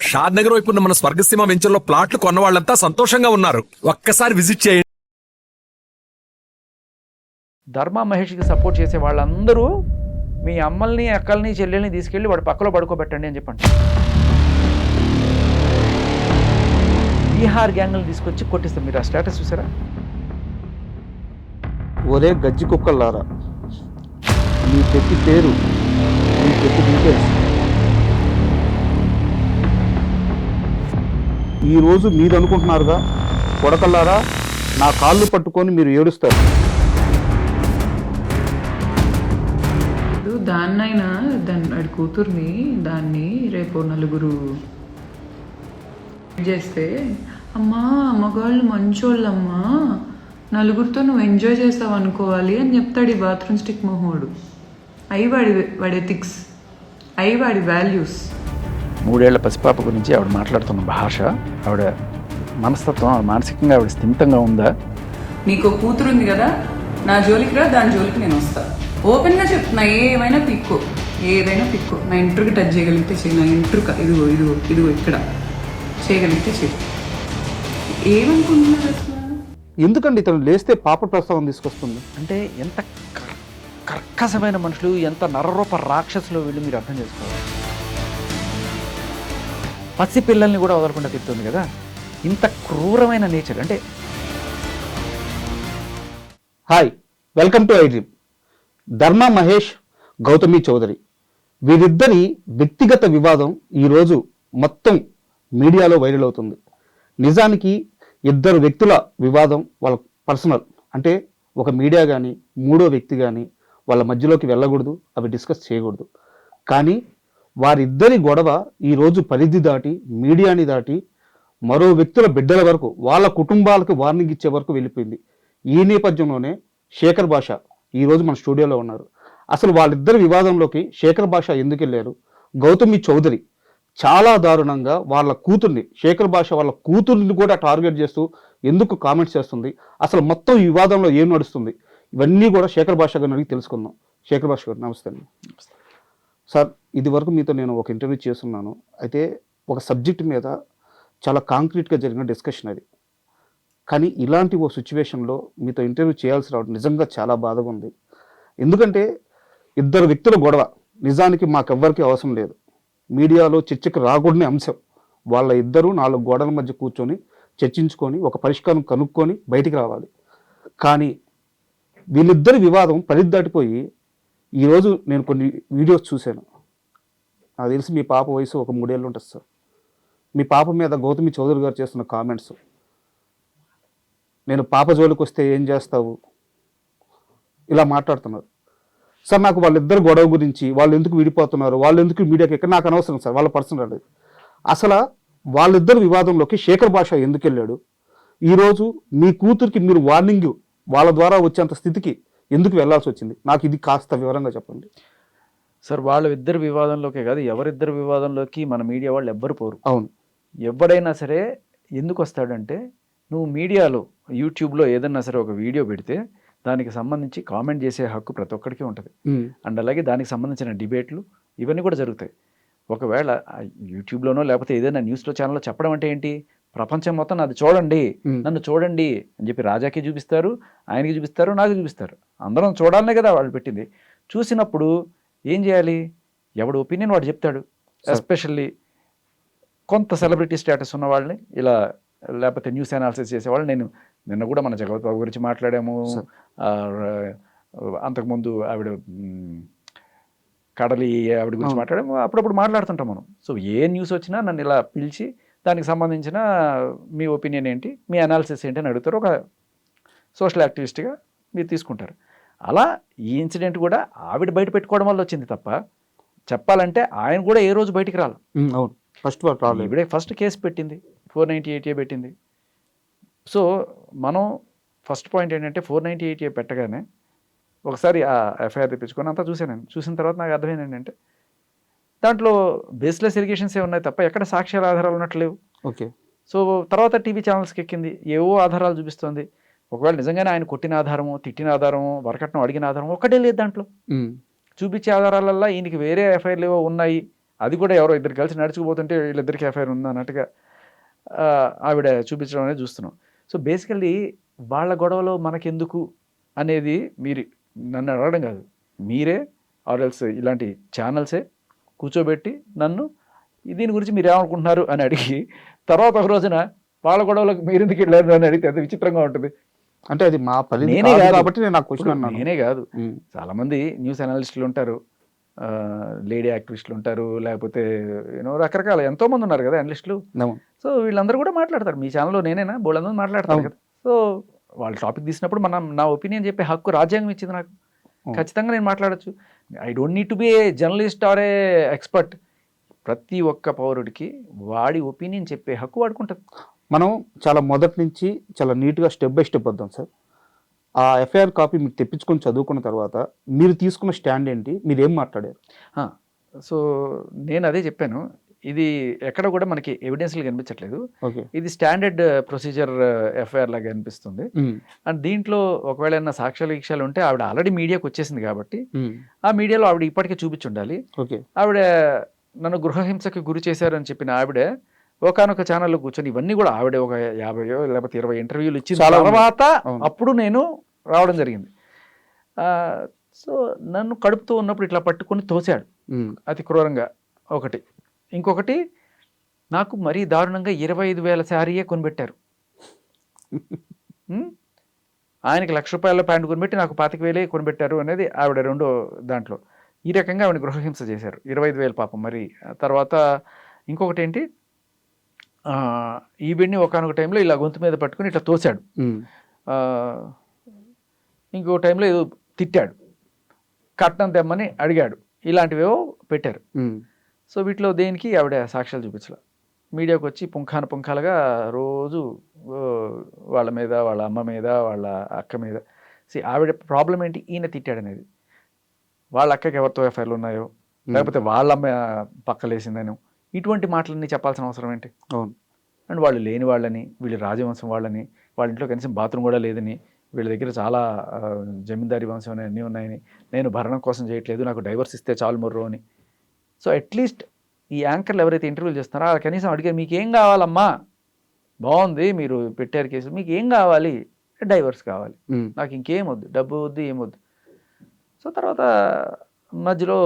షాద్ నగర్ వైపు ఉన్న మన స్వర్గసీమ వెంచర్లో ప్లాట్లు కొన్న వాళ్ళంతా సంతోషంగా ఉన్నారు. ఒక్కసారి విజిట్ చేయండి. ధర్మ మహేష్కి సపోర్ట్ చేసే వాళ్ళందరూ మీ అమ్మల్ని అక్కల్ని చెల్లెల్ని తీసుకెళ్ళి వాడి పక్కలో పడుకోబెట్టండి అని చెప్పండి. బీహార్ గ్యాంగ్లు తీసుకొచ్చి కొట్టిస్తాం. మీరు ఆ స్టేటస్ చూసారా? ఒరే గజ్జి కుక్కల్లారా, మీ పెట్టి పేరు, మీ పెట్టి డీటెయిల్స్ ఈరోజు మీరు అనుకుంటున్నారుగా, కొడకల్లారా నా కాళ్ళు పట్టుకొని మీరు ఏడుస్తారు. దాన్నైనా వాడి కూతుర్ని దాన్ని రేపు నలుగురు చేస్తే, అమ్మా మగవాళ్ళు మంచోళ్ళమ్మా, నలుగురితో నువ్వు ఎంజాయ్ చేస్తావు అనుకోవాలి అని చెప్తాడు ఈ బాత్రూమ్ స్టిక్ మొహోడు. అవి వాడి ఎథిక్స్, అవి వాడి వాల్యూస్. 3 ఏళ్ల పసిపాప గురించి ఆవిడ మాట్లాడుతున్న భాష, ఆవిడ మనస్తత్వం, మానసికంగా ఆవిడ స్థిమితంగా ఉందా? నీకు కూతురు ఉంది కదా, నా జోలికి రా, దాని జోలికి నేను వస్తా. ఓపెన్గా చెప్తున్నా, ఏమైనా పిక్కు, ఏదైనా పిక్కు. నా ఇంటర్కి టచ్ చేయగలిగితే చెయ్యి, నా ఇంటర్క ఇదిగో ఇదిగో ఇదిగో ఇక్కడ చేయగలిగితే చెయ్యి. ఏమనుకుంటున్నారు అసలు? ఎందుకండి ఇతను లేస్తే పాప ప్రస్తావన తీసుకొస్తుంది? అంటే ఎంత కర్కశమైన మనుషులు, ఎంత నరరూప రాక్షసులు వీళ్ళు, మీరు అర్థం చేసుకోవాలి. పసి పిల్లల్ని కూడా వదలకుండా తిప్పుతుంది కదా, ఇంత క్రూరమైన నేచర్. అంటే hi, welcome to I dream. ధర్మ మహేష్, గౌతమి చౌదరి వీరిద్దరి వ్యక్తిగత వివాదం ఈరోజు మొత్తం మీడియాలో వైరల్ అవుతుంది. నిజానికి ఇద్దరు వ్యక్తుల వివాదం వాళ్ళ పర్సనల్, అంటే ఒక మీడియా కానీ మూడో వ్యక్తి కానీ వాళ్ళ మధ్యలోకి వెళ్ళకూడదు, అవి డిస్కస్ చేయకూడదు. కానీ వారిద్దరి గొడవ ఈరోజు పరిధి దాటి, మీడియాని దాటి, మరో వ్యక్తుల బిడ్డల వరకు, వాళ్ళ కుటుంబాలకు వార్నింగ్ ఇచ్చే వరకు వెళ్ళిపోయింది. ఈ నేపథ్యంలోనే శేఖర్ భాష ఈరోజు మన స్టూడియోలో ఉన్నారు. అసలు వాళ్ళిద్దరి వివాదంలోకి శేఖర్ భాష ఎందుకు వెళ్ళారు, గౌతమి చౌదరి చాలా దారుణంగా వాళ్ళ కూతుర్ని, శేఖర్ భాష వాళ్ళ కూతుర్ని కూడా టార్గెట్ చేస్తూ ఎందుకు కామెంట్స్ చేస్తుంది, అసలు మొత్తం ఈ వివాదంలో ఏం నడుస్తుంది, ఇవన్నీ కూడా శేఖర్ భాష గారిని అడిగి తెలుసుకుందాం. శేఖర్ భాష గారు నమస్తే అండి. సార్, ఇది వరకు మీతో నేను ఒక ఇంటర్వ్యూ చేస్తున్నాను. అయితే ఒక సబ్జెక్ట్ మీద చాలా కాంక్రీట్గా జరిగిన డిస్కషన్ అది. కానీ ఇలాంటి ఓ సిచ్యువేషన్లో మీతో ఇంటర్వ్యూ చేయాల్సి రావడం నిజంగా చాలా బాధగా ఉంది. ఎందుకంటే ఇద్దరు వ్యక్తుల గొడవ నిజానికి మాకెవ్వరికి అవసరం లేదు, మీడియాలో చర్చకు రాకూడని అంశం. వాళ్ళ ఇద్దరు 4 గోడల మధ్య కూర్చొని చర్చించుకొని ఒక పరిష్కారం కనుక్కొని బయటికి రావాలి. కానీ వీళ్ళిద్దరి వివాదం పరిధి దాటిపోయి ఈరోజు నేను కొన్ని వీడియోస్ చూశాను. నాకు తెలిసి మీ పాప వయసు ఒక 3 ఏళ్ళు ఉంటుంది సార్. మీ పాప మీద గౌతమి చౌదరి గారు చేస్తున్న కామెంట్స్, నేను పాప జోలికి వస్తే ఏం చేస్తావు, ఇలా మాట్లాడుతున్నారు. సార్, నాకు వాళ్ళిద్దరు గొడవ గురించి, వాళ్ళు ఎందుకు విడిపోతున్నారు, వాళ్ళు ఎందుకు మీడియాకి ఎక్కడ, నాకు అనవసరం సార్, వాళ్ళ పర్సనల్ అది. అసలు వాళ్ళిద్దరు వివాదంలోకి శేఖర్ భాష ఎందుకు వెళ్ళాడు, ఈరోజు మీ కూతురికి మీరు వార్నింగ్ వాళ్ళ ద్వారా వచ్చేంత స్థితికి ఎందుకు వెళ్లాల్సి వచ్చింది, నాకు ఇది కాస్త వివరంగా చెప్పండి. సార్, వాళ్ళ ఇద్దరు వివాదంలోకే కాదు, ఎవరిద్దరు వివాదంలోకి మన మీడియా వాళ్ళు ఎవ్వరు పోరు. అవును, ఎవడైనా సరే ఎందుకు వస్తాడంటే, నువ్వు మీడియాలో యూట్యూబ్లో ఏదన్నా సరే ఒక వీడియో పెడితే దానికి సంబంధించి కామెంట్ చేసే హక్కు ప్రతి ఒక్కరికి ఉంటుంది. అండ్ అలాగే దానికి సంబంధించిన డిబేట్లు ఇవన్నీ కూడా జరుగుతాయి. ఒకవేళ యూట్యూబ్లోనో లేకపోతే ఏదైనా న్యూస్లో ఛానల్లో చెప్పడం అంటే ఏంటి, ప్రపంచం మొత్తం అది చూడండి, నన్ను చూడండి అని చెప్పి రాజాకి చూపిస్తారు, ఆయనకి చూపిస్తారు, నాకు చూపిస్తారు, అందరం చూడాలనే కదా వాళ్ళు పెట్టింది. చూసినప్పుడు ఏం చేయాలి, ఎవడు ఒపీనియన్ వాడు చెప్తాడు. ఎస్పెషల్లీ కొంత సెలబ్రిటీ స్టేటస్ ఉన్న వాళ్ళని, ఇలా లేకపోతే న్యూస్ అనాలిసిస్ చేసేవాళ్ళు. నేను నిన్న కూడా మన జగవత్ బాబు గురించి మాట్లాడాము, అంతకుముందు ఆవిడ కడలి ఆవిడ గురించి మాట్లాడాము, అప్పుడప్పుడు మాట్లాడుతుంటాం మనం. సో ఏ న్యూస్ వచ్చినా నన్ను ఇలా పిలిచి దానికి సంబంధించిన మీ ఒపీనియన్ ఏంటి, మీ అనాలిసిస్ ఏంటి అని అడుగుతారు. ఒక సోషల్ యాక్టివిస్ట్గా మీరు తీసుకుంటారు. అలా ఈ ఇన్సిడెంట్ కూడా ఆవిడ బయట పెట్టుకోవడం వల్ల వచ్చింది తప్ప, చెప్పాలంటే ఆయన కూడా ఏ రోజు బయటికి రాలి. అవును, ఈవిడే ఫస్ట్ కేసు పెట్టింది, 498A పెట్టింది. సో మనం ఫస్ట్ పాయింట్ ఏంటంటే, 498A పెట్టగానే ఒకసారి ఆ ఎఫ్ఐఆర్ తెప్పించుకొని అంతా చూసాను. నేను చూసిన తర్వాత నాకు అర్థమైంది ఏంటంటే, దాంట్లో బేస్లెస్ ఎలిగేషన్స్ ఉన్నాయి తప్ప ఎక్కడ సాక్ష్యాల ఆధారాలు ఉన్నట్లేవు. ఓకే. సో తర్వాత టీవీ ఛానల్స్కి ఎక్కింది, ఏవో ఆధారాలు చూపిస్తుంది. ఒకవేళ నిజంగానే ఆయన కొట్టిన ఆధారము, తిట్టిన ఆధారము, వరకట్నం అడిగిన ఆధారం ఒక్కటే లేదు దాంట్లో. చూపించే ఆధారాలల్లో ఈయనకి వేరే ఎఫ్ఐఆర్లు ఏవో ఉన్నాయి అది కూడా ఎవరో ఇద్దరు కలిసి నడుచుకుపోతుంటే వీళ్ళిద్దరికి ఎఫ్ఐఆర్ ఉంది అన్నట్టుగా ఆవిడ చూపించడం అనేది చూస్తున్నాం. సో బేసికల్లీ వాళ్ళ గొడవలో మనకెందుకు అనేది మీరు నన్ను అడగడం కాదు, మీరే ఆర్ఎల్స్ ఇలాంటి ఛానల్సే కూర్చోబెట్టి నన్ను దీని గురించి మీరు ఏమనుకుంటున్నారు అని అడిగి తర్వాత ఒక రోజున వాళ్ళ గొడవలకు మీరు ఎందుకు వెళ్ళారు అని అడిగితే ఎంత విచిత్రంగా ఉంటుంది. అంటే అది మా పరిధి నేనే కాదు కాదు కాబట్టి నేను నాకు క్వశ్చన్ అన్నాను. నేనే కాదు, చాలామంది న్యూస్ అనలిస్టులు ఉంటారు, లేడీ యాక్టివిస్టులు ఉంటారు, లేకపోతే రకరకాల ఎంతోమంది ఉన్నారు కదా అనలిస్టులు. సో వీళ్ళందరూ కూడా మాట్లాడతారు. మీ ఛానల్లో నేనేనా బోళ్ళందరూ మాట్లాడతారు కదా. సో వాళ్ళ టాపిక్ తీసినప్పుడు నా ఒపీనియన్ చెప్పే హక్కు రాజ్యాంగం ఇచ్చింది నాకు. ఖచ్చితంగా నేను మాట్లాడచ్చు. I don't need to be a journalist or a expert. ప్రతి ఒక్క పౌరుడికి వాడి ఒపీనియన్ చెప్పే హక్కు వాడుకుంటుంది. మనం చాలా మొదటి నుంచి చాలా నీట్గా స్టెప్ బై స్టెప్ వద్దాం సార్. ఆ ఎఫ్ఐఆర్ కాపీ మీకు తెప్పించుకొని చదువుకున్న తర్వాత మీరు తీసుకున్న స్టాండ్ ఏంటి, మీరు ఏం మాట్లాడారు? సో నేను అదే చెప్పాను, ఇది ఎక్కడ కూడా మనకి ఎవిడెన్స్లు కనిపించట్లేదు. ఓకే, ఇది స్టాండర్డ్ ప్రొసీజర్ ఎఫ్ఐఆర్ లాగా అనిపిస్తుంది. అండ్ దీంట్లో ఒకవేళ ఏమైనా సాక్ష్యాలు ఉంటే ఆవిడ ఆల్రెడీ మీడియాకి వచ్చేసింది కాబట్టి ఆ మీడియాలో ఆవిడ ఇప్పటికే చూపించుండాలి. ఓకే, ఆవిడ నన్ను గృహహింసకి గురి చేశారని చెప్పిన ఆవిడ ఒకనొక ఛానల్లో కూర్చొని ఇవన్నీ కూడా ఆవిడ ఒక 50 లేకపోతే 20 ఇంటర్వ్యూలు ఇచ్చిన తర్వాత అప్పుడు నేను రావడం జరిగింది. సో నన్ను కడుపుతూ ఉన్నప్పుడు ఇట్లా పట్టుకొని తోశాడు అతి క్రూరంగా ఒకటి. ఇంకొకటి నాకు మరీ దారుణంగా 25,000 శారీయే కొనిపెట్టారు. ఆయనకి ₹1,00,000 ప్యాంటు కొనిపెట్టి నాకు 25,000 కొనిపెట్టారు అనేది ఆవిడ రెండో దాంట్లో. ఈ రకంగా ఆవిడ గృహహింస చేశారు. 25,000 పాపం. మరి తర్వాత ఇంకొకటి ఏంటి, ఈవిడ్ని ఒకనొక టైంలో ఇలా గొంతు మీద పట్టుకుని ఇట్లా తోశాడు. ఇంకో టైంలో ఏదో తిట్టాడు, కట్నం తెమ్మని అడిగాడు, ఇలాంటివేవో పెట్టారు. సో వీటిలో దేనికి ఆవిడ సాక్ష్యాలు చూపించలే. మీడియాకు వచ్చి పుంఖాలుగా రోజు వాళ్ళ మీద, వాళ్ళ అమ్మ మీద, వాళ్ళ అక్క మీద. ఆవిడ ప్రాబ్లం ఏంటి, ఈయన తిట్టాడు అనేది. వాళ్ళ అక్కకి ఎవరితో ఎఫ్ఐఆర్లు ఉన్నాయో, లేకపోతే వాళ్ళ అమ్మ పక్కలేసిందని, ఇటువంటి మాటలన్నీ చెప్పాల్సిన అవసరం ఏంటి? అవును. అండ్ వాళ్ళు లేని వాళ్ళని, వీళ్ళు రాజవంశం వాళ్ళని, వాళ్ళ ఇంట్లో కనీసం బాత్రూమ్ కూడా లేదని, వీళ్ళ దగ్గర చాలా జమీందారీ వంశం అని అన్నీ ఉన్నాయని, నేను భరణం కోసం చేయట్లేదు, నాకు డైవర్స్ ఇస్తే చాలు మొర్రో అని. సో అట్లీస్ట్ ఈ యాంకర్లు ఎవరైతే ఇంటర్వ్యూలు చేస్తున్నారో వాళ్ళు కనీసం అడిగారు, మీకేం కావాలమ్మా, బాగుంది మీరు పెట్టారు కేసు, మీకు ఏం కావాలి? డైవర్స్ కావాలి, నాకు ఇంకేం వద్దు, డబ్బు వద్దు, ఏమొద్దు. సో తర్వాత మధ్యలో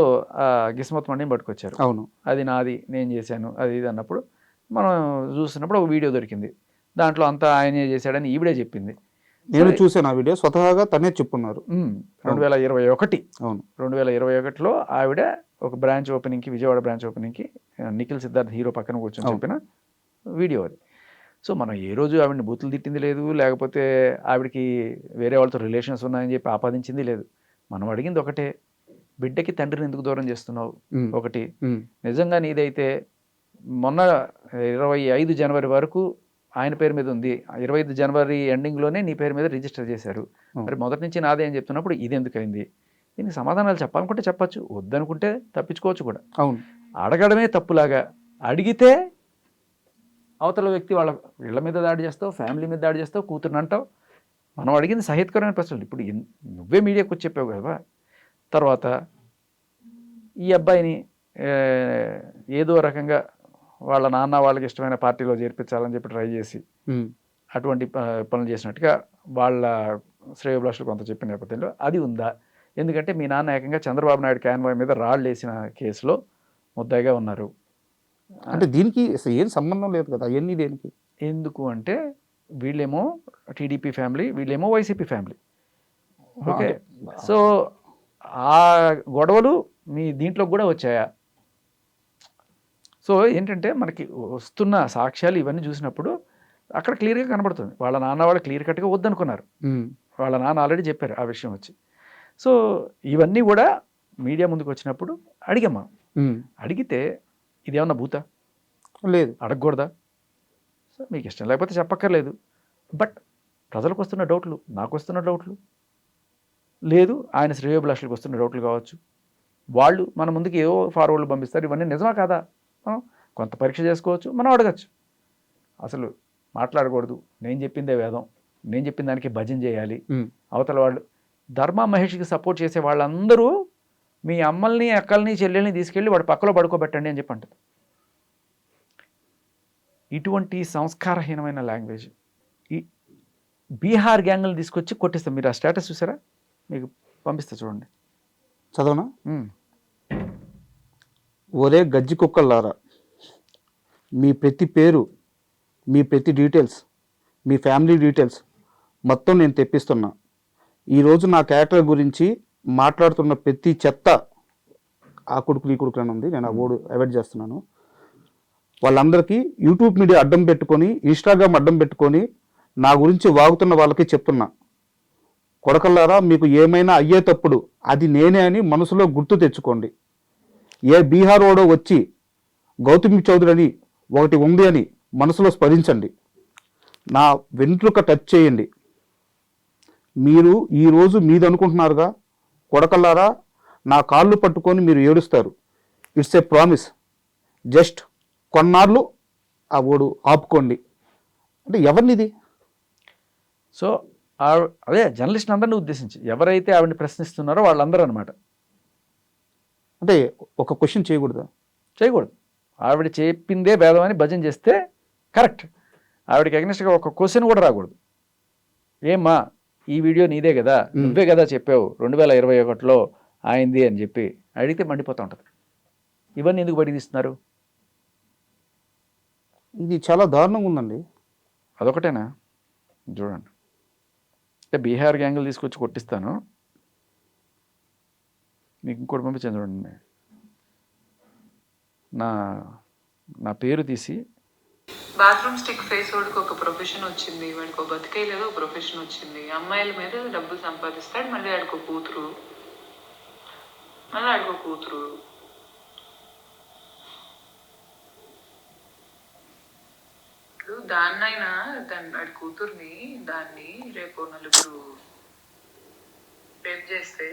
గిస్మత్ మండిని పట్టుకొచ్చారు. అవును, అది నాది, నేను చేశాను, అది ఇది అన్నప్పుడు మనం చూస్తున్నప్పుడు ఒక వీడియో దొరికింది. దాంట్లో అంతా ఆయనే చేశాడని ఈవిడే చెప్పింది. నేను చూసాను ఆ వీడియో, స్వతహాగా తనే చెప్పున్నారు. 2021. అవును, 2021లో ఆవిడ ఒక బ్రాంచ్ ఓపెనింగ్కి, విజయవాడ బ్రాంచ్ ఓపెనింగ్కి నిఖిల్ సిద్ధార్థ్ హీరో పక్కన కూర్చొని చెప్పిన వీడియో అది. సో మనం ఏ రోజు ఆవిడని బూతులు తిట్టింది లేదు, లేకపోతే ఆవిడకి వేరే వాళ్ళతో రిలేషన్స్ ఉన్నాయని చెప్పి ఆపాదించింది లేదు. మనం అడిగింది ఒకటే, బిడ్డకి తండ్రిని ఎందుకు దూరం చేస్తున్నావు? ఒకటి, నిజంగా నీదైతే మొన్న 25 జనవరి వరకు ఆయన పేరు మీద ఉంది, 25 జనవరి ఎండింగ్లోనే నీ పేరు మీద రిజిస్టర్ చేశారు, మరి మొదటి నుంచి నాదే అని చెప్తున్నప్పుడు ఇది ఎందుకు అయింది? దీనికి సమాధానాలు చెప్పాలనుకుంటే చెప్పచ్చు, వద్దనుకుంటే తప్పించుకోవచ్చు కూడా. అవును, అడగడమే తప్పులాగా, అడిగితే అవతల వ్యక్తి వీళ్ళ మీద దాడి చేస్తావు, ఫ్యామిలీ మీద దాడి చేస్తావు, కూతురుని అంటావు. మనం అడిగింది సహేతుకరమైన ప్రశ్నలు. ఇప్పుడు నువ్వే మీడియాకి వచ్చి చెప్పావు కదా. తర్వాత ఈ అబ్బాయిని ఏదో రకంగా వాళ్ళ నాన్న వాళ్ళకి ఇష్టమైన పార్టీలో చేర్పించాలని చెప్పి ట్రై చేసి అటువంటి పనులు చేసినట్టుగా వాళ్ళ శ్రేయోభిలాషులు కొంత చెప్పిన నేపథ్యంలో అది ఉందా? ఎందుకంటే మీ నాన్న ఏకంగా చంద్రబాబు నాయుడు కాన్వాయ్ మీద రాళ్ళు వేసిన కేసులో ముద్దాయిగా ఉన్నారు. అంటే దీనికి ఏం సంబంధం లేదు కదా, అవన్నీ దేనికి? ఎందుకు అంటే వీళ్ళేమో టీడీపీ ఫ్యామిలీ, వీళ్ళేమో వైసీపీ ఫ్యామిలీ. ఓకే, సో ఆ గొడవలు మీ దీంట్లో కూడా వచ్చాయా? సో ఏంటంటే మనకి వస్తున్న సాక్ష్యాలు ఇవన్నీ చూసినప్పుడు అక్కడ క్లియర్గా కనబడుతుంది. వాళ్ళ నాన్న వాళ్ళు క్లియర్ కట్గా వద్దనుకున్నారు, వాళ్ళ నాన్న ఆల్రెడీ చెప్పారు ఆ విషయం వచ్చి. సో ఇవన్నీ కూడా మీడియా ముందుకు వచ్చినప్పుడు అడిగాం మనం. అడిగితే ఇదేమన్నా భూతా? లేదు, అడగకూడదా? సో మీకు ఇష్టం లేకపోతే చెప్పక్కర్లేదు. బట్ ప్రజలకు వస్తున్న డౌట్లు, నాకు వస్తున్న డౌట్లు లేదు, ఆయన శ్రేయోభిలాషులకు వస్తున్న డౌట్లు కావచ్చు, వాళ్ళు మన ముందుకు ఏవో ఫార్వర్డ్లు పంపిస్తారు. ఇవన్నీ నిజమా కాదా మనం కొంత పరీక్ష చేసుకోవచ్చు, మనం అడగచ్చు. అసలు మాట్లాడకూడదు, నేను చెప్పిందే వేదం, నేను చెప్పిన దానికి భజన చేయాలి. అవతల వాళ్ళు ధర్మా మహేష్కి సపోర్ట్ చేసే వాళ్ళందరూ మీ అమ్మల్ని అక్కల్ని చెల్లెల్ని తీసుకెళ్ళి వాడు పక్కలో పడుకోబెట్టండి అని చెప్పి అంటుంది. ఇటువంటి సంస్కారహీనమైన లాంగ్వేజ్ ఈ బీహార్ గ్యాంగ్లు తీసుకొచ్చి కొట్టిస్తాం. మీరు ఆ స్టేటస్ చూసారా? మీకు పంపిస్తా చూడండి. చదవనా? ఉమ్. ఒరే గజ్జి కుక్కల్లారా, మీ ప్రతి పేరు, మీ ప్రతి డీటెయిల్స్, మీ ఫ్యామిలీ డీటెయిల్స్ మొత్తం నేను తెప్పిస్తున్నా. ఈరోజు నా క్యారెక్టర్ గురించి మాట్లాడుతున్న ప్రతి చెత్త ఆ కొడుకు ఈ కొడుకు అని ఉంది, నేను ఆ ఓడు అవాయిడ్ చేస్తున్నాను. వాళ్ళందరికీ యూట్యూబ్ మీడియా అడ్డం పెట్టుకొని, ఇన్స్టాగ్రామ్ అడ్డం పెట్టుకొని నా గురించి వాగుతున్న వాళ్ళకి చెప్తున్నా, కొడకల్లారా మీకు ఏమైనా అయ్యేటప్పుడు అది నేనే అని మనసులో గుర్తు తెచ్చుకోండి. ఏ బీహార్ ఓడో వచ్చి గౌతమి చౌదరి అని ఒకటి ఉంది అని మనసులో స్మరించండి. నా వెంట్రుక టచ్ చేయండి. మీరు ఈరోజు మీది అనుకుంటున్నారుగా, కొడకల్లారా నా కాళ్ళు పట్టుకొని మీరు ఏడుస్తారు. It's a promise. జస్ట్ కొన్నాళ్ళు ఆ ఓడు ఆపుకోండి. అంటే ఎవరినిది? సో అదే జర్నలిస్ట్ అందరిని ఉద్దేశించి ఎవరైతే ఆవిడని ప్రశ్నిస్తున్నారో వాళ్ళందరూ అనమాట. అంటే ఒక క్వశ్చన్ చేయకూడదా? చేయకూడదు. ఆవిడ చెప్పిందే భేదం అని భజన చేస్తే కరెక్ట్. ఆవిడకి అగ్నిస్ట్గా ఒక క్వశ్చన్ కూడా రాకూడదు. ఏమ్మా ఈ వీడియో నీదే కదా, నువ్వే కదా చెప్పావు 2021లో ఆయింది అని చెప్పి అడిగితే మండిపోతూ ఉంటుంది. ఇవన్నీ ఎందుకు బయటికి తీస్తున్నారు? ఇది చాలా దారుణంగా ఉందండి. అదొకటేనా? చూడండి, అంటే బీహార్ గ్యాంగులు తీసుకొచ్చి కొట్టిస్తాను. మీకు ఇంకోటి పంపించాను చూడండి. నా పేరు తీసి బాత్రూమ్ స్టిక్ ఫేస్ వాడికి ఒక ప్రొఫెషన్ వచ్చింది, వాడికి ఒక బతికే లేదు ఒక ప్రొఫెషన్ వచ్చింది. అమ్మాయిల మీద డబ్బులు సంపాదిస్తాడు, మళ్ళీ ఆడికో కూతురు, ఇప్పుడు దాన్నైనా వాడి కూతుర్ని దాన్ని రేపు నలుగురు రేప్ చేస్తే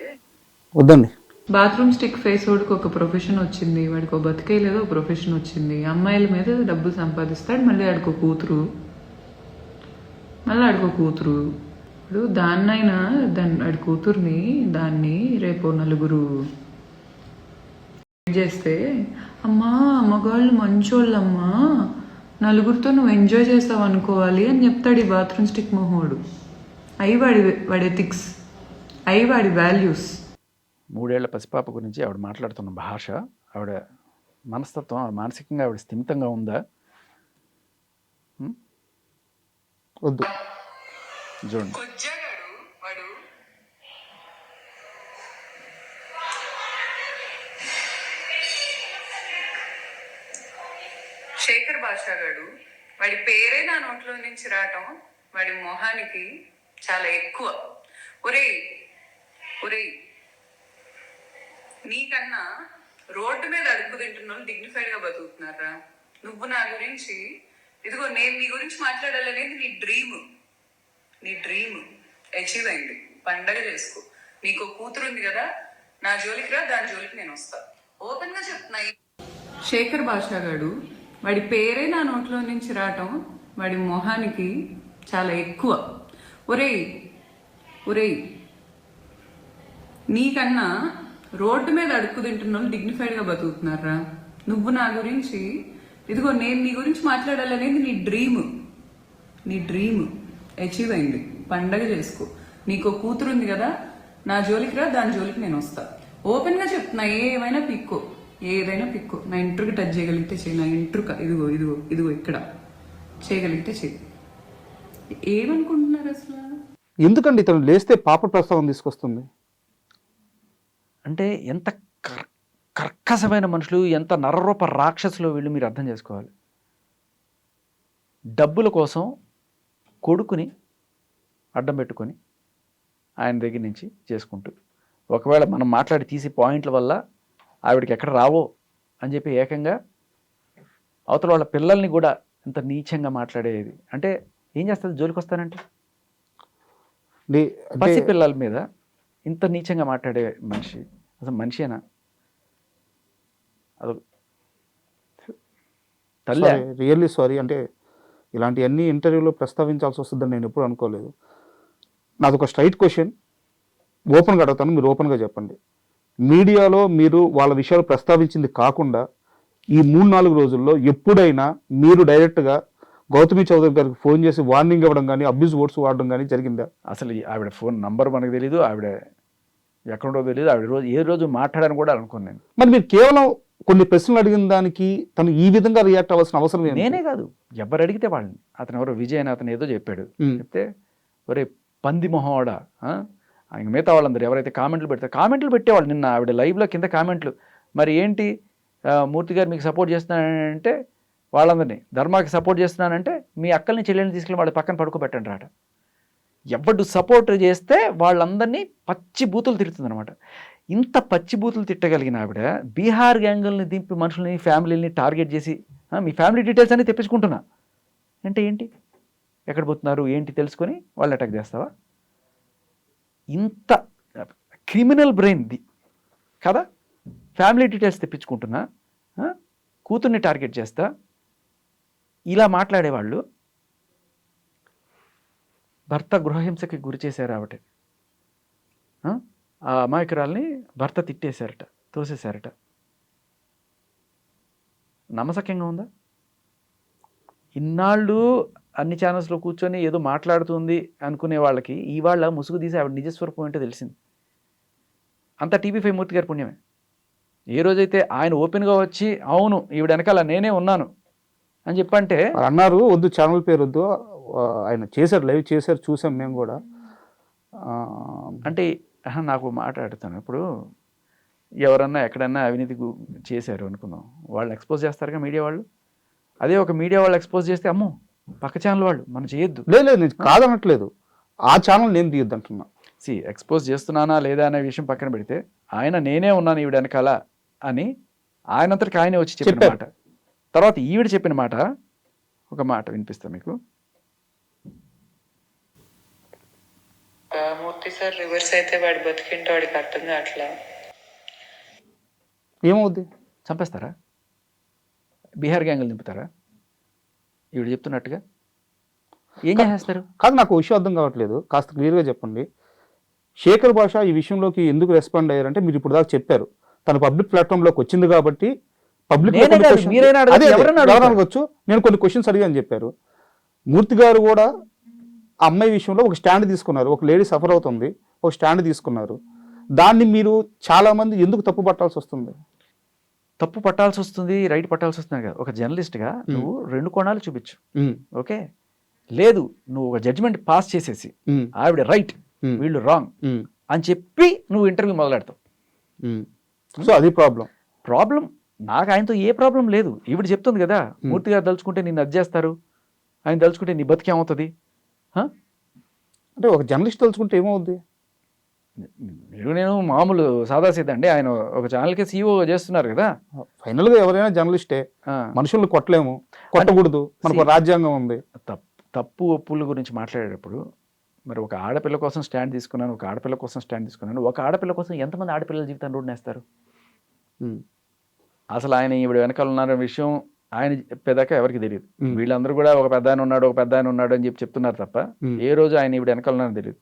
వద్దండి. బాత్రూమ్ స్టిక్ ఫేస్ వాడికి ఒక ప్రొఫెషన్ వచ్చింది, వాడికి ఒక బతికే లేదు ఒక ప్రొఫెషన్ వచ్చింది. అమ్మాయిల మీద డబ్బులు సంపాదిస్తాడు, మళ్ళీ ఆడికో కూతురు, ఇప్పుడు దాన్నైనా వాడి కూతుర్ని దాన్ని రేపు నలుగురు చేస్తే, అమ్మా మగవాళ్ళు మంచోళ్ళమ్మా, నలుగురితో నువ్వు ఎంజాయ్ చేస్తావు అనుకోవాలి అని చెప్తాడు ఈ బాత్రూమ్ స్టిక్ మొహోడు. అవి వాడి ఎథిక్స్, అవి వాడి వాల్యూస్. 3 ఏళ్ల పసిపాప గురించి ఆవిడ మాట్లాడుతున్న భాష, ఆవిడ మనస్తత్వం, ఆవిడ మానసికంగా ఆవిడ స్థిమితంగా ఉందా? వద్దు. చూడండి. వాడు శేఖర్ భాషగాడు, వాడి పేరే నా నోట్లో నుంచి రావటం వాడి మొహానికి చాలా ఎక్కువ. ఒరేయ్ నీకన్నా రోడ్డు మీద అడుగు తింటున్న వాళ్ళు డిగ్నిఫైడ్ గా బతుకుతున్నారా? నువ్వు నా గురించి, ఇదిగో నేను నీ గురించి మాట్లాడాలనేది నీ డ్రీమ్ అచీవ్ అయింది. పండగ చేసుకో. నీకు కూతురు ఉంది కదా, నా జోలికి రా, దాని జోలికి నేను వస్తా. ఓపెన్ గా చెప్తున్నా. శేఖర్ భాషగాడు, వాడి పేరే నా నోట్లో నుంచి రావటం వాడి మొహానికి చాలా ఎక్కువ. ఒరేయ్ నీకన్నా రోడ్డు మీద అడుక్కు తింటున్న వాళ్ళు డిగ్నిఫైడ్ గా బతుకుతున్నారా? నువ్వు నా గురించి, ఇదిగో నేను నీ గురించి మాట్లాడాలనేది నీ డ్రీమ్ అచీవ్ అయింది. పండగ చేసుకో. నీకు కూతురు ఉంది కదా, నా జోలికి రా, దాని జోలికి నేను వస్తా. ఓపెన్ గా చెప్తున్నా. ఏదైనా పిక్కో. నా ఇంట్రుకి టచ్ చేయగలిగితే చెయ్యి. నా ఇంట్రుక ఇదిగో ఇక్కడ చేయగలిగితే చెయ్యి. ఏమనుకుంటున్నారు అసలు? ఎందుకండి ఇతను లేస్తే పాప ప్రస్తావన తీసుకొస్తుంది? అంటే ఎంత కర్కశమైన మనుషులు, ఎంత నరరూప రాక్షసులు వీళ్ళు, మీరు అర్థం చేసుకోవాలి. డబ్బుల కోసం కొడుకుని అడ్డం పెట్టుకొని ఆయన దగ్గర నుంచి చేసుకుంటూ, ఒకవేళ మనం మాట్లాడి తీసి పాయింట్ల వల్ల ఆవిడకి ఎక్కడ రావో అని చెప్పి ఏకంగా అవతల వాళ్ళ పిల్లల్ని కూడా ఇంత నీచంగా మాట్లాడేది. అంటే ఏం చేస్తుంది? జోలికి వస్తానంటే పసి పిల్లల మీద ఇంత నీచంగా మాట్లాడే మనిషి అసలు మనిషేనా? అది తల్లి. Really sorry. అంటే ఇలాంటివన్నీ ఇంటర్వ్యూలో ప్రస్తావించాల్సి వస్తుందని నేను ఎప్పుడు అనుకోలేదు. నాదొక స్ట్రైట్ క్వశ్చన్ ఓపెన్గా అడుగుతాను, మీరు ఓపెన్గా చెప్పండి. మీడియాలో మీరు వాళ్ళ విషయాలు ప్రస్తావించింది కాకుండా ఈ 3-4 రోజుల్లో ఎప్పుడైనా మీరు డైరెక్ట్గా గౌతమి చౌదరి గారికి ఫోన్ చేసి వార్నింగ్ ఇవ్వడం కానీ అబ్యూజ్ వర్డ్స్ వాడడం కానీ జరిగిందా? అసలు ఆవిడ ఫోన్ నంబర్ మనకు తెలీదు, ఆవిడ ఎక్కడో తెలియదు, ఆవిడ ఏ రోజు మాట్లాడని కూడా అనుకోను నేను. మరి మీరు కేవలం కొన్ని ప్రశ్నలు అడిగిన దానికి తను ఈ విధంగా రియాక్ట్ అవ్వాల్సిన అవసరం ఏంటి? నేనే కాదు, ఎవరు అడిగితే వాళ్ళని. అతను ఎవరో విజయ్ అని అతను ఏదో చెప్పాడు, చెప్తే ఒరే పంది మొహవాడా, ఇంక మిగతా వాళ్ళందరూ ఎవరైతే కామెంట్లు పెడతారు, కామెంట్లు పెట్టేవాళ్ళు. నిన్న ఆవిడ లైవ్లో కింద కామెంట్లు, మరి ఏంటి మూర్తి గారు మీకు సపోర్ట్ చేస్తున్నానంటే వాళ్ళందరినీ, ధర్మాకి సపోర్ట్ చేస్తున్నానంటే మీ అక్కల్ని చెల్లెల్ని తీసుకెళ్ళి వాళ్ళ పక్కన పడుకోబెట్టండి రాట. ఎవడు సపోర్ట్ చేస్తే వాళ్ళందరినీ పచ్చి బూతులు తిడుతుందనమాట. ఇంత పచ్చి బూతులు తిట్టగలిగిన ఆవిడ బీహార్ గ్యాంగుల్ని దింపి మనుషుల్ని ఫ్యామిలీని టార్గెట్ చేసి మీ ఫ్యామిలీ డీటెయిల్స్ అన్ని తెప్పించుకుంటున్నా అంటే ఏంటి, ఎక్కడ పోతున్నారు ఏంటి తెలుసుకొని వాళ్ళు అటాక్ చేస్తావా? ఇంత క్రిమినల్ బ్రెయిన్ది కదా. ఫ్యామిలీ డీటెయిల్స్ తెప్పించుకుంటున్నా, కూతుర్ని టార్గెట్ చేస్తా, ఇలా మాట్లాడేవాళ్ళు. భర్త గృహహింసకి గురి చేశారు ఆవిడ. ఆ అమాయకురాల్ని భర్త తిట్టేశారట, తోసేశారట. నమ్మసక్యంగా ఉందా? ఇన్నాళ్ళు అన్ని ఛానల్స్లో కూర్చొని ఏదో మాట్లాడుతుంది అనుకునే వాళ్ళకి ఇవాళ ముసుగు తీసి ఆవిడ నిజస్వరూపం ఏంటో తెలిసింది. అంతా టీవీ5 మూర్తి గారి పుణ్యమే. ఏ రోజైతే ఆయన ఓపెన్గా వచ్చి అవును ఈవిడ వెనకాల నేనే ఉన్నాను అని చెప్పంటే అన్నారు, వద్దు ఛానల్ పేరు వద్దు, ఆయన చేశారు, లైవ్ చేశారు, చూసాం మేము కూడా. అంటే నాకు మాట్లాడుతాను ఇప్పుడు, ఎవరన్నా ఎక్కడన్నా అవినీతి చేశారు అనుకుందాం, వాళ్ళు ఎక్స్పోజ్ చేస్తారుగా మీడియా వాళ్ళు. అదే ఒక మీడియా వాళ్ళు ఎక్స్పోజ్ చేస్తే అమ్మో పక్క ఛానల్ వాళ్ళు మనం చేయొద్దు. లేదు కాదనట్లేదు, ఆ ఛానల్ నేను తీయొద్దు అంటున్నా. ఎక్స్పోజ్ చేస్తున్నానా లేదా అనే విషయం పక్కన పెడితే ఆయన నేనే ఉన్నాను ఈవిడ వెనకాల అని ఆయనంతటికి ఆయనే వచ్చి చెప్పిన మాట. తర్వాత ఈవిడ చెప్పిన మాట, ఒక మాట వినిపిస్తా మీకు. మూర్తి సార్ రివర్స్ అయితే వాడి బతికింటే వాడికి అర్థం కావట్లా. ఏమవుద్ది? చంపేస్తారా? బీహార్ గ్యాంగులు నింపుతారా? ఈవిడ చెప్తున్నట్టుగా ఏం చేస్తారు? కాదు, నాకు విషయం అర్థం కావట్లేదు, కాస్త క్లియర్గా చెప్పండి. శేఖర్ భాష ఈ విషయంలోకి ఎందుకు రెస్పాండ్ అయ్యారంటే మీరు ఇప్పుడు దాకా చెప్పారు, తను పబ్లిక్ ప్లాట్ఫామ్లోకి వచ్చింది కాబట్టి పబ్లిక్ అడగచ్చు, నేను కొన్ని క్వశ్చన్స్ అడిగాను చెప్పారు. మూర్తి గారు కూడా ఆ అమ్మాయి విషయంలో ఒక స్టాండ్ తీసుకున్నారు, ఒక లేడీ సఫర్ అవుతుంది, ఒక స్టాండ్ తీసుకున్నారు. దాన్ని మీరు చాలా మంది ఎందుకు తప్పు పట్టాల్సి వస్తుంది? తప్పు పట్టాల్సి వస్తుంది, రైట్ పట్టాల్సి వస్తుంది కదా. ఒక జర్నలిస్ట్గా నువ్వు 2 కోణాలు చూపించు, ఓకే? లేదు నువ్వు ఒక జడ్జిమెంట్ పాస్ చేసేసి ఆవిడ రైట్ వీళ్ళు రాంగ్ అని చెప్పి నువ్వు ఇంటర్వ్యూ మొదలెడతావు. సో అది ప్రాబ్లం. నాకు ఆయనతో ఏ ప్రాబ్లం లేదు. ఈవిడ చెప్తుంది కదా, మూర్తి గారు తలుచుకుంటే నిన్ను అది చేస్తారు, ఆయన తలుచుకుంటే నీ బతికేమవుతుంది అంటే ఒక జర్నలిస్ట్ తలుచుకుంటే ఏమవుద్ది? నేను మామూలు సాదాసీదా అండి, ఆయన ఒక ఛానల్కి సీఈఓ చేస్తున్నారు కదా. ఫైనల్గా ఎవరైనా జర్నలిస్టే, మనుషుల్ని కొట్టలేము, కొట్టకూడదు, మనకు రాజ్యాంగం ఉంది. తప్పు ఒప్పుల గురించి మాట్లాడేటప్పుడు మరి ఒక ఆడపిల్ల కోసం స్టాండ్ తీసుకున్నాను, ఒక ఆడపిల్ల కోసం స్టాండ్ తీసుకున్నాను. ఒక ఆడపిల్ల కోసం ఎంతమంది ఆడపిల్లల జీవితాన్ని రోడ్డు నేస్తారు? అసలు ఆయన ఈవిడ వెనకాల ఉన్నారనే విషయం ఆయన చెప్పేదాకా ఎవరికి తెలియదు. వీళ్ళందరూ కూడా ఒక పెద్ద ఆయన ఉన్నాడు అని చెప్పి చెప్తున్నారు తప్ప ఏ రోజు ఆయన ఈవిడ వెనకాల ఉన్నారని తెలియదు.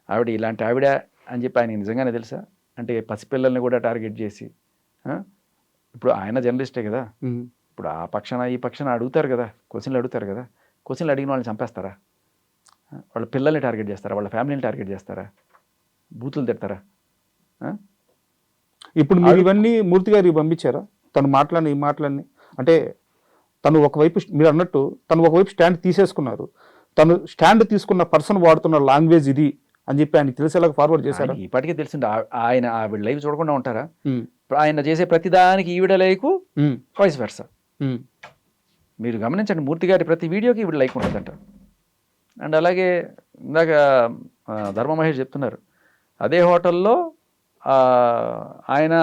ఆవిడ ఇలాంటి ఆవిడ అని చెప్పి ఆయన నిజంగానే తెలుసా? అంటే పసిపిల్లల్ని కూడా టార్గెట్ చేసి, ఇప్పుడు ఆయన జర్నలిస్టే కదా, ఇప్పుడు ఆ పక్షాన ఈ పక్షాన అడుగుతారు కదా, క్వశ్చన్లు అడుగుతారు కదా, క్వశ్చన్లు అడిగిన వాళ్ళని చంపేస్తారా? వాళ్ళ పిల్లల్ని టార్గెట్ చేస్తారా? వాళ్ళ ఫ్యామిలీని టార్గెట్ చేస్తారా? బూతులు తిడతారా? ఇప్పుడు మీరు ఇవన్నీ మూర్తి గారికి పంపించారా? తను మాట్లాడిన ఈ మాటలన్నీ, అంటే తను ఒకవైపు మీరు అన్నట్టు తను ఒకవైపు స్టాండ్ తీసేసుకున్నారు, తను స్టాండ్ తీసుకున్న పర్సన్ వాడుతున్న లాంగ్వేజ్ ఇది అని చెప్పి ఆయన తెలిసేలాగా ఫార్వర్డ్ చేశారు. ఇప్పటికే తెలిసింది. ఆయన ఆవిడ లైవ్ చూడకుండా ఉంటారా? ఆయన చేసే ప్రతిదానికి ఈవిడ లైకు, వాయిస్ వెర్సా. మీరు గమనించండి, మూర్తి గారి ప్రతి వీడియోకి ఈవిడ లైక్ ఉంటుందంట. అండ్ అలాగే ఇందాక ధర్మ మహేష్ చెప్తున్నారు, అదే హోటల్లో ఆయన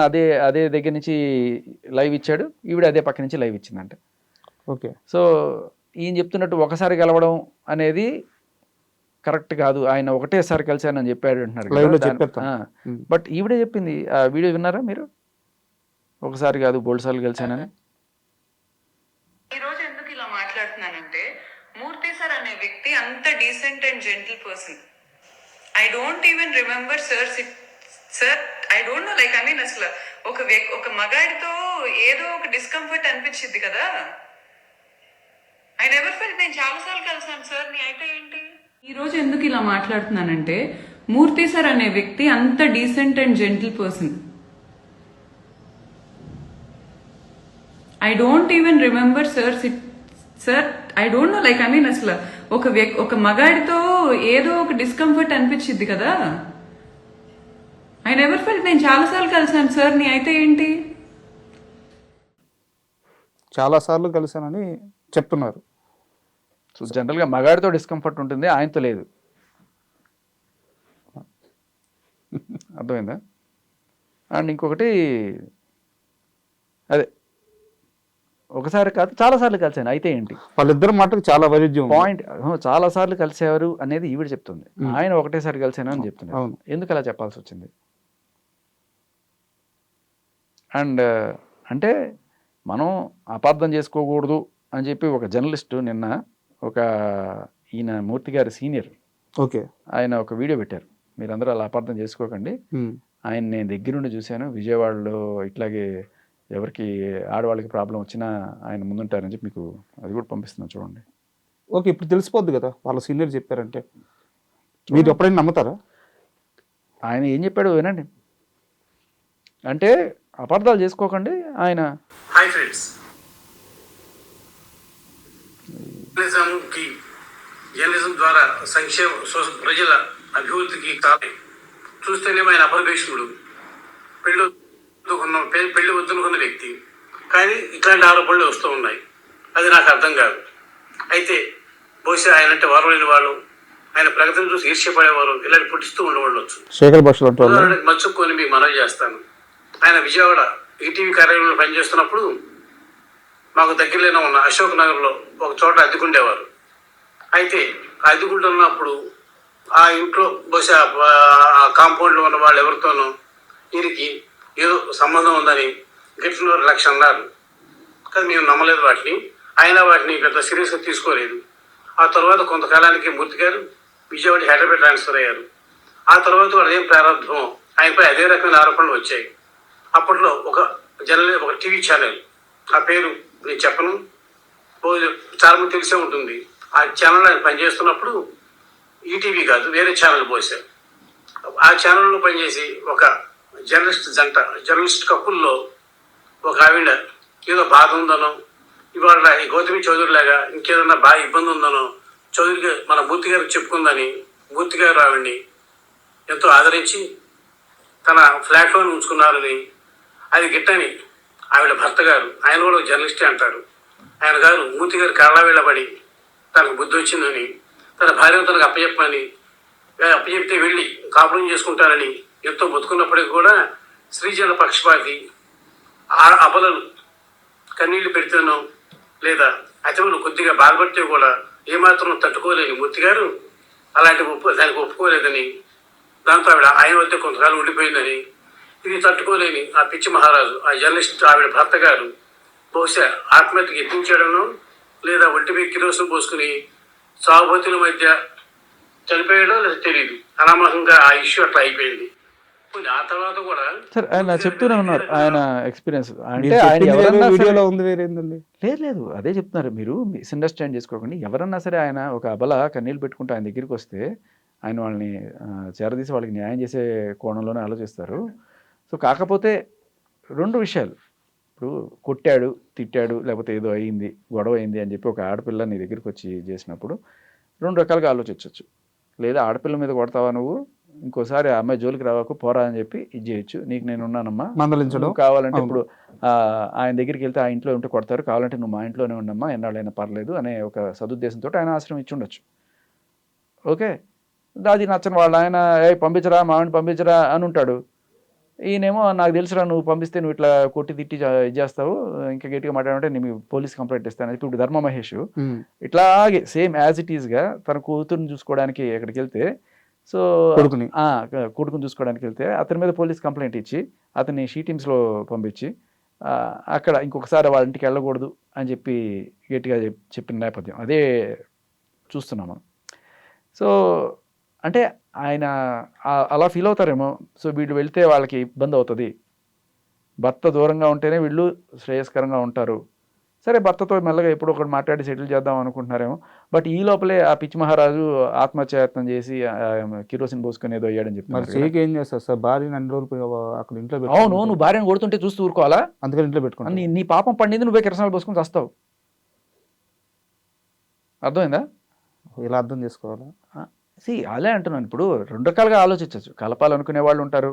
అదే దగ్గర నుంచి లైవ్ ఇచ్చాడు, ఈవిడ అదే పక్క నుంచి లైవ్ ఇచ్చిందంట. ఓకే. సో ఈయన చెప్తున్నట్టు ఒకసారి గెలవడం అనేది కరెక్ట్ కాదు, ఆయన ఒకటేసారి కలిశానని చెప్పాడు అంటున్నారు. బట్ ఈవిడే చెప్పింది, ఆ వీడియో విన్నారా మీరు? ఒకసారి కాదు 3 సార్లు కలిశానని. ఈరోజు ఎందుకు ఇలా మాట్లాడుతున్నానంటే, మూర్తి సార్ అనే వ్యక్తి అంత decent and gentle person. I don't even remember sir I don't know like I mean అసలు ఒక మగాడితో ఏదో ఒక డిస్కంఫర్ట్ అనిపించింది కదా. I never felt. నేను చాలాసార్లు కలిసాను సార్, నీ అయితే ఏంటి? ఈ రోజు ఎందుకు ఇలా మాట్లాడుతున్నానంటే, మూర్తి సార్ అనే వ్యక్తి అంత decent and gentle person. I don't even remember sir I don't know like I mean అసలు ఒక మగాడితో ఏదో ఒక డిస్కంఫర్ట్ అనిపించింది కదా. I never felt. నేను చాలాసార్లు కలిసాను సార్, నీ అయితే ఏంటి? చాలాసార్లు కలిశానని చెప్తున్నారు. సో జనరల్గా మగాడితో డిస్కంఫర్ట్ ఉంటుంది, ఆయనతో లేదు. అర్థమైందా? అండ్ ఇంకొకటి అదే ఒకసారి కాదు చాలాసార్లు కలిసాను అయితే ఏంటి? వాళ్ళిద్దరు మాటకు చాలా వైరుధ్యం ఉంది. పాయింట్ చాలాసార్లు కలిసేవారు అనేది ఈవిడ చెప్తుంది, ఆయన ఒకటేసారి కలిసాను అని చెప్తున్నారు. అవును. ఎందుకు అలా చెప్పాల్సి వచ్చింది? అండ్ అంటే మనం అపార్థం చేసుకోకూడదు అని చెప్పి ఒక జర్నలిస్టు నిన్న ఈయన మూర్తి గారి సీనియర్ ఓకే ఆయన ఒక వీడియో పెట్టారు, మీరందరూ అలా అపార్థం చేసుకోకండి, ఆయన నేను దగ్గరుండి చూశాను, విజయవాడలో ఇట్లాగే ఎవరికి ఆడవాళ్ళకి ప్రాబ్లం వచ్చినా ఆయన ముందుంటారని చెప్పి మీకు అది కూడా పంపిస్తున్నాను చూడండి. ఓకే, ఇప్పుడు తెలిసిపోద్ది కదా వాళ్ళ సీనియర్ చెప్పారంటే. మీరు ఎప్పుడైనా నమ్ముతారా? ఆయన ఏం చెప్పాడు వినండి. అంటే అపార్థాలు చేసుకోకండి ఆయన. హాయ్ ఫ్రెండ్స్, జర్నలిజం ద్వారా ప్రజల అభివృద్ధికి కాదు చూస్తేనేమో ఆయన అపరిభేషణుడు, పెళ్లి వద్దనుకున్న వ్యక్తి. కానీ ఇట్లాంటి ఆరోపణలు వస్తూ ఉన్నాయి, అది నాకు అర్థం కాదు. అయితే బహుశా ఆయన అంటే వారలేని వాళ్ళు, ఆయన ప్రగతిని చూసి ఈర్ష్యపడేవారు ఇలాంటి పుట్టిస్తూ ఉండవచ్చు. శేఖర్ భాషలో మచ్చుకొని మీకు మనవి చేస్తాను. ఆయన విజయవాడ ఈటీవీ కార్యాలయంలో పనిచేస్తున్నప్పుడు మాకు దగ్గరలోనే ఉన్న అశోక్ నగర్లో ఒక చోట అద్దెకుండేవారు. అయితే ఆ అద్దెకుంటున్నప్పుడు ఆ ఇంట్లో బహుశా కాంపౌండ్లో ఉన్న వాళ్ళు ఎవరితోనో వీరికి ఏదో సంబంధం ఉందని గట్టిలో 1,00,000 అన్నారు. కానీ మేము నమ్మలేదు వాటిని. అయినా వాటిని పెద్ద సీరియస్గా తీసుకోలేదు. ఆ తర్వాత కొంతకాలానికి మూర్తి గారు విజయవాడ హైదరాబాద్ ట్రాన్స్ఫర్ అయ్యారు. ఆ తర్వాత వాళ్ళు ఏం ప్రారంభమో ఆయనపై అదే రకమైన ఆరోపణలు వచ్చాయి. అప్పట్లో ఒక టీవీ ఛానల్, ఆ పేరు నేను చెప్పను, చాలా మంది తెలిసే ఉంటుంది. ఆ ఛానల్ ఆయన పనిచేస్తున్నప్పుడు ఈటీవీ కాదు వేరే ఛానల్ పోసారు. ఆ ఛానల్లో పనిచేసి ఒక జర్నలిస్ట్ కప్పుల్లో ఒక ఆవిడ ఏదో బాధ ఉందనో, ఇవాళ ఈ గౌతమి చౌదరి లాగా ఇంకేదన్నా బాగా ఇబ్బంది ఉందనో చౌదరికి మన మూర్తి గారికి చెప్పుకుందని మూర్తి గారు ఆవిడ్ని ఎంతో ఆదరించి తన ఫ్లాట్లో ఉంచుకున్నారని, అది గిట్టని ఆవిడ భర్త గారు, ఆయన కూడా ఒక జర్నలిస్టే అంటారు, ఆయన గారు మూర్తి గారు కాళ్ళ వెళ్ళబడి తనకు బుద్ధి వచ్చిందని, తన భార్యను తనకు అప్పచెప్తే వెళ్ళి కాపురం చేసుకుంటానని ఎంతో బతుకున్నప్పటికీ కూడా స్త్రీజన పక్షపాతి, అబలలు కన్నీళ్లు పెడితేనో లేదా అతను కొద్దిగా బాధపడితే కూడా ఏమాత్రం తట్టుకోలేని మూర్తి గారు దానికి ఒప్పుకోలేదని, దాంతో ఆయన వద్ద కొంతకాలం ఉండిపోయిందని, ఇది తట్టుకోలేని ఆ పిచ్చి మహారాజు ఆ జర్నలిస్ట్ ఆవిడ భర్త గారు బహుశా ఆత్మహత్యకి ఎత్తించడను లేదా ఒంటిపై కిరోసిన్ పోసుకుని సాగుబతుల మధ్య చనిపోయడం లేదా తెలియదు, అనామకంగా ఆ ఇష్యూ అట్లా అయిపోయింది. ఆ తర్వాత కూడా సార్ ఆయన చెప్తూనే ఉన్నారు ఆయన ఎక్స్పీరియన్స్. అంటే వీడియోలో ఉంది వేరేందండి? లేదు అదే చెప్తున్నారు, మీరు మిస్అండర్స్టాండ్ చేసుకోకండి. ఎవరన్నా సరే ఆయన ఒక అబల కన్నీళ్ళు పెట్టుకుంటూ ఆయన దగ్గరికి వస్తే ఆయన వాళ్ళని చేరదీసి వాళ్ళకి న్యాయం చేసే కోణంలోనే ఆలోచిస్తారు. సో కాకపోతే 2 విషయాలు, ఇప్పుడు కొట్టాడు తిట్టాడు లేకపోతే ఏదో అయింది గొడవ అయింది అని చెప్పి ఒక ఆడపిల్ల నీ దగ్గరికి వచ్చి చేసినప్పుడు 2 రకాలుగా ఆలోచించవచ్చు. లేదా ఆడపిల్ల మీద కొడతావా నువ్వు, ఇంకోసారి ఆ అమ్మాయి జోలికి రావాకు పోరా అని చెప్పి ఇది చేయొచ్చు, నీకు నేను ఉన్నానమ్మా మందలించడం కావాలంటే ఇప్పుడు ఆయన దగ్గరికి వెళ్తే ఆ ఇంట్లో ఉంటే కొడతారు, కావాలంటే నువ్వు మా ఇంట్లోనే ఉండమ్మా ఎన్నాళ్ళైనా పర్లేదు అనే ఒక సదుద్దేశంతో ఆయన ఆశ్రమం ఇచ్చి ఉండొచ్చు. ఓకే, అది నచ్చని వాళ్ళు ఆయన పంపించరా మావిని పంపించరా అని ఉంటాడు. ఈయనేమో నాకు తెలుసురా నువ్వు పంపిస్తే నువ్వు ఇట్లా కొట్టి తిట్టి ఇది చేస్తావు, ఇంకా గట్టిగా మాట్లాడంటే నేను పోలీస్ కంప్లైంట్ ఇస్తాను. ఇప్పుడు ధర్మ మహేష్ ఇట్లాగే సేమ్ యాజ్ ఇట్ ఈస్గా తన కూతురుని చూసుకోవడానికి ఎక్కడికి వెళ్తే, సో కొడుకుని చూసుకోవడానికి వెళ్తే అతని మీద పోలీస్ కంప్లైంట్ ఇచ్చి అతన్ని షీటీమ్స్లో పంపించి అక్కడ ఇంకొకసారి వాళ్ళ ఇంటికి వెళ్ళకూడదు అని చెప్పి గట్టిగా చెప్పిన నేపథ్యం అదే చూస్తున్నాం మనం. సో అంటే ఆయన అలా ఫీల్ అవుతారేమో. సో వీళ్ళు వెళ్తే వాళ్ళకి ఇబ్బంది అవుతుంది, భర్త దూరంగా ఉంటేనే వీళ్ళు శ్రేయస్కరంగా ఉంటారు. సరే భర్తతో మెల్లగా ఎప్పుడు ఒకటి మాట్లాడి సెటిల్ చేద్దాం అనుకుంటున్నారేమో. బట్ ఈ లోపలే ఆ పిచ్చి మహారాజు ఆత్మహత్యాయత్నం చేసి కిరోసిన్ పోసుకొని ఏదో అయ్యాడని మరి చెప్తున్నారు కదా. చేయకి ఏం చేస్తారు సార్? భార్యని అన్ని రోజులు పోయి అక్కడ ఇంట్లో అవును, పెట్టుకుంటారు. నువ్వు భార్యను కొడుతుంటే చూస్తూ ఊరుకోవాలా? అందుకని ఇంట్లో పెట్టుకుంటారు. నీ పాపం పండింది, నువ్వే కిరసనాలు పోసుకొని వస్తావు. అర్థమైందా? ఇలా అర్థం చేసుకోవాలా? అదే అంటున్నాను. ఇప్పుడు రెండు రకాలుగా ఆలోచించవచ్చు. కలపాలనుకునే వాళ్ళు ఉంటారు,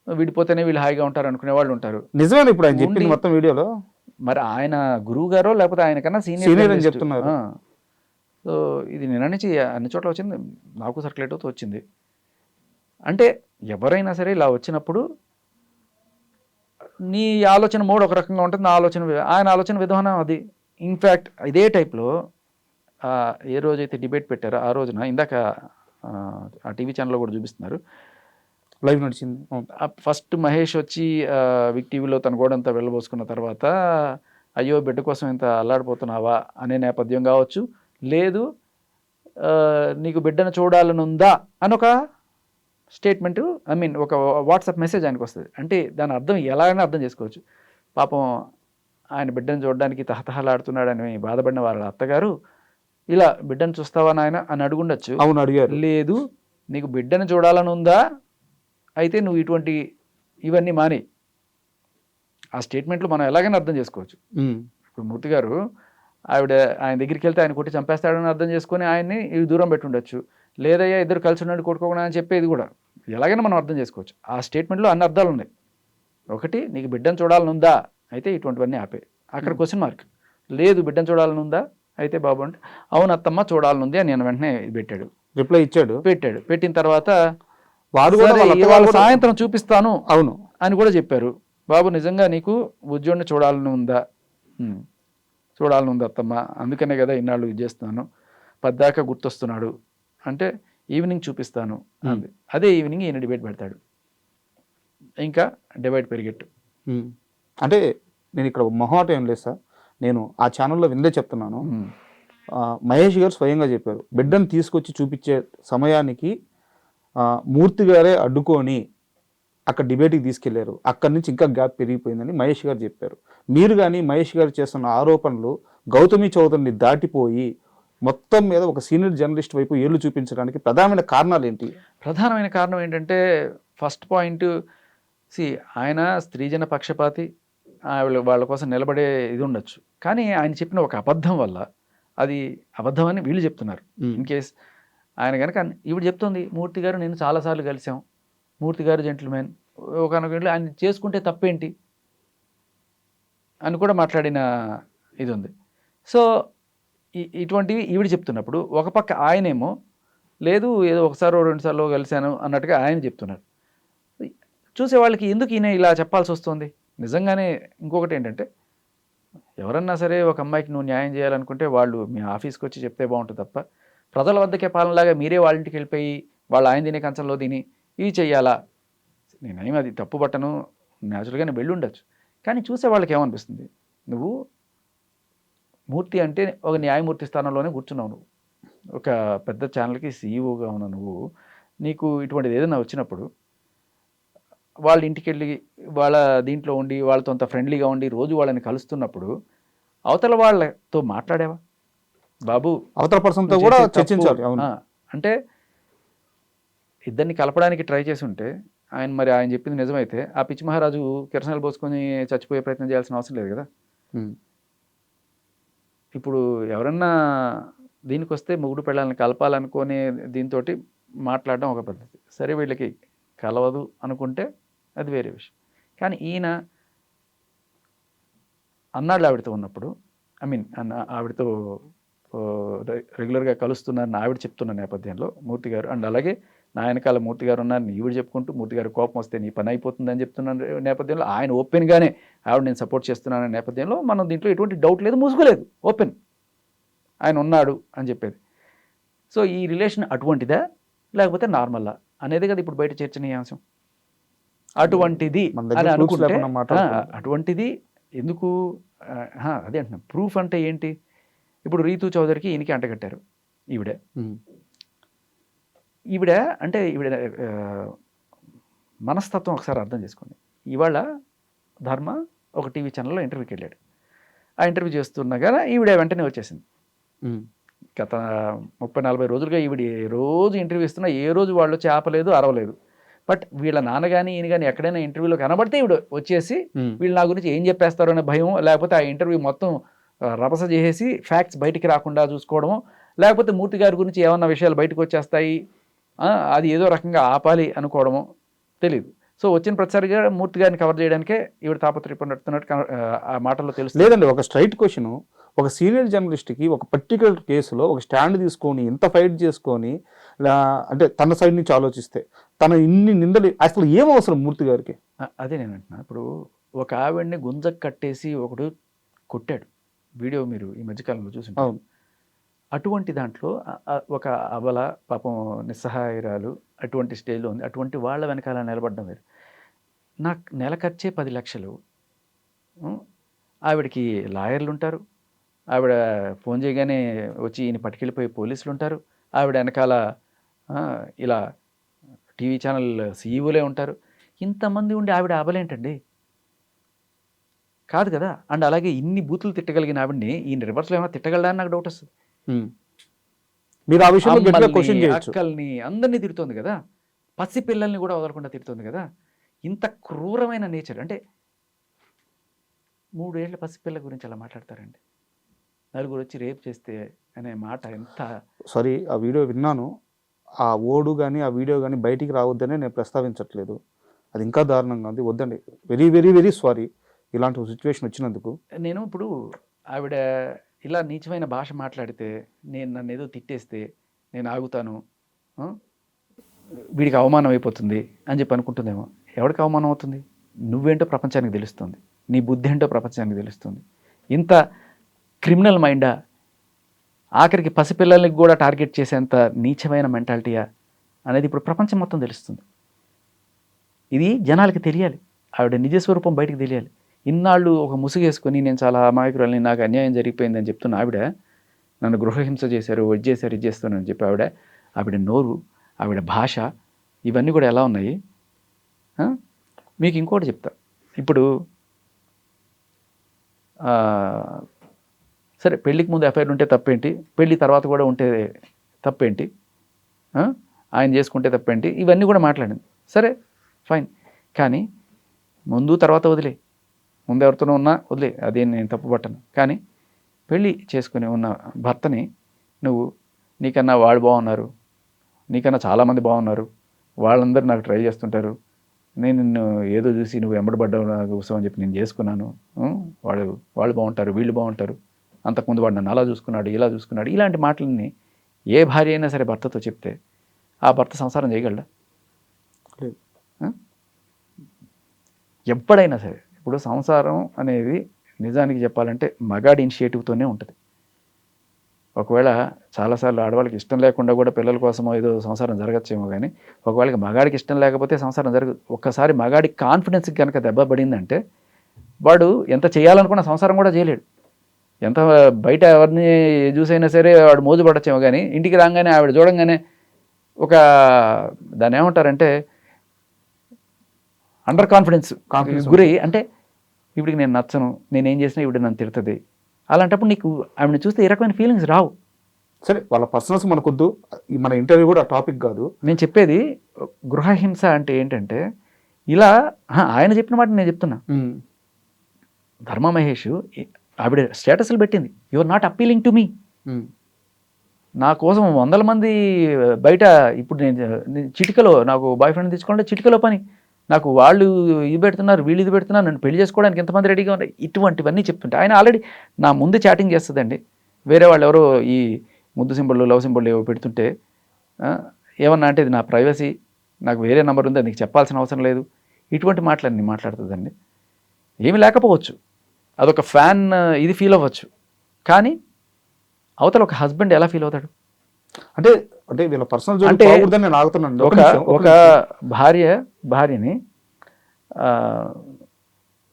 విడిపోతేనే వీళ్ళు హాయిగా ఉంటారు అనుకునే వాళ్ళు ఉంటారు. నిజమేనా ఇప్పుడు ఆయన చెప్పింది ఉండి- మొత్తం వీడియోలో? మరి ఆయన గురువు గారో లేకపోతే ఆయన కన్నా Senior అని జర్నలిస్ట్. చెప్తున్నారు. సో ఇది నిన్న నుంచి అన్ని చోట్ల వచ్చింది, నాకు సర్క్యులేట్ అవుతూ వచ్చింది. అంటే ఎవరైనా సరే ఇలా వచ్చినప్పుడు నీ ఆలోచన మోడ్ ఒక రకంగా ఉంటుంది, నా ఆలోచన ఆయన ఆలోచన విధానం అది. ఇన్ఫ్యాక్ట్ ఇదే టైప్లో ఏ రోజైతే డిబేట్ పెట్టారో ఆ రోజున ఇందాక ఆ టీవీ ఛానల్లో కూడా చూపిస్తున్నారు. లైవ్ నడిచింది. ఫస్ట్ మహేష్ వచ్చి విక్ టీవీలో తన గోడంతా వెళ్ళబోసుకున్న తర్వాత అయ్యో బిడ్డ కోసం ఇంత అల్లాడిపోతున్నావా అనే నేపథ్యం కావచ్చు, లేదు నీకు బిడ్డను చూడాలని ఉందా అని ఒక స్టేట్మెంట్, ఐ మీన్ ఒక వాట్సాప్ మెసేజ్ ఆయనకు వస్తుంది. అంటే దాని అర్థం ఎలాగైనా అర్థం చేసుకోవచ్చు. పాపం ఆయన బిడ్డను చూడడానికి తహతహలాడుతున్నాడని బాధపడిన వాళ్ళ అత్తగారు ఇలా బిడ్డను చూస్తావా నాయన అని అడుగుండొచ్చు. అవును, అడిగారు. లేదు నీకు బిడ్డను చూడాలని ఉందా, అయితే నువ్వు ఇవన్నీ మాని. ఆ స్టేట్మెంట్లు మనం ఎలాగైనా అర్థం చేసుకోవచ్చు. ఇప్పుడు మూర్తి గారు ఆయన దగ్గరికి వెళ్తే ఆయన కొట్టి చంపేస్తాడని అర్థం చేసుకొని ఆయన్ని దూరం పెట్టుండొచ్చు. లేదయ్యా ఇద్దరు కలిసి ఉండండి కొట్టుకోకుండా అని చెప్పేది కూడా ఎలాగైనా మనం అర్థం చేసుకోవచ్చు. ఆ స్టేట్మెంట్లో అన్ని అర్థాలు ఉన్నాయి. ఒకటి, నీకు బిడ్డను చూడాలని ఉందా, అయితే ఇటువంటివన్నీ ఆపే. అక్కడ క్వశ్చన్ మార్క్. లేదు బిడ్డను చూడాలని ఉందా, అయితే బాబు అంటే అవును అత్తమ్మ చూడాలని ఉంది అని నేను వెంటనే పెట్టాడు, రిప్లై ఇచ్చాడు. పెట్టిన తర్వాత వారు కూడా సరే, వాళ్ళ అత్తగారు ఇవాళ కూడా- సాయంత్రం చూపిస్తాను అవును, అని కూడా చెప్పారు. బాబు నిజంగా నీకు ఉద్యోగిని చూడాలని ఉందా? చూడాలని ఉంది అత్తమ్మ, అందుకనే కదా ఇన్నాళ్ళు ఇది చేస్తున్నాను, పద్దాక గుర్తొస్తున్నాడు అంటే ఈవినింగ్ చూపిస్తాను అంది. అదే ఈవినింగ్ ఈయన డిబేట్ పెడతాడు. ఇంకా డిబేట్ పెరిగెట్టు. అంటే నేను ఇక్కడ మొహమాటం ఏం లేదు సార్, నేను ఆ ఛానల్లో విందే చెప్తున్నాను. మహేష్ గారు స్వయంగా చెప్పారు, బిడ్డను తీసుకొచ్చి చూపించే సమయానికి మూర్తి గారే అడ్డుకొని అక్కడ డిబేట్కి తీసుకెళ్లారు. అక్కడి నుంచి ఇంకా గ్యాప్ పెరిగిపోయిందని మహేష్ గారు చెప్పారు. మీరు కానీ మహేష్ గారు చేస్తున్న ఆరోపణలు గౌతమి చౌదరిని దాటిపోయి మొత్తం మీద ఒక సీనియర్ జర్నలిస్ట్ వైపు ఏళ్ళు చూపించడానికి ప్రధానమైన కారణాలు ఏంటి? ప్రధానమైన కారణం ఏంటంటే, ఫస్ట్ పాయింట్, ఆయన స్త్రీజన పక్షపాతి, వాళ్ళ కోసం నిలబడే ఇది ఉండొచ్చు. కానీ ఆయన చెప్పిన ఒక అబద్ధం వల్ల అది అబద్ధం అని వీళ్ళు చెప్తున్నారు. ఇన్ కేస్ ఆయన కనుక ఈవిడ చెప్తుంది, మూర్తి గారు నేను చాలాసార్లు కలిసాం, మూర్తి గారు జెంటిల్మెన్, ఒకనొక ఆయన చేసుకుంటే తప్పేంటి అని కూడా మాట్లాడిన ఇది ఉంది. సో ఇటువంటివి ఈవిడ చెప్తున్నప్పుడు ఒక పక్క ఆయనేమో లేదు ఏదో ఒకసారి రెండు సార్లు కలిశాను అన్నట్టుగా ఆయన చెప్తున్నారు. చూసే వాళ్ళకి ఎందుకు ఈయన ఇలా చెప్పాల్సి వస్తుంది? నిజంగానే ఇంకొకటి ఏంటంటే, ఎవరన్నా సరే ఒక అమ్మాయికి నువ్వు న్యాయం చేయాలనుకుంటే వాళ్ళు మీ ఆఫీస్కి వచ్చి చెప్తే బాగుంటుంది తప్ప, ప్రజల వద్దకే పాలనలాగా మీరే వాళ్ళ ఇంటికి వెళ్ళిపోయి వాళ్ళు ఆయన తినే కంచంలో తిని ఇవి చెయ్యాలా? నేనేమి అది తప్పు పట్టను, న్యాచురల్గానే వెళ్ళి ఉండొచ్చు. కానీ చూసే వాళ్ళకి ఏమనిపిస్తుంది, నువ్వు మూర్తి అంటే ఒక న్యాయమూర్తి స్థానంలోనే కూర్చున్నావు, నువ్వు ఒక పెద్ద ఛానల్కి సీఈఓగా ఉన్న నువ్వు, నీకు ఇటువంటిది ఏదైనా వచ్చినప్పుడు వాళ్ళ ఇంటికి వెళ్ళి వాళ్ళ దీంట్లో ఉండి వాళ్ళతో అంత ఫ్రెండ్లీగా ఉండి రోజు వాళ్ళని కలుస్తున్నప్పుడు అవతల వాళ్ళతో మాట్లాడేవా? బాబు అవతల పర్సన్తో కూడా చర్చించాలి. అవును, అంటే ఇద్దరిని కలపడానికి ట్రై చేసి ఉంటే ఆయన చెప్పింది నిజమైతే ఆ పిచ్చి మహారాజు కిరసనాలు పోసుకొని చచ్చిపోయే ప్రయత్నం చేయాల్సిన అవసరం లేదు కదా. ఇప్పుడు ఎవరన్నా దీనికి వస్తే మొగుడు పెళ్ళాలని కలపాలనుకునే దీంతో మాట్లాడడం ఒక పద్ధతి. సరే వీళ్ళకి కలవదు అనుకుంటే అది వేరే విషయం. కానీ ఈయన అన్నాళ్ళు ఆవిడతో ఉన్నప్పుడు, ఐ మీన్ ఆవిడతో రెగ్యులర్గా కలుస్తున్నారని ఆవిడ చెప్తున్న నేపథ్యంలో మూర్తి గారు, అండ్ అలాగే నా వెనకాల మూర్తి గారు ఉన్నారని ఈవిడ చెప్పుకుంటూ, మూర్తి గారు కోపం వస్తే నీ పని అయిపోతుందని చెప్తున్న నేపథ్యంలో ఆయన ఓపెన్గానే ఆవిడ నేను సపోర్ట్ చేస్తున్నాననే నేపథ్యంలో మనం దీంట్లో ఎటువంటి డౌట్ లేదు, మూసుకోలేదు, ఓపెన్ ఆయన ఉన్నాడు అని చెప్పేది. సో ఈ రిలేషన్ అటువంటిదా లేకపోతే నార్మలా అనేది కదా ఇప్పుడు బయట చర్చనీయాంశం. అటువంటిది అని అనుకుంటే, అటువంటిది ఎందుకు అదే అంటున్నాను. ప్రూఫ్ అంటే ఏంటి? ఇప్పుడు రీతూ చౌదరికి ఈయనకి అంటగట్టారు ఈవిడే, ఈవిడ అంటే ఈవిడ మనస్తత్వం ఒకసారి అర్థం చేసుకోండి. ఇవాళ ధర్మ ఒక టీవీ ఛానల్లో ఇంటర్వ్యూకి వెళ్ళాడు. ఆ ఇంటర్వ్యూ చేస్తున్నాగా ఈవిడ వెంటనే వచ్చేసింది. గత 30-40 రోజులుగా ఈవిడ రోజు ఇంటర్వ్యూ ఇస్తున్నా ఏ రోజు వాళ్ళు వచ్చి ఆపలేదు, అరవలేదు. బట్ వీళ్ళ నాన్న కానీ ఈయన కానీ ఎక్కడైనా ఇంటర్వ్యూలో కనబడితే ఈవిడ వచ్చేసి వీళ్ళు నా గురించి ఏం చెప్పేస్తారో అనే భయం, లేకపోతే ఆ ఇంటర్వ్యూ మొత్తం రభస చేసేసి ఫ్యాక్ట్స్ బయటికి రాకుండా చూసుకోవడము, లేకపోతే మూర్తి గారి గురించి ఏమన్నా విషయాలు బయటకు వచ్చేస్తాయి అది ఏదో రకంగా ఆపాలి అనుకోవడము తెలియదు. సో వచ్చిన ప్రతిసారిగా మూర్తి గారిని కవర్ చేయడానికే ఈవిడ తాపత్రయపడుతున్నట్టు ఆ మాటల్లో తెలుసు. లేదండి, ఒక స్ట్రైట్ క్వశ్చన్, ఒక సీనియర్ జర్నలిస్ట్కి ఒక పర్టికులర్ కేసులో ఒక స్టాండ్ తీసుకొని ఇంత ఫైట్ చేసుకొని అంటే తన సైడ్ నుంచి ఆలోచిస్తే తన ఇన్ని నిందలు అసలు ఏం అవసరం మూర్తి గారికి? అదే నేను అంటున్నా. ఇప్పుడు ఒక ఆవిడ్ని గుంజకు కట్టేసి ఒకడు కొట్టాడు, వీడియో మీరు ఈ మధ్యకాలంలో చూసి. అవును. అటువంటి దాంట్లో ఒక అబల పాపం నిస్సహాయరాలు అటువంటి స్టేజ్లో ఉంది. అటువంటి వాళ్ళ వెనకాల నిలబడ్డం వేరు. నాకు నెల ఖర్చే 10 లక్షలు. ఆవిడకి లాయర్లు ఉంటారు, ఆవిడ ఫోన్ చేయగానే వచ్చి ఈయన పట్టుకెళ్ళిపోయే పోలీసులు ఉంటారు, ఆవిడ వెనకాల ఇలా టీవీ ఛానల్ సీఈఓలే ఉంటారు. ఇంతమంది ఉండి ఆవిడ అబలేంటండి? కాదు కదా. అండ్ అలాగే ఇన్ని బూతులు తిట్టగలిగిన ఆవిడ్ని ఈయన రివర్స్లో ఏమైనా తిట్టగలడా అని నాకు డౌట్ వస్తుంది. మీరు ఆ విషయంలో గట్టిగా క్వశ్చన్ చేయొచ్చు. అక్కల్ని అందరినీ తిడుతోంది కదా, పసి పిల్లల్ని కూడా వదలకుండా తిడుతోంది కదా. ఇంత క్రూరమైన నేచర్ అంటే 3 ఏళ్ల పసిపిల్ల గురించి అలా మాట్లాడతారండి. నలుగురు వచ్చి రేప్ చేస్తే అనే మాట ఎంత. సారీ, ఆ వీడియో విన్నాను. ఆ ఓడు కానీ ఆ వీడియో కానీ బయటికి రావద్దనే నేను ప్రస్తావించట్లేదు. అది ఇంకా దారుణంగా ఉంది, వద్దండి. వెరీ వెరీ వెరీ సారీ ఇలాంటి సిచ్యువేషన్ వచ్చినందుకు. నేను ఇప్పుడు ఆవిడ ఇలా నీచమైన భాష మాట్లాడితే, నన్ను ఏదో తిట్టేస్తే నేను ఆగుతాను, వీడికి అవమానం అయిపోతుంది అని చెప్పి అనుకుంటుందేమో. ఎవరికి అవమానం అవుతుంది? నువ్వేంటో ప్రపంచానికి తెలుస్తుంది, నీ బుద్ధి ఏంటో ప్రపంచానికి తెలుస్తుంది. ఇంత క్రిమినల్ మైండా? ఆఖరికి పసిపిల్లలకి కూడా టార్గెట్ చేసేంత నీచమైన మెంటాలిటీయా అనేది ఇప్పుడు ప్రపంచం మొత్తం తెలుస్తుంది. ఇది జనాలకి తెలియాలి, ఆవిడ నిజస్వరూపం బయటకు తెలియాలి. ఇన్నాళ్ళు ఒక ముసుగేసుకొని నేను చాలా అమాయకురాలని, నాకు అన్యాయం జరిగిపోయిందని చెప్తున్న ఆవిడ నన్ను గృహహింస చేశారు, ఇది చేశారు, ఇది చేస్తానని చెప్పి ఆవిడ నోరు, ఆవిడ భాష, ఇవన్నీ కూడా ఎలా ఉన్నాయి? మీకు ఇంకోటి చెప్తా. ఇప్పుడు సరే, పెళ్ళికి ముందు ఎఫ్ఐఆర్ ఉంటే తప్పేంటి, పెళ్ళి తర్వాత కూడా ఉంటే తప్పేంటి, ఆయన చేసుకుంటే తప్పేంటి, ఇవన్నీ కూడా మాట్లాడింది. సరే ఫైన్. కానీ ముందు తర్వాత వదిలే, ముందు ఎవరితోనూ ఉన్నా వదిలే, అదే నేను తప్పు పట్టను. కానీ పెళ్ళి చేసుకుని ఉన్న భర్తని నువ్వు, నీకన్నా వాళ్ళు బాగున్నారు, నీకన్నా చాలామంది బాగున్నారు, వాళ్ళందరూ నాకు ట్రై చేస్తుంటారు, నేను నిన్ను ఏదో చూసి నువ్వు వెంబడబడ్డావు నా కోసం అని చెప్పి నేను చేసుకున్నాను, వాళ్ళు బాగుంటారు, వీళ్ళు బాగుంటారు, అంతకుముందు వాడు నన్ను అలా చూసుకున్నాడు, ఇలా చూసుకున్నాడు, ఇలాంటి మాటలని ఏ భార్య అయినా సరే భర్తతో చెప్తే ఆ భర్త సంసారం చేయగలడా? ఎప్పుడైనా సరే. ఇప్పుడు సంసారం అనేది నిజానికి చెప్పాలంటే మగాడి ఇనిషియేటివ్తోనే ఉంటుంది. ఒకవేళ చాలాసార్లు ఆడవాళ్ళకి ఇష్టం లేకుండా కూడా పిల్లల కోసమో ఏదో సంసారం జరగచ్చేమో, కానీ ఒకవేళకి మగాడికి ఇష్టం లేకపోతే సంసారం జరగదు. ఒక్కసారి మగాడి కాన్ఫిడెన్స్కి కనుక దెబ్బ పడిందంటే వాడు ఎంత చేయాలనుకున్న సంసారం కూడా చేయలేడు. ఎంత బయట ఎవరిని చూసైనా సరే వాడు మోజు పడచ్చేమో, కానీ ఇంటికి రాగానే ఆవిడ చూడంగానే ఒక దాన్ని ఏమంటారంటే అండర్ కాన్ఫిడెన్స్ గురి, అంటే ఇవిడికి నేను నచ్చను, నేనేం చేసినా ఇవిడ నన్ను తిడుతుంది. అలాంటప్పుడు నీకు ఆవిడని చూస్తే ఏ రకమైన ఫీలింగ్స్ రావు. సరే, వాళ్ళ పర్సనల్స్ మనకొద్దు, మన ఇంటర్వ్యూ కూడా టాపిక్ కాదు. నేను చెప్పేది గృహహింస అంటే ఏంటంటే, ఇలా ఆయన చెప్పిన మాట నేను చెప్తున్నా. ధర్మ మహేష్ ఆవిడ స్టేటస్లు పెట్టింది, you are not appealing to me. నా కోసం 100 మంది బయట, ఇప్పుడు నేను చిటికలో నాకు బాయ్ ఫ్రెండ్ తెచ్చుకోవాలంటే చిటికలో పని, నాకు వాళ్ళు ఇది పెడుతున్నారు, వీళ్ళు ఇది పెడుతున్నారు, నన్ను పెళ్లి చేసుకోవడానికి ఎంతమంది రెడీగా ఉన్నారు, ఇటువంటివన్నీ చెప్తుంటే ఆయన ఆల్రెడీ నా ముందు చాటింగ్ చేస్తుందండి. వేరే వాళ్ళు ఎవరో ఈ ముద్దు సింబళ్ళు, లవ్ సింబళ్ళు ఏవో పెడుతుంటే ఏమన్నా అంటే ఇది నా ప్రైవసీ, నాకు వేరే నెంబర్ ఉంది, నీకు చెప్పాల్సిన అవసరం లేదు, ఇటువంటి మాటలన్నీ మాట్లాడుతుందండి. ఏమి లేకపోవచ్చు, అదొక ఫ్యాన్ ఇది ఫీల్ అవ్వచ్చు, కానీ అవతల ఒక హస్బెండ్ ఎలా ఫీల్ అవుతాడు? అంటే అంటే వీళ్ళ పర్సనల్ అంటే నేను ఆగుతున్నాను. ఒక భార్యని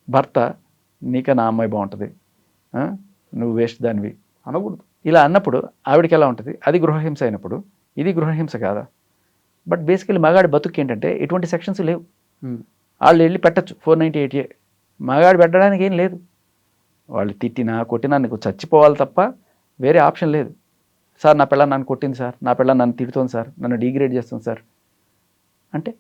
భర్త, నీకన్నా అమ్మాయి బాగుంటుంది, నువ్వు వేస్ట్ దానివి అనకూడదు ఇలా అన్నప్పుడు ఆవిడకి ఎలా ఉంటుంది? అది గృహహింస అయినప్పుడు ఇది గృహహింస కాదా? బట్ బేసికలీ మగాడి బతుకు ఏంటంటే ఎటువంటి సెక్షన్స్ లేవు. ఉమ్. వాళ్ళు వెళ్ళి పెట్టచ్చు 498A. మగాడు పెట్టడానికి ఏం లేదు. వాళ్ళు తిట్టినా కొట్టినా నీకు చచ్చిపోవాలి తప్ప వేరే ఆప్షన్ లేదు. సార్ నా పిల్ల నన్ను కొట్టింది సార్, నా పిల్ల నన్ను తిడుతోంది సార్, నన్ను డిగ్రేడ్ చేస్తుంది సార్ అంటే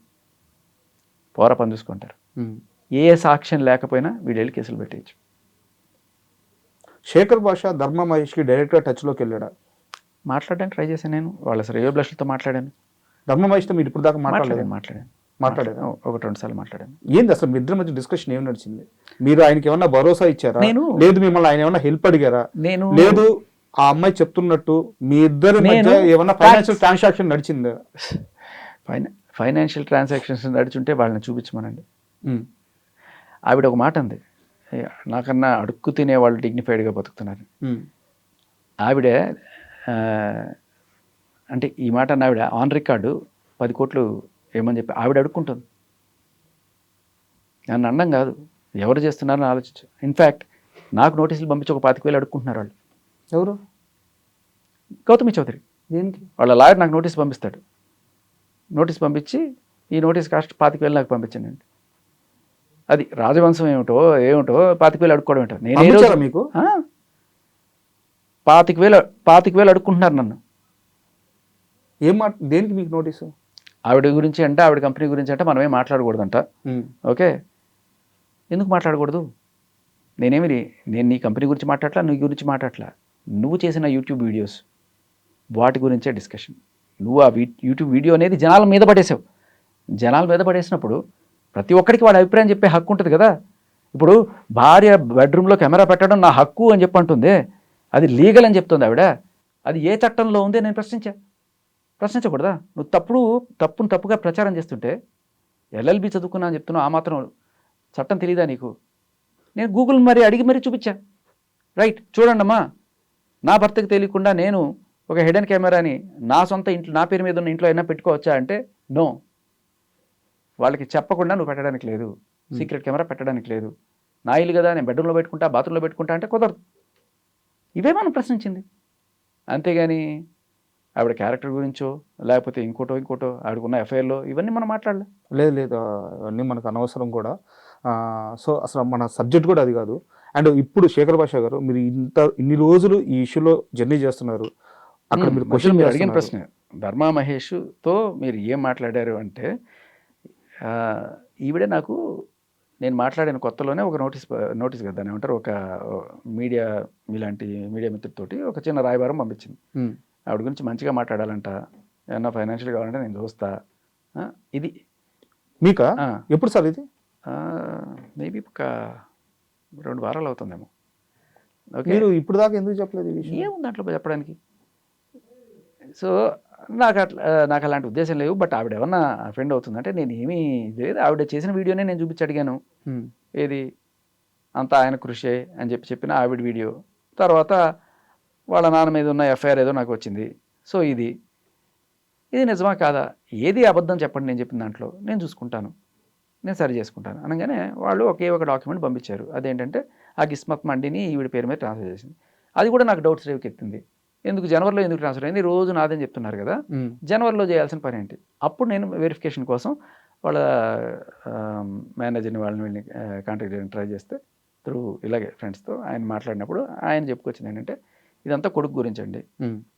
పోరా పని చూసుకుంటారు. ఉమ్. ఏ సాక్ష్యం లేకపోయినా వీళ్ళు వెళ్ళి కేసులు పెట్టేయచ్చు. శేఖర్ భాష ధర్మ మహేష్కి డైరెక్ట్గా టచ్లోకి వెళ్ళాడా? మాట్లాడడానికి ట్రై చేశాను నేను. వాళ్ళ శ్రేయో బ్లష్లతో మాట్లాడాను. ధర్మ మహేష్తో మీరు ఇప్పుడు దాకా మాట్లాడలేదు? మాట్లాడాను 1-2 సార్లు మాట్లాడాను. ఏంది అసలు మీ ఇద్దరి మధ్య డిస్కషన్ ఏం నడిచింది? మీరు ఆయనకి ఏమన్నా భరోసా ఇచ్చారా? లేదు మిమ్మల్ని ఆయన ఏమన్నా హెల్ప్ అడిగారా? లేదు ఆ అమ్మాయి చెప్తున్నట్టు మీ ఇద్దరి మధ్య ఏమన్నా ఫైనాన్షియల్ ట్రాన్సాక్షన్ నడిచిందా? ఫైనాన్షియల్ ట్రాన్సాక్షన్స్ నడుచుంటే వాళ్ళని చూపించమనండి. ఆవిడ ఒక మాట అంది, నాకన్నా అడుక్కు తినే వాళ్ళు డిగ్నిఫైడ్గా బతుకుతున్నారు. ఆవిడ అంటే ఈ మాట అన్న ఆవిడ ఆన్ రికార్డు 10 కోట్లు ఏమని చెప్పి ఆవిడ అడుక్కుంటుంది. నన్ను అనడం కాదు, ఎవరు చేస్తున్నారని ఆలోచించు. ఇన్ఫ్యాక్ట్ నాకు నోటీసులు పంపించి ఒక 25,000 అడుక్కుంటున్నారు వాళ్ళు. ఎవరు? గౌతమి చౌదరి. దేనికి? వాళ్ళ లాయర్ నాకు నోటీస్ పంపిస్తాడు. నోటీస్ పంపించి ఈ నోటీస్ కాస్ట్ 25,000 నాకు పంపించానండి. అది రాజవంశం ఏమిటో 25,000 అడుక్కోవడం ఏంటో. నేను మీకు 25,000 అడుక్కుంటున్నారు నన్ను. ఏం మాట? దేనికి మీకు నోటీసు? ఆవిడ గురించి అంటే, ఆవిడ కంపెనీ గురించి అంటే మనమేం మాట్లాడకూడదంట. ఓకే, ఎందుకు మాట్లాడకూడదు? నేను నీ కంపెనీ గురించి మాట్లాడలా, నీ గురించి మాట్లాడలా. నువ్వు చేసిన యూట్యూబ్ వీడియోస్ వాటి గురించే డిస్కషన్. నువ్వు ఆ యూట్యూబ్ వీడియో అనేది జనాల మీద పడేసావు. జనాల మీద పడేసినప్పుడు ప్రతి ఒక్కరికి వాడి అభిప్రాయం చెప్పే హక్కు ఉంటుంది కదా. ఇప్పుడు భార్య బెడ్రూమ్లో కెమెరా పెట్టడం నా హక్కు అని చెప్పి అంటుంది, అది లీగల్ అని చెప్తుంది ఆవిడ. అది ఏ చట్టంలో ఉంది నేను ప్రశ్నించకూడదా? నువ్వు తప్పును తప్పుగా ప్రచారం చేస్తుంటే LLB చదువుకున్నా అని చెప్తున్నావు, ఆ మాత్రం చట్టం తెలియదా నీకు? నేను గూగుల్ అడిగి చూపించా. రైట్, చూడండమ్మా, నా భర్తకు తెలియకుండా నేను ఒక హిడెన్ కెమెరాని నా సొంత ఇంట్లో నా పేరు మీద ఉన్న ఇంట్లో అయినా పెట్టుకోవచ్చా అంటే నో. వాళ్ళకి చెప్పకుండా నువ్వు పెట్టడానికి లేదు, సీక్రెట్ కెమెరా పెట్టడానికి లేదు. నా ఇల్లు కదా, నేను బెడ్రూమ్లో పెట్టుకుంటా, బాత్రూంలో పెట్టుకుంటా అంటే కుదరదు. ఇవే మనం ప్రశ్నించింది. అంతేగాని ఆవిడ క్యారెక్టర్ గురించో లేకపోతే ఇంకోటో ఆవిడకున్న ఎఫ్ఐఆర్లో ఇవన్నీ మనం మాట్లాడలేదు. లేదు అవన్నీ మనకు అనవసరం కూడా. సో అసలు మన సబ్జెక్ట్ కూడా అది కాదు. అండ్ ఇప్పుడు శేఖర్ భాష గారు, మీరు ఇన్ని రోజులు ఈ ఇష్యూలో జర్నీ చేస్తున్నారు. అక్కడ మీరు క్వశ్చన్ అడిగిన ప్రశ్న, ధర్మా మహేష్తో మీరు ఏం మాట్లాడారు అంటే, ఈవిడే నాకు నేను మాట్లాడిన కొత్తలోనే ఒక నోటీస్ కదా దాన్ని ఏమంటారు, ఒక మీడియా మీలాంటి మీడియా మిత్రుడితోటి ఒక చిన్న రాయబారం పంపించింది. ఆవిడ గురించి మంచిగా మాట్లాడాలంట, ఏమన్నా ఫైనాన్షియల్ కావాలంటే నేను చూస్తా. ఇది మీకా? ఎప్పుడు సార్ ఇది? మేబీ ఒక 2 వారాలు అవుతుందేమో. ఓకే, మీరు ఇప్పుడు దాకా ఎందుకు చెప్పలేదు? ఏముంది దాంట్లో చెప్పడానికి? సో నాకు అలాంటి ఉద్దేశం లేవు. బట్ ఆవిడ ఏమన్నా అఫెండ్ అవుతుందంటే నేను ఏమీ లేదు. ఆవిడ చేసిన వీడియోనే నేను చూపించి అడిగాను, ఏది అంతా ఆయన కృషి అని చెప్పిన ఆవిడ వీడియో. తర్వాత వాళ్ళ నాన్న మీద ఉన్న ఎఫ్ఐఆర్ ఏదో నాకు వచ్చింది. సో ఇది నిజమా కాదా, ఏది అబద్ధం చెప్పండి, నేను చెప్పిన దాంట్లో నేను చూసుకుంటాను, నేను సరి చేసుకుంటాను అనగానే వాళ్ళు ఒక డాక్యుమెంట్ పంపించారు. అదేంటంటే ఆ కిస్మత్ మండిని ఈవిడ పేరు మీద ట్రాన్స్ఫర్ చేసింది. అది కూడా నాకు డౌట్స్ రేవుకెత్తింది. జనవరిలో ఎందుకు ట్రాన్స్ఫర్ అయింది? రోజు నాదని చెప్తున్నారు కదా, జనవరిలో చేయాల్సిన పని ఏంటి? అప్పుడు నేను వెరిఫికేషన్ కోసం వాళ్ళ మేనేజర్ని వాళ్ళని కాంటాక్ట్ చేయడానికి ట్రై చేస్తే త్రూ ఇలాగే ఫ్రెండ్స్తో ఆయన మాట్లాడినప్పుడు ఆయన చెప్పుకొచ్చింది ఏంటంటే, ఇదంతా కొడుకు గురించి అండి.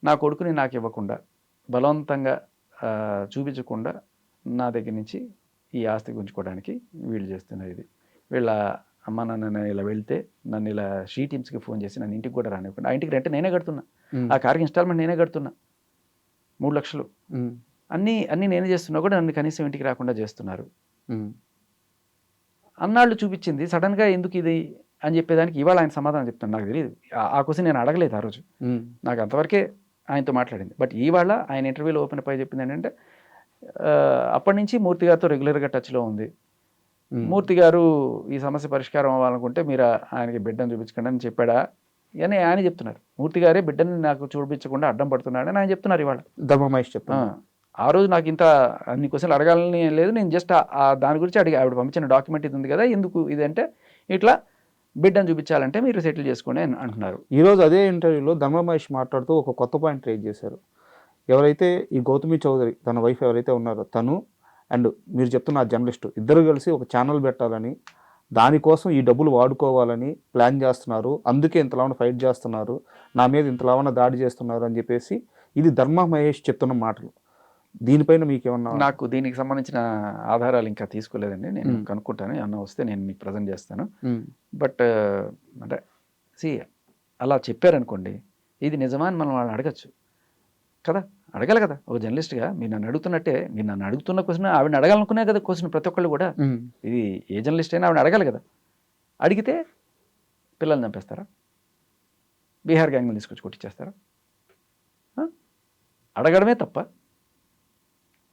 నా కొడుకుని నాకు ఇవ్వకుండా బలవంతంగా చూపించకుండా నా దగ్గర నుంచి ఈ ఆస్తి గుంజుకోవడానికి వీళ్ళు చేస్తున్నారు. ఇది వీళ్ళ అమ్మ నాన్న ఇలా వెళ్తే నన్ను ఇలా షీ టీమ్స్కి ఫోన్ చేసి నన్ను ఇంటికి కూడా రానివ్వకుండా, ఆ ఇంటికి రెంట్ నేనే కడుతున్నా, ఆ కార్కి ఇన్స్టాల్మెంట్ నేనే కడుతున్నా 3 లక్షలు, అన్నీ నేనే చేస్తున్నా కూడా నన్ను కనీసం ఇంటికి రాకుండా చేస్తున్నారు అన్నాళ్ళు చూపించింది. సడన్గా ఎందుకు ఇది అని చెప్పేదానికి ఇవాళ ఆయన సమాధానం చెప్తాను. నాకు తెలియదు, ఆ క్వశ్చన్ నేను అడగలేదు ఆ రోజు, నాకు అంతవరకే ఆయనతో మాట్లాడింది. బట్ ఇవాళ ఆయన ఇంటర్వ్యూలో ఓపెన్ పై చెప్పింది ఏంటంటే, అప్పటి నుంచి మూర్తి గారితో రెగ్యులర్గా టచ్లో ఉంది. మూర్తి గారు ఈ సమస్య పరిష్కారం అవ్వాలనుకుంటే మీరు ఆయనకి బిడ్డను చూపించకండి అని చెప్పాడా అని ఆయన చెప్తున్నారు. మూర్తి గారే బిడ్డని నాకు చూపించకుండా అడ్డం పడుతున్నాడని ఆయన చెప్తున్నారు ఇవాళ. ధర్మ మహేష్ చెప్తాను. ఆ రోజు నాకు ఇంత అన్ని క్వశ్చన్లు అడగాలని లేదు, నేను జస్ట్ దాని గురించి అడిగి ఆవిడ పంపించిన డాక్యుమెంట్ ఇది ఉంది కదా, ఎందుకు ఇదంటే ఇట్లా బిడ్డను చూపించాలంటే మీరు సెటిల్ చేసుకోండి అని అంటున్నారు. ఈరోజు అదే ఇంటర్వ్యూలో ధర్మ మహేష్ మాట్లాడుతూ ఒక కొత్త పాయింట్ రేజ్ చేశారు. ఎవరైతే ఈ గౌతమి చౌదరి తన వైఫ్ ఎవరైతే ఉన్నారో తను అండ్ మీరు చెప్తున్న ఆ జర్నలిస్టు ఇద్దరు కలిసి ఒక ఛానల్ పెట్టాలని, దానికోసం ఈ డబ్బులు వాడుకోవాలని ప్లాన్ చేస్తున్నారు, అందుకే ఇంతలావన ఫైట్ చేస్తున్నారు, నా మీద ఇంతలావన దాడి చేస్తున్నారు అని చెప్పేసి ఇది ధర్మా మహేష్ చెప్తున్న మాటలు. దీనిపైన మీకేమన్నా? నాకు దీనికి సంబంధించిన ఆధారాలు ఇంకా తీసుకోలేదండి, నేను కనుక్కుంటాను, ఏమన్నా వస్తే నేను మీకు ప్రజెంట్ చేస్తాను. బట్ అంటే అలా చెప్పారనుకోండి, ఇది నిజమా అని మనం వాళ్ళు అడగచ్చు కదా, అడగాలి కదా. ఒక జర్నలిస్ట్గా మీరు నన్ను అడుగుతున్నట్టే, మీరు నన్ను అడుగుతున్న క్వశ్చన్ ఆవిడని అడగాలనుకునే కదా క్వశ్చన్ ప్రతి ఒక్కళ్ళు కూడా. ఇది ఏ జర్నలిస్ట్ అయినా ఆవిడ అడగాలి కదా. అడిగితే పిల్లల్ని చంపేస్తారా, బీహార్ గ్యాంగ్ని తీసుకొచ్చి కొట్టించేస్తారా? అడగడమే తప్ప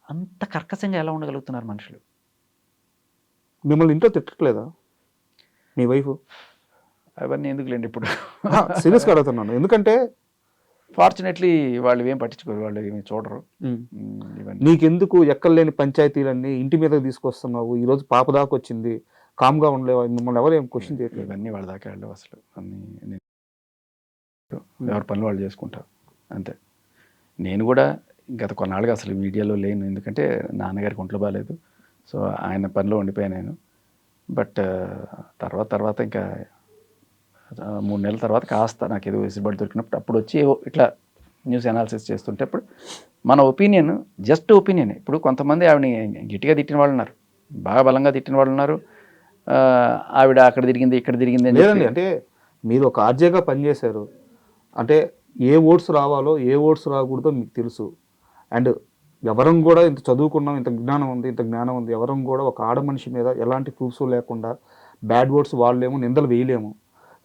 అంత కర్కశంగా ఎలా ఉండగలుగుతున్నారు మనుషులు? మిమ్మల్ని ఇంట్లో తిట్టట్లేదా మీ వైఫ్? అవన్నీ ఎందుకులేండి ఇప్పుడు. సీరియస్గా అడుగుతున్నాను, ఎందుకంటే ఫార్చునేట్లీ వాళ్ళు ఏం పట్టించుకోరు, వాళ్ళు ఏమి చూడరు ఇవన్నీ. నీకెందుకు ఎక్కడలేని పంచాయతీలన్నీ ఇంటి మీద తీసుకొస్తున్నావు, ఈరోజు పాప దాకా వచ్చింది, కామ్గా ఉండలేవా, మిమ్మల్ని ఎవరు ఏం క్వశ్చన్ చేయట్లేదు? ఇవన్నీ వాళ్ళ దాకా వెళ్ళవు అసలు. అన్నీ ఎవరి పనులు వాళ్ళు చేసుకుంటారు అంతే. నేను కూడా గత కొన్నాళ్ళుగా అసలు మీడియాలో లేను, ఎందుకంటే నాన్నగారికి ఒంట్లో బాగాలేదు, సో ఆయన పనిలో ఉండిపోయాను నేను. బట్ తర్వాత ఇంకా 3 నెలల తర్వాత కాస్త నాకు ఏదో వెసులుబాటు దొరికినప్పుడు అప్పుడు వచ్చి ఇట్లా న్యూస్ అనాలిసిస్ చేస్తుంటే అప్పుడు మన ఒపీనియన్ జస్ట్ ఒపీనియన్. ఇప్పుడు కొంతమంది ఆవిడని గట్టిగా తిట్టిన వాళ్ళు ఉన్నారు, బాగా బలంగా తిట్టిన వాళ్ళు ఉన్నారు, ఆవిడ అక్కడ తిరిగింది ఇక్కడ తిరిగింది అని. లేదండి, అంటే మీరు ఒక ఆర్జేగా పనిచేశారు అంటే ఏ ఓట్స్ రావాలో ఏ ఓట్స్ రాకూడదో మీకు తెలుసు. అండ్ ఎవరం కూడా ఇంత చదువుకున్నాం, ఇంత జ్ఞానం ఉంది, ఎవరం కూడా ఒక ఆడ మనిషి మీద ఎలాంటి ప్రూఫ్స్ లేకుండా బ్యాడ్ వర్డ్స్ వాడలేము, నిందలు వేయలేము.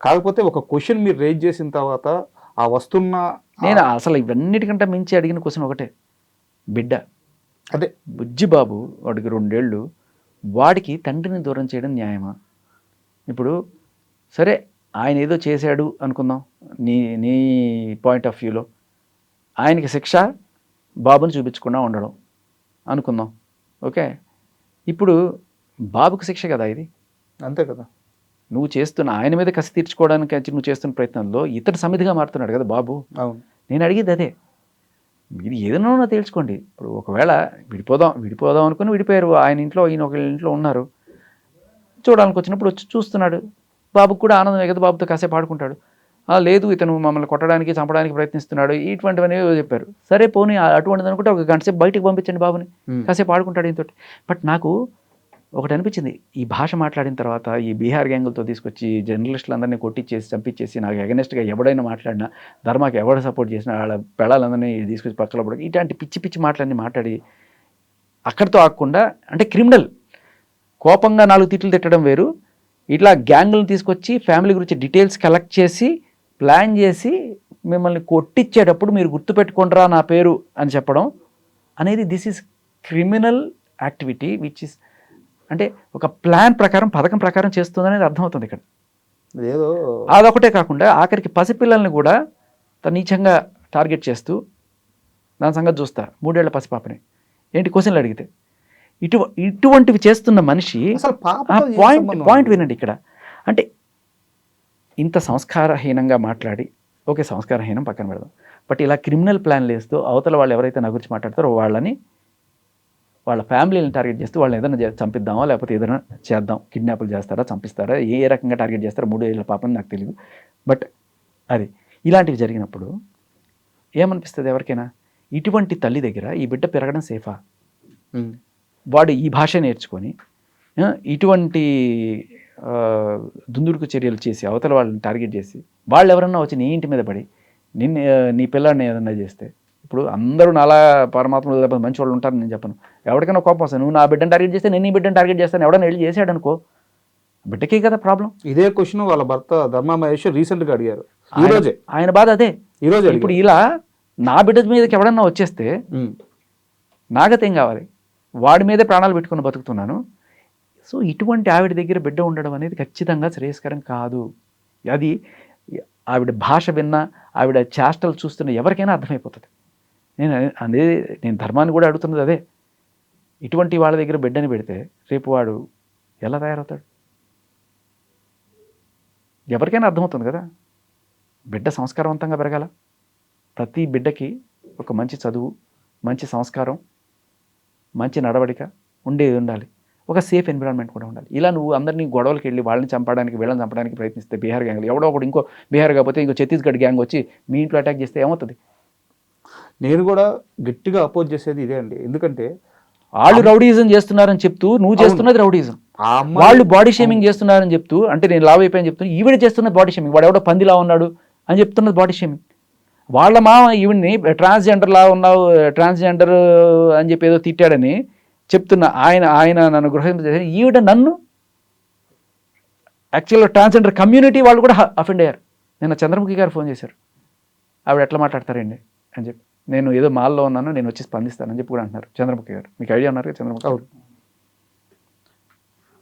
కాకపోతే ఒక క్వశ్చన్ మీరు రేజ్ చేసిన తర్వాత ఆ వస్తున్న నేను అసలు ఇవన్నిటికంటే మించి అడిగిన క్వశ్చన్ ఒకటే, బిడ్డ అదే బుజ్జిబాబు వాడికి 2 ఏళ్ళు, వాడికి తండ్రిని దూరం చేయడం న్యాయమా? ఇప్పుడు సరే ఆయన ఏదో చేశాడు అనుకుందాం, నీ పాయింట్ ఆఫ్ వ్యూలో ఆయనకి శిక్ష బాబుని చూపించకుండా ఉండడం అనుకుందాం, ఓకే. ఇప్పుడు బాబుకి శిక్ష కదా ఇది, అంతే కదా. నువ్వు చేస్తున్న ఆయన మీద కసి తీర్చుకోవడానికి నువ్వు చేస్తున్న ప్రయత్నంలో ఇతడు సమిధిగా మారుతున్నాడు కదా బాబు. అవును, నేను అడిగేది అదే, మీరు ఏదైనా తేల్చుకోండి. ఇప్పుడు ఒకవేళ విడిపోదాం అనుకుని విడిపోయారు, ఆయన ఇంట్లో ఈయన ఒక ఇంట్లో ఉన్నారు, చూడాలని వచ్చినప్పుడు వచ్చి చూస్తున్నాడు, బాబుకు కూడా ఆనందమే కదా, బాబుతో కాసేపు ఆడుకుంటాడు. లేదు ఇతను మమ్మల్ని కొట్టడానికి చంపడానికి ప్రయత్నిస్తున్నాడు, ఇటువంటివన్నీ చెప్పారు. సరే పోనీ అటువంటిది అనుకుంటే ఒక గంట సేపు బయటికి పంపించండి బాబుని, కాసేపు ఆడుకుంటాడు ఈయనతో. బట్ నాకు ఒకటి అనిపించింది, ఈ భాష మాట్లాడిన తర్వాత ఈ బీహార్ గ్యాంగులతో తీసుకొచ్చి జర్నలిస్టులందరినీ కొట్టించేసి చంపించేసి నాకు అగెనెస్ట్గా ఎవడైనా మాట్లాడినా, ధర్మాకి ఎవడ సపోర్ట్ చేసినా వాళ్ళ పెళ్ళాలందరినీ తీసుకొచ్చి పక్కలో పడి ఇట్లాంటి పిచ్చి మాటలన్నీ మాట్లాడి అక్కడితో ఆగకుండా, అంటే క్రిమినల్ కోపంగా 4 తిట్లు తిట్టడం వేరు, ఇట్లా గ్యాంగులను తీసుకొచ్చి ఫ్యామిలీ గురించి డీటెయిల్స్ కలెక్ట్ చేసి ప్లాన్ చేసి మిమ్మల్ని కొట్టించేటప్పుడు మీరు గుర్తుపెట్టుకుంటారా నా పేరు అని చెప్పడం అనేది this is criminal activity which is, అంటే ఒక ప్లాన్ ప్రకారం పథకం ప్రకారం చేస్తుందనేది అర్థమవుతుంది ఇక్కడ. ఏదో అదొకటే కాకుండా ఆఖరికి పసిపిల్లల్ని కూడా నీచంగా టార్గెట్ చేస్తూ దాని సంగతి చూస్తా, 3 ఏళ్ల పసిపాపని ఏంటి క్వశ్చన్లు అడిగితే ఇటువంటివి చేస్తున్న మనిషి. పాయింట్ వినండి ఇక్కడ, అంటే ఇంత సంస్కారహీనంగా మాట్లాడి, ఓకే సంస్కారహీనం పక్కన పెడదాం, బట్ ఇలా క్రిమినల్ ప్లాన్లు వేస్తూ అవతల వాళ్ళు ఎవరైతే నా గురించి మాట్లాడతారో వాళ్ళ ఫ్యామిలీని టార్గెట్ చేస్తూ వాళ్ళని ఏదైనా చంపిద్దామా లేకపోతే ఏదైనా చేద్దాం, కిడ్నాపులు చేస్తారా, చంపిస్తారా, ఏ రకంగా టార్గెట్ చేస్తారో 3 ఏళ్ల పాపని నాకు తెలియదు. బట్ అది ఇలాంటివి జరిగినప్పుడు ఏమనిపిస్తుంది ఎవరికైనా, ఇటువంటి తల్లి దగ్గర ఈ బిడ్డ పెరగడం సేఫా? వాడు ఈ భాష నేర్చుకొని ఇటువంటి దుందుడుకు చర్యలు చేసి అవతల వాళ్ళని టార్గెట్ చేసి వాళ్ళు ఎవరన్నా వచ్చి నీ ఇంటి మీద పడి నీ పిల్లాడిని ఏదన్నా చేస్తే, ఇప్పుడు అందరూ నాలా పరమాత్మలు లేకపోతే మంచి వాళ్ళు ఉంటారని నేను చెప్పను, ఎవరికైనా కోపం వస్తాను, నువ్వు నా బిడ్డను టార్గెట్ చేస్తే నేను నీ బిడ్డను టార్గెట్ చేస్తాను, ఎవడన్నా వెళ్ళి చేశాడు అనుకో, బిడ్డకే కదా ప్రాబ్లం. ఇదే క్వశ్చన్ వాళ్ళ భర్త ధర్మా మహేష్ రీసెంట్గా అడిగారు, ఆయన బాధ అదే. ఈరోజు ఇప్పుడు ఇలా నా బిడ్డ మీదకి ఎవడన్నా వచ్చేస్తే నాగతేం కావాలి, వాడి మీదే ప్రాణాలు పెట్టుకుని బతుకుతున్నాను. సో ఇటువంటి ఆవిడ దగ్గర బిడ్డ ఉండడం అనేది ఖచ్చితంగా శ్రేయస్కరం కాదు. అది ఆవిడ భాష విన్నా, ఆవిడ చేష్టలు చూస్తున్న ఎవరికైనా అర్థమైపోతుంది. నేను ధర్మాన్ని కూడా అడుగుతున్నది అదే, ఇటువంటి వాళ్ళ దగ్గర బిడ్డని పెడితే రేపు వాడు ఎలా తయారవుతాడు ఎవరికైనా అర్థమవుతుంది కదా. బిడ్డ సంస్కారవంతంగా పెరగాల, ప్రతి బిడ్డకి ఒక మంచి చదువు, మంచి సంస్కారం, మంచి నడవడిక ఉండాలి. ఒక సేఫ్ ఎన్విరాన్మెంట్ కూడా ఉండాలి. ఇలా నువ్వు అందరినీ గొడవలకు వెళ్ళి వాళ్ళని చంపడానికి వీళ్ళని చంపడానికి ప్రయత్నిస్తే బీహార్ గ్యాంగ్లు ఎవడో ఒకటి ఇంకో బీహార్ కాకపోతే ఇంకో ఛత్తీస్గఢ్ గ్యాంగ్ వచ్చి మీ ఇంట్లో అటాక్ చేస్తే ఏమవుతుంది? నేను కూడా గట్టిగా అపోజ్ చేసేది ఇదే అండి. ఎందుకంటే వాళ్ళు రౌడీజం చేస్తున్నారని చెప్తూ నువ్వు చేస్తున్నది రౌడీజం. ఆ అమ్మాయి వాళ్ళు బాడీ షేమింగ్ చేస్తున్నారని చెప్తూ, అంటే నేను లావ్ అయిపోయాను చెప్తూ ఈవిడ చేస్తున్నది బాడీ షేమింగ్. వాడు ఎవడో పందిలా ఉన్నాడు అని చెప్తున్నది బాడీ షేమింగ్. వాళ్ళ మామ ఈవిడ్ని ట్రాన్స్జెండర్ లా ఉన్నావు, ట్రాన్స్జెండర్ అని చెప్పి ఏదో తిట్టాడని చెప్తున్నా. ఆయన నన్ను గృహించేసి ఈవిడ నన్ను యాక్చువల్గా ట్రాన్స్జెండర్ కమ్యూనిటీ వాళ్ళు కూడా అఫెండ్ అయ్యారు. నిన్న చంద్రముఖి గారు ఫోన్ చేశారు, ఆవిడ ఎట్లా మాట్లాడతారండి అని చెప్పి. నేను ఏదో మాల్లో ఉన్నాను, నేను వచ్చి స్పందిస్తానని చెప్పి కూడా అంటున్నారు చంద్రముఖి గారు. మీకు ఐడియా ఉన్నారు చంద్రముఖి గారు?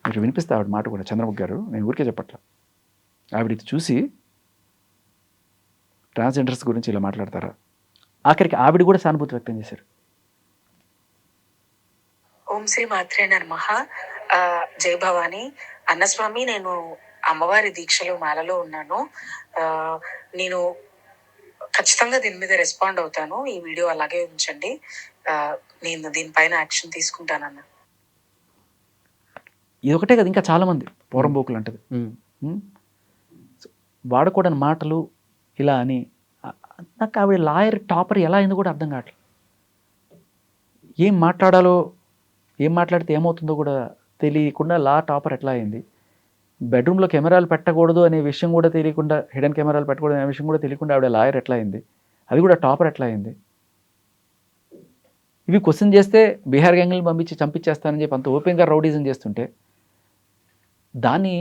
మీరు వినిపిస్తే ఆవిడ మాట కూడా. చంద్రముఖి గారు, నేను ఊరికే చెప్పట్లా, ఆవిడ ఇది చూసి ట్రాన్స్జెండర్స్ గురించి ఇలా మాట్లాడతారా? ఆఖరికి ఆవిడ కూడా సానుభూతి వ్యక్తం చేశారు. ఓం శ్రీ మాత్రే నమః. జై భవాని. అన్నస్వామి, నేను అమ్మవారి దీక్షలో మాలలో ఉన్నాను. నేను ఖచ్చితంగా దీని మీద రెస్పాండ్ అవుతాను. ఈ వీడియో అలాగే ఉంచండి, నేను దీనిపైన యాక్షన్ తీసుకుంటానన్న. ఇది ఒకటే కదా, ఇంకా చాలామంది పోరంబోకులు అంటది. వాడకూడని మాటలు ఇలా అని. నాకు ఆవిడ లాయర్ టాపర్ ఎలా అయిందో కూడా అర్థం కావట్లేదు. ఏం మాట్లాడాలో, ఏం మాట్లాడితే ఏమవుతుందో కూడా తెలియకుండా లా టాపర్ ఎట్లా అయింది. బెడ్రూమ్లో కెమెరాలు పెట్టకూడదు అనే విషయం కూడా తెలియకుండా, హిడెన్ కెమెరాలు పెట్టకూడదు అనే విషయం కూడా తెలియకుండా ఆవిడ లాయర్ ఎట్లా అయింది, అది కూడా టాపర్ ఎట్లా అయింది. ఇవి క్వశ్చన్ చేస్తే బీహార్ గ్యాంగ్లను పంపించి చంపించేస్తానని చెప్పి అంత ఓపెన్గా రౌడీజం చేస్తుంటే దాన్ని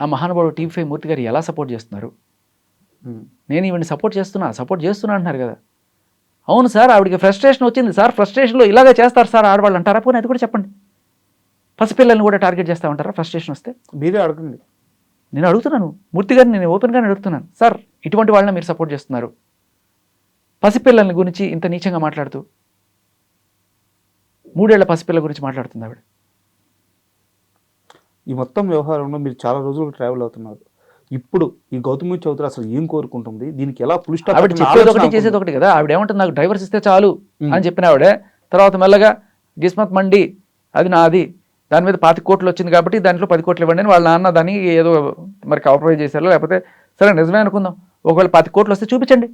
ఆ మహానుభావుడు టీవీ5 మూర్తి గారు ఎలా సపోర్ట్ చేస్తున్నారు? నేను ఈవిని సపోర్ట్ చేస్తున్నా అంటున్నారు కదా. అవును సార్, ఆవిడకి ఫ్రస్ట్రేషన్ వచ్చింది సార్, ఫ్రస్ట్రేషన్లో ఇలాగే చేస్తారు సార్ ఆడవాళ్ళు అంటారా? పోనీ అది కూడా చెప్పండి. పసిపిల్లల్ని కూడా టార్గెట్ చేస్తామంటారా ఫ్రస్ట్రేషన్ వస్తే? మీరే అడగండి. నేను అడుగుతున్నాను మూర్తి గారిని, నేను ఓపెన్గానే అడుగుతున్నాను. సార్, ఇటువంటి వాళ్ళని మీరు సపోర్ట్ చేస్తున్నారు, పసిపిల్లల్ని గురించి ఇంత నీచంగా మాట్లాడుతూ, 3 ఏళ్ల పసిపిల్ల గురించి మాట్లాడుతుంది ఆవిడ. ఈ మొత్తం వ్యవహారంలో మీరు చాలా రోజులు ట్రావెల్ అవుతున్నారు. ఇప్పుడు ఈ గౌతమి చౌదరి అసలు ఏం కోరుకుంటుంది, దీనికి ఎలా పులి స్టాప్? ఆవిడ చెప్పేది ఒకటి చేసేది ఒకటి కదా. ఆవిడ ఏమంటుంది, నాకు డ్రైవర్స్ ఇస్తే చాలు అని చెప్పిన ఆవిడ తర్వాత మెల్లగా గిస్మత్ మండి అది నాది, దాని మీద 25 కోట్లు వచ్చింది కాబట్టి దాంట్లో 10 కోట్లు ఇవ్వండి అని వాళ్ళ నాన్న దాన్ని ఏదో మరి కాంప్రమైజ్ చేశారు. లేకపోతే సరే నిజమే అనుకుందాం, ఒకవేళ 25 కోట్లు వస్తే చూపించండి.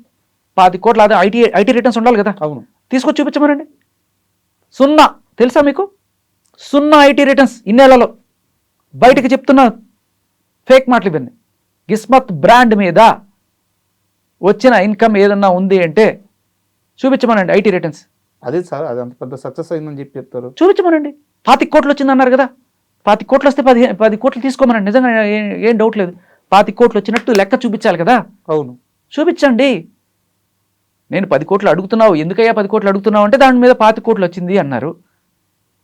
25 కోట్లు అదే ఐటీ రిటర్న్స్ ఉండాలి కదా, అవును, తీసుకొచ్చి చూపించమనండి. 0 తెలుసా మీకు? 0 ఐటీ రిటర్న్స్ ఇన్నేళ్లలో. బయటకు చెప్తున్న ఫేక్ మాటలు ఇవన్నీ. గిస్మత్ బ్రాండ్ మీద వచ్చిన ఇన్కమ్ ఏదన్నా ఉంది అంటే చూపించమనండి ఐటీ రిటర్న్స్. అదే సార్, అది అంత పెద్ద సక్సెస్ అయిందని చెప్పి చెప్తారు. చూపించమనండి. 25 కోట్లు వచ్చింది అన్నారు కదా, 25 కోట్లు వస్తే 10 కోట్లు తీసుకోమనండి. నిజంగా ఏం డౌట్ లేదు. 25 కోట్లు వచ్చినట్టు లెక్క చూపించాలి కదా. అవును, చూపించండి. నేను 10 కోట్లు అడుగుతున్నావు, ఎందుకయ్యా 10 కోట్లు అడుగుతున్నావు అంటే దాని మీద 25 కోట్లు వచ్చింది అన్నారు.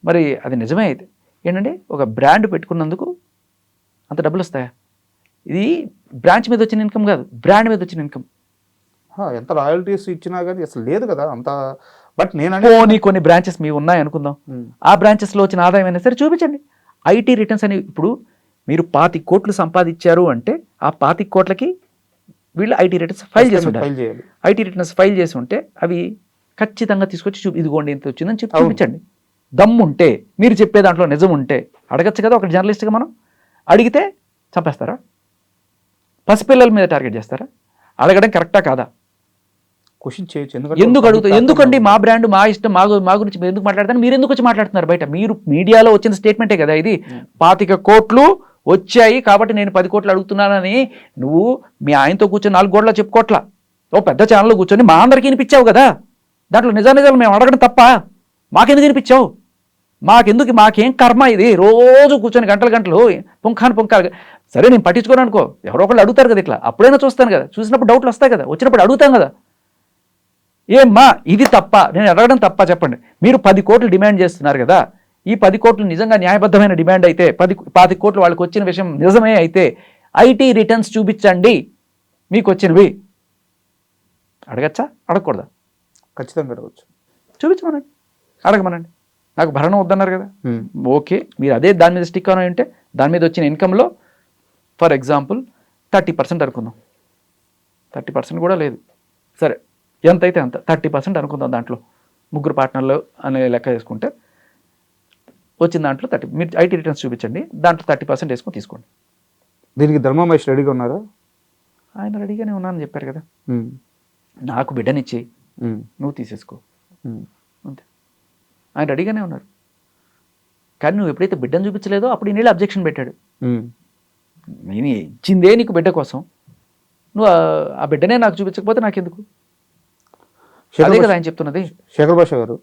మరి అది నిజమే అయితే ఏంటంటే ఒక బ్రాండ్ పెట్టుకున్నందుకు అంత డబ్బులు వస్తాయా? ఇది బ్రాంచ్ మీద వచ్చిన ఇన్కమ్ కాదు, బ్రాండ్ మీద వచ్చిన ఇన్కమ్. ఎంత రాయల్టీస్ ఇచ్చినా కానీ అసలు లేదు కదా అంత. బట్ నేను కొన్ని బ్రాంచెస్ మీ ఉన్నాయి అనుకుందాం, ఆ బ్రాంచెస్లో వచ్చిన ఆదాయం అయినా సరే చూపించండి. ఐటీ రిటర్న్స్ అని ఇప్పుడు మీరు 25 కోట్లు సంపాదించారు అంటే ఆ 25 కోట్లకి వీళ్ళు ఐటీ రిటర్న్స్ ఫైల్ చేసి ఉంటారు. ఐటీ రిటర్న్స్ ఫైల్ చేసి ఉంటే అవి ఖచ్చితంగా తీసుకొచ్చి ఇదిగోండి ఎంత వచ్చిందని చెప్పి చూపించండి. దమ్ముంటే, మీరు చెప్పే దాంట్లో నిజం ఉంటే అడగచ్చు కదా. ఒక జర్నలిస్ట్గా మనం అడిగితే చంపేస్తారా? పసిపిల్లల మీద టార్గెట్ చేస్తారా? అడగడం కరెక్టా కాదా? క్వశ్చన్ చేయొచ్చు. ఎందుకు అడుగుతారు? ఎందుకండి మా బ్రాండ్ మా ఇష్టం, మా గురించి మీరు ఎందుకు మాట్లాడతారు? మీరు ఎందుకు వచ్చి మాట్లాడుతున్నారు బయట? మీరు మీడియాలో వచ్చిన స్టేట్మెంటే కదా ఇది. 25 కోట్లు వచ్చాయి కాబట్టి నేను 10 కోట్లు అడుగుతున్నానని నువ్వు మీ ఆయనతో కూర్చొని 4 గోడలో చెప్పుకోవట్లా. ఓ పెద్ద ఛానల్లో కూర్చొని మా అందరికీ వినిపించావు కదా. దాంట్లో నిజాలు మేము అడగడం తప్ప? మాకెందుకు వినిపించావు? మాకేం కర్మ ఇది? రోజు కూర్చొని గంటలు పుంఖాలు. సరే నేను పట్టించుకోను అనుకో, ఎవరో ఒకళ్ళు అడుగుతారు కదా ఇట్లా, అప్పుడైనా చూస్తాను కదా. చూసినప్పుడు డౌట్లు వస్తాయి కదా, వచ్చినప్పుడు అడుగుతాం కదా. ఏమ్మా ఇది తప్ప, నేను అడగడం తప్ప చెప్పండి. మీరు 10 కోట్లు డిమాండ్ చేస్తున్నారు కదా, ఈ 10 కోట్లు నిజంగా న్యాయబద్ధమైన డిమాండ్ అయితే, 25 కోట్లు వాళ్ళకి వచ్చిన విషయం నిజమే అయితే ఐటీ రిటర్న్స్ చూపించండి మీకు వచ్చినవి. అడగచ్చా? అడగకూడదా? ఖచ్చితంగా అడగచ్చు. చూపించమనండి, అడగమనండి. నాకు భరణం వద్దన్నారు కదా, ఓకే. మీరు అదే దాని మీద స్టిక్ అని ఉంటే దాని మీద వచ్చిన ఇన్కంలో ఫర్ ఎగ్జాంపుల్ 30% అనుకుందాం, 30% కూడా లేదు. సరే ఎంతైతే అంత 30% అనుకుందాం, దాంట్లో 3 పార్ట్నర్లు అనే లెక్క వేసుకుంటే వచ్చిన దాంట్లో 30, మీరు ఐటీ రిటర్న్స్ చూపించండి, దాంట్లో 30% వేసుకొని తీసుకోండి. దీనికి ధర్మా మహేష్ రెడీగా ఉన్నారా? ఆయన రెడీగానే ఉన్నానని చెప్పారు కదా. ఉమ్, నాకు బిడ్డనిచ్చి ఉమ్, నువ్వు తీసేసుకో ఉమ్. అంతే. ఆయన రెడీగానే ఉన్నారు. కానీ నువ్వు ఎప్పుడైతే బిడ్డను చూపించలేదో అప్పుడు ఈయన అబ్జెక్షన్ పెట్టాడు. ఉమ్. నేను ఇచ్చిందే నీకు బిడ్డ కోసం, నువ్వు ఆ బిడ్డనే నాకు చూపించకపోతే నాకెందుకు? అదే కదా ఆయన చెప్తున్నది. శేఖర్ భాష గారు,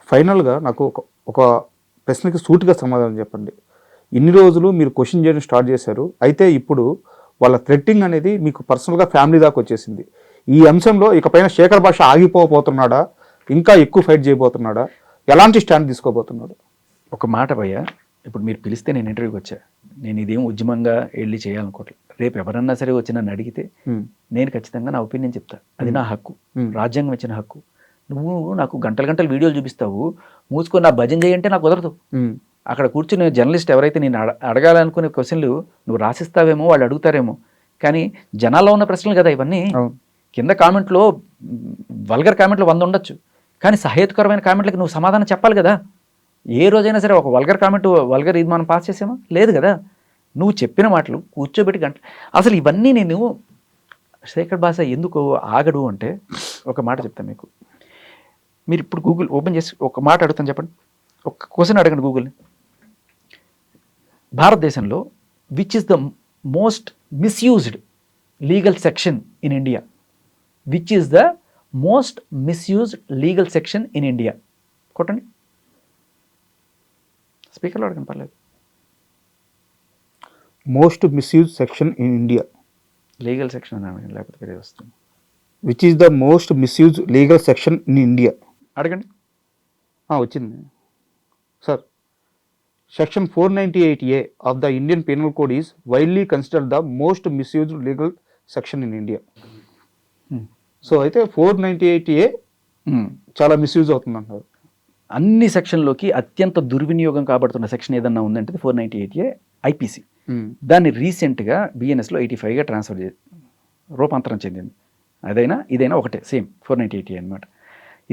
ఫైనల్గా నాకు ఒక ప్రశ్నకి సూటిగా సమాధానం చెప్పండి. ఇన్ని రోజులు మీరు క్వశ్చన్ చేయడం స్టార్ట్ చేశారు, అయితే ఇప్పుడు వాళ్ళ థ్రెట్టింగ్ అనేది మీకు పర్సనల్గా ఫ్యామిలీ దాకా వచ్చేసింది. ఈ అంశంలో ఇకపైన శేఖర్ భాష ఆగిపోబోతున్నాడా, ఇంకా ఎక్కువ ఫైట్ చేయబోతున్నాడా, ఎలాంటి స్టాండ్ తీసుకోబోతున్నాడు? ఒక మాట భయ్యా, ఇప్పుడు మీరు పిలిస్తే నేను ఇంటర్వ్యూకి వచ్చా, నేను ఇదేం ఉద్యమంగా వెళ్ళి చేయాలనుకోవట్లేదు. రేపు ఎవరన్నా సరే వచ్చి నన్ను అడిగితే నేను ఖచ్చితంగా నా ఒపీనియన్ చెప్తా, అది నా హక్కు, రాజ్యాంగం ఇచ్చిన హక్కు. నువ్వు నాకు గంటలు గంటలు వీడియోలు చూపిస్తావు, మూసుకొని నా భజన చేయంటే నాకు కుదరదు. అక్కడ కూర్చుని జర్నలిస్ట్ ఎవరైతే నేను అడగాలనుకునే క్వశ్చన్లు నువ్వు రాసిస్తావేమో, వాళ్ళు అడుగుతారేమో, కానీ జనాల్లో ఉన్న ప్రశ్నలు కదా ఇవన్నీ. కింద కామెంట్లో వల్గర్ కామెంట్లు 100 ఉండొచ్చు, కానీ సహేతుకరమైన కామెంట్లకి నువ్వు సమాధానం చెప్పాలి కదా. ఏ రోజైనా సరే ఒక వల్గర్ కామెంట్, వల్గర్ ఇది మనం పాస్ చేసామా? లేదు కదా. నువ్వు చెప్పిన మాటలు కూర్చోబెట్టి గంట, అసలు ఇవన్నీ నేను శేఖర్ భాష ఎందుకు ఆగడు అంటే ఒక మాట చెప్తాను మీకు. మీరు ఇప్పుడు గూగుల్ ఓపెన్ చేసి ఒక మాట అడుగుతాను, చెప్పండి, ఒక క్వశ్చన్ అడగండి గూగుల్ని. భారతదేశంలో which is the most misused legal section in India? Which is the most misused legal section in India? కొట్టండి, స్పీకర్లో అడగండి పర్లేదు. Most misuse section in India, legal section అని అడగండి, లేకపోతే వేరే వస్తుంది. Which is the most misuse legal section in India అడగండి. వచ్చింది sir. Section 498A of the Indian penal code is widely considered the most misused legal section in India. So అయితే 498A చాలా misuse అవుతుంది అంటారు. అన్ని సెక్షన్లోకి అత్యంత దుర్వినియోగం కాబడుతున్న సెక్షన్ ఏదన్నా ఉందంటే 498A ఐపీసీ. దాన్ని రీసెంట్గా బిఎన్ఎస్లో 85గా ట్రాన్స్ఫర్ రూపాంతరం చెందింది. అదైనా ఇదైనా ఒకటే, సేమ్ 498A అనమాట.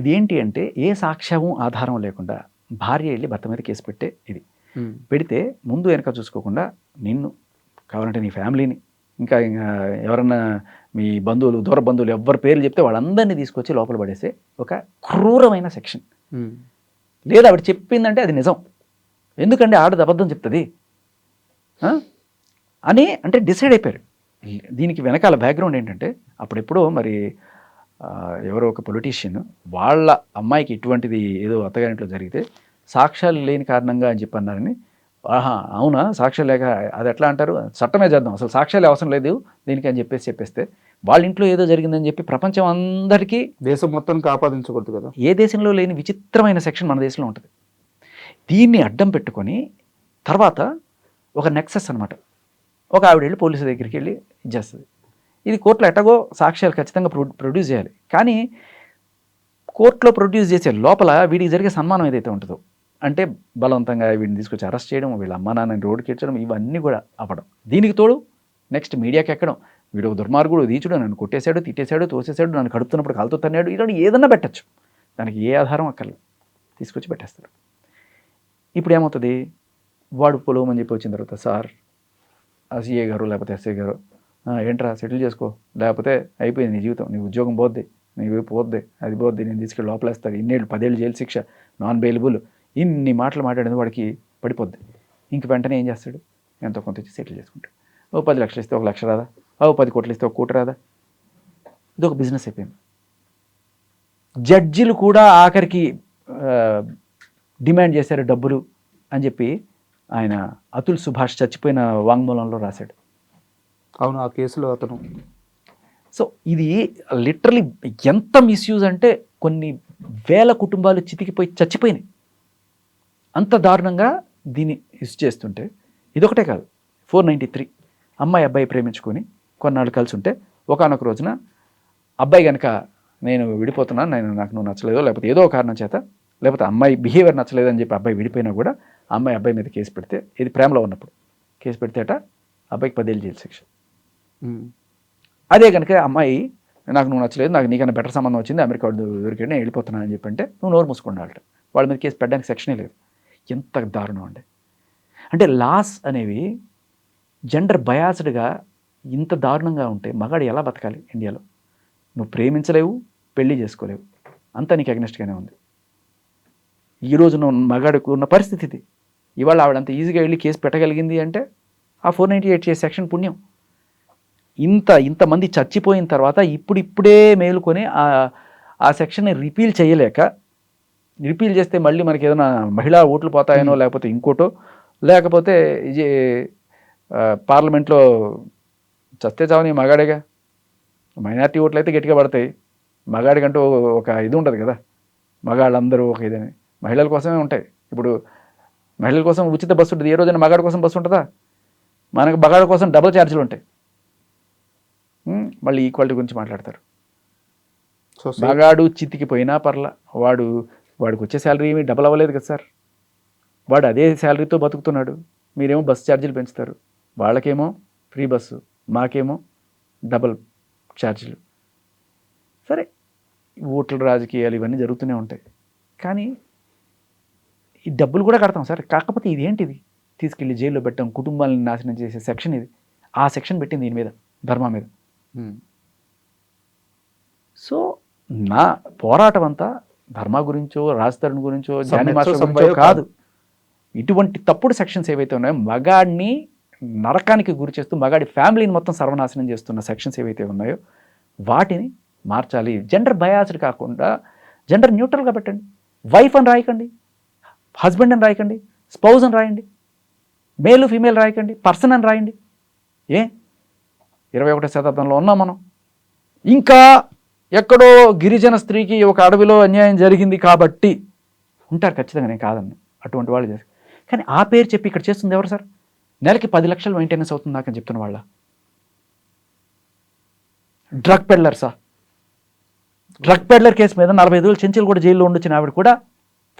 ఇది ఏంటి అంటే ఏ సాక్ష్యం ఆధారం లేకుండా భార్య వెళ్ళి భర్త మీద కేసు పెట్టే ఇది పెడితే ముందు వెనక చూసుకోకుండా నిన్ను కావాలంటే నీ ఫ్యామిలీని ఇంకా ఎవరన్నా మీ బంధువులు, దూర బంధువులు ఎవరి పేర్లు చెప్తే వాళ్ళందరినీ తీసుకొచ్చి లోపల పడేసే ఒక క్రూరమైన సెక్షన్. లేదా ఆవిడ చెప్పిందంటే అది నిజం, ఎందుకంటే ఆడది అబద్ధం చెప్తుంది అని అంటే డిసైడ్ అయిపోయారు. దీనికి వెనకాల బ్యాక్గ్రౌండ్ ఏంటంటే అప్పుడెప్పుడో మరి ఎవరో ఒక పొలిటీషియన్ వాళ్ళ అమ్మాయికి ఇటువంటిది ఏదో అత్తగారింట్లో జరిగితే సాక్ష్యాలు లేని కారణంగా అని చెప్పి అన్నారని. ఆహా అవునా, సాక్ష్యాలు లేక అది ఎట్లా అంటారు, చట్టమే చేద్దాం, అసలు సాక్ష్యాలు అవసరం లేదు దీనికి అని చెప్పేస్తే వాళ్ళ ఇంట్లో ఏదో జరిగిందని చెప్పి ప్రపంచం అందరికీ, దేశం మొత్తానికి ఆపాదించకూడదు కదా. ఏ దేశంలో లేని విచిత్రమైన సెక్షన్ మన దేశంలో ఉంటుంది. దీన్ని అడ్డం పెట్టుకొని తర్వాత ఒక నెక్సెస్ అనమాట, ఒక ఆవిడ వెళ్ళి పోలీసు దగ్గరికి వెళ్ళి ఇచ్చేస్తుంది. ఇది కోర్టులో ఎట్టగో సాక్ష్యాలు ఖచ్చితంగా ప్రొడ్యూస్ చేయాలి, కానీ కోర్టులో ప్రొడ్యూస్ చేసే లోపల వీడికి జరిగే సన్మానం ఏదైతే ఉంటుందో, అంటే బలవంతంగా వీడిని తీసుకొచ్చి అరెస్ట్ చేయడం, వీళ్ళ అమ్మా నాన్నని రోడ్డుకి ఎచ్చడం, ఇవన్నీ కూడా అవ్వడం. దీనికి తోడు నెక్స్ట్ మీడియాకి ఎక్కడం, వీడు దుర్మార్గుడు, దీచుడు, నన్ను కొట్టేశాడు, తిట్టేశాడు, తోసేశాడు, నన్ను కడుపుతున్నప్పుడు కాలుతో తన్నాడు, ఇలాంటి ఏదన్నా పెట్టచ్చు, దానికి ఏ ఆధారం అక్కర్లేదు, తీసుకొచ్చి పెట్టేస్తారు. ఇప్పుడు ఏమవుతుంది, వాడు పొలవమని చెప్పి వచ్చిన తర్వాత సార్ సిఏ గారు లేకపోతే ఎస్ఐ గారు ఏంట్రా సెటిల్ చేసుకో, లేకపోతే అయిపోయింది నీ జీవితం, నీ ఉద్యోగం పోద్ది, నీవు పోద్ది, అది పోద్ది, నేను తీసుకెళ్ళి లోపలేస్తారు, 10 ఏళ్ళు జైలు శిక్ష, నాన్ బెయిలబుల్, ఇన్ని మాటలు మాట్లాడేది వాడికి పడిపోద్ది. ఇంక వెంటనే ఏం చేస్తాడు, ఎంతో కొంత ఇచ్చి సెటిల్ చేసుకుంటాడు. 10 లక్షలు ఇస్తే 1 లక్ష రాదా, 10 కోట్లు ఇస్తే 1 కోటి రాదా, ఇది ఒక బిజినెస్ అయిపోయింది. జడ్జిలు కూడా ఆఖరికి డిమాండ్ చేశారు డబ్బులు అని చెప్పి ఆయన అతుల్ సుభాష్ చచ్చిపోయిన వాంగ్మూలంలో రాశాడు. అవును, ఆ కేసులో అతను. సో ఇది లిటరలీ ఎంత మిస్యూజ్ అంటే కొన్ని వేల కుటుంబాలు చితికిపోయి చచ్చిపోయినాయి. అంత దారుణంగా దీన్ని యూజ్ చేస్తుంటే ఇదొకటే కాదు, 493 అమ్మాయి అబ్బాయి ప్రేమించుకొని కొన్నాళ్ళు కలిసి ఉంటే ఒకానొక రోజున అబ్బాయి కనుక నేను విడిపోతున్నాను, నాకు నువ్వు నచ్చలేదో లేకపోతే ఏదో కారణం చేత, లేకపోతే అమ్మాయి బిహేవియర్ నచ్చలేదని చెప్పి అబ్బాయి విడిపోయినా కూడా అబ్బాయి మీద కేసు పెడితే, ఇది ప్రేమలో ఉన్నప్పుడు కేసు పెడితేట అబ్బాయికి 10 ఏళ్ళు జైలు శిక్ష. అదే కనుక అమ్మాయి నాకు నువ్వు నచ్చలేదు, నాకు నీకన్నా బెటర్ సంబంధం వచ్చింది, అమెరికా వాడు దొరికాడు, నేను వెళ్ళిపోతున్నాను అని చెప్పి అంటే నువ్వు నోరు మూసుకున్నాడు. వాళ్ళ మీద కేసు పెట్టడానికి సెక్షనే లేదు. ఎంత దారుణం అండి. అంటే లాస్ అనేవి జెండర్ బయాస్డ్గా ఇంత దారుణంగా ఉంటే మగాడు ఎలా బతకాలి ఇండియాలో? నువ్వు ప్రేమించలేవు, పెళ్లి చేసుకోలేవు, అంతా నీకు అగ్నెస్ట్గానే ఉంది. ఈరోజు నువ్వు మగాడికి ఉన్న పరిస్థితి ఇది. ఇవాళ ఆవిడంత ఈజీగా వెళ్ళి కేసు పెట్టగలిగింది అంటే ఆ 498 సెక్షన్ పుణ్యం. ఇంతమంది చచ్చిపోయిన తర్వాత ఇప్పుడే మేలుకొని ఆ సెక్షన్ని రిపీల్ చేయలేక, రిపీల్ చేస్తే మళ్ళీ మనకి ఏదైనా మహిళా ఓట్లు పోతాయనో, లేకపోతే ఇంకోటో, లేకపోతే ఇది పార్లమెంట్లో చస్తే చావని మగాడేగా, మైనారిటీ ఓట్లు అయితే గట్టిగా పడతాయి, మగాడికంటూ ఒక ఇది ఉండదు కదా, మగాళ్ళందరూ ఒక ఇదని మహిళల కోసమే ఉంటాయి. ఇప్పుడు మహిళల కోసం ఉచిత బస్సు ఉంటుంది, ఏ రోజైనా మగాడి కోసం బస్సు ఉంటుందా? మనకు మగాడి కోసం డబుల్ ఛార్జీలు ఉంటాయి. మళ్ళీ ఈక్వాలిటీ గురించి మాట్లాడతారు. మగాడు చితికిపోయినా పర్లా, వాడికి వచ్చే శాలరీ ఏమీ డబల్ అవ్వలేదు కదా సార్, వాడు అదే శాలరీతో బతుకుతున్నాడు. మీరేమో బస్సు ఛార్జీలు పెంచుతారు, వాళ్ళకేమో ఫ్రీ బస్సు, మాకేమో డబల్ ఛార్జీలు. సరే, ఓట్ల రాజకీయాలు ఇవన్నీ జరుగుతూనే ఉంటాయి, కానీ ఈ డబ్బులు కూడా కడతాం సార్. కాకపోతే ఇదేంటిది, తీసుకెళ్ళి జైల్లో పెట్టడం, కుటుంబాలను నాశనం చేసే సెక్షన్ ఇది. ఆ సెక్షన్ పెట్టింది దీని మీద, ధర్మ మీద. సో నా పోరాటం అంతా ధర్మ గురించో, రాజ్ తరుణ్ గురించో, జానీ మాస్టర్ గురించో కాదు. ఇటువంటి తప్పుడు సెక్షన్స్ ఏవైతే ఉన్నాయో, మగాడిని నరకానికి గురి చేస్తూ మగాడి ఫ్యామిలీని మొత్తం సర్వనాశనం చేస్తున్న సెక్షన్స్ ఏవైతే ఉన్నాయో వాటిని మార్చాలి. జెండర్ బయాస్డ్ కాకుండా జెండర్ న్యూట్రల్గా పెట్టండి. వైఫ్ అని రాయకండి, హస్బెండ్ అని రాయకండి, స్పౌజ్ అని రాయండి, మేలు ఫీమేల్ రాయకండి, పర్సన్ అని రాయండి. 21వ శతాబ్దంలో ఉన్నాం మనం. ఇంకా ఎక్కడో గిరిజన స్త్రీకి ఒక అడవిలో అన్యాయం జరిగింది కాబట్టి ఉంటారు ఖచ్చితంగా, నేను కాదన్ను, అటువంటి వాళ్ళు చేస్తారు. కానీ ఆ పేరు చెప్పి ఇక్కడ చేస్తుంది ఎవరు సార్? నెలకి 10 లక్షలు మెయింటెనెన్స్ అవుతుంది నాకని చెప్తున్న వాళ్ళ డ్రగ్ పెడ్లర్సా? డ్రగ్ పెడ్లర్ కేసు మీద 45 రోజులు చెంచులు కూడా జైల్లో ఉండొచ్చిన ఆవిడ కూడా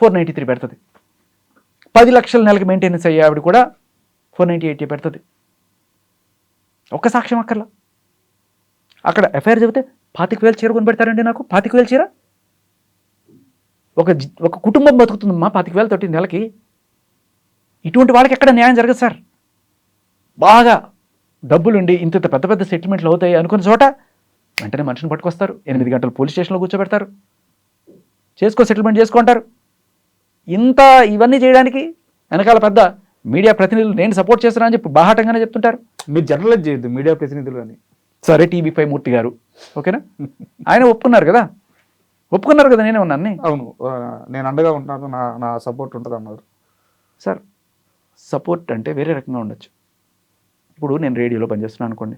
493 పెడుతుంది. 10 లక్షల నెలకి మెయింటెనెన్స్ అయ్యే ఆవిడ కూడా 498 పెడుతుంది. ఒక్క సాక్ష్యం అక్కర్లా. అక్కడ ఎఫ్ఐఆర్ చెబితే 25,000 చీర కొని పెడతారండి నాకు. 25,000 చీర? ఒక కుటుంబం బతుకుతుందమ్మా 25,000 తోటి నెలకి. ఇటువంటి వాళ్ళకి ఎక్కడ న్యాయం జరగదు సార్. బాగా డబ్బులుండి ఇంత పెద్ద పెద్ద సెటిల్మెంట్లు అవుతాయి అనుకున్న చోట వెంటనే మనిషిని పట్టుకొస్తారు, 8 గంటలు పోలీస్ స్టేషన్లో కూర్చోబెడతారు, సెటిల్మెంట్ చేసుకుంటారు. ఇవన్నీ చేయడానికి వెనకాల పెద్ద మీడియా ప్రతినిధులు నేను సపోర్ట్ చేస్తున్నా అని చెప్పి బాహాటంగానే చెప్తుంటారు. మీరు జర్నలైజ్ చేయొద్దు మీడియా ప్రతినిధులు అని. సరే, టీవీ5 మూర్తి గారు ఓకేనా, ఆయన ఒప్పుకున్నారు కదా, నేనే ఉన్నాను. అవును, నేను అండగా ఉంటున్నాను, నా సపోర్ట్ ఉంటుంది అన్నారు సార్. సపోర్ట్ అంటే వేరే రకంగా ఉండొచ్చు. ఇప్పుడు నేను రేడియోలో పనిచేస్తున్నాను అనుకోండి,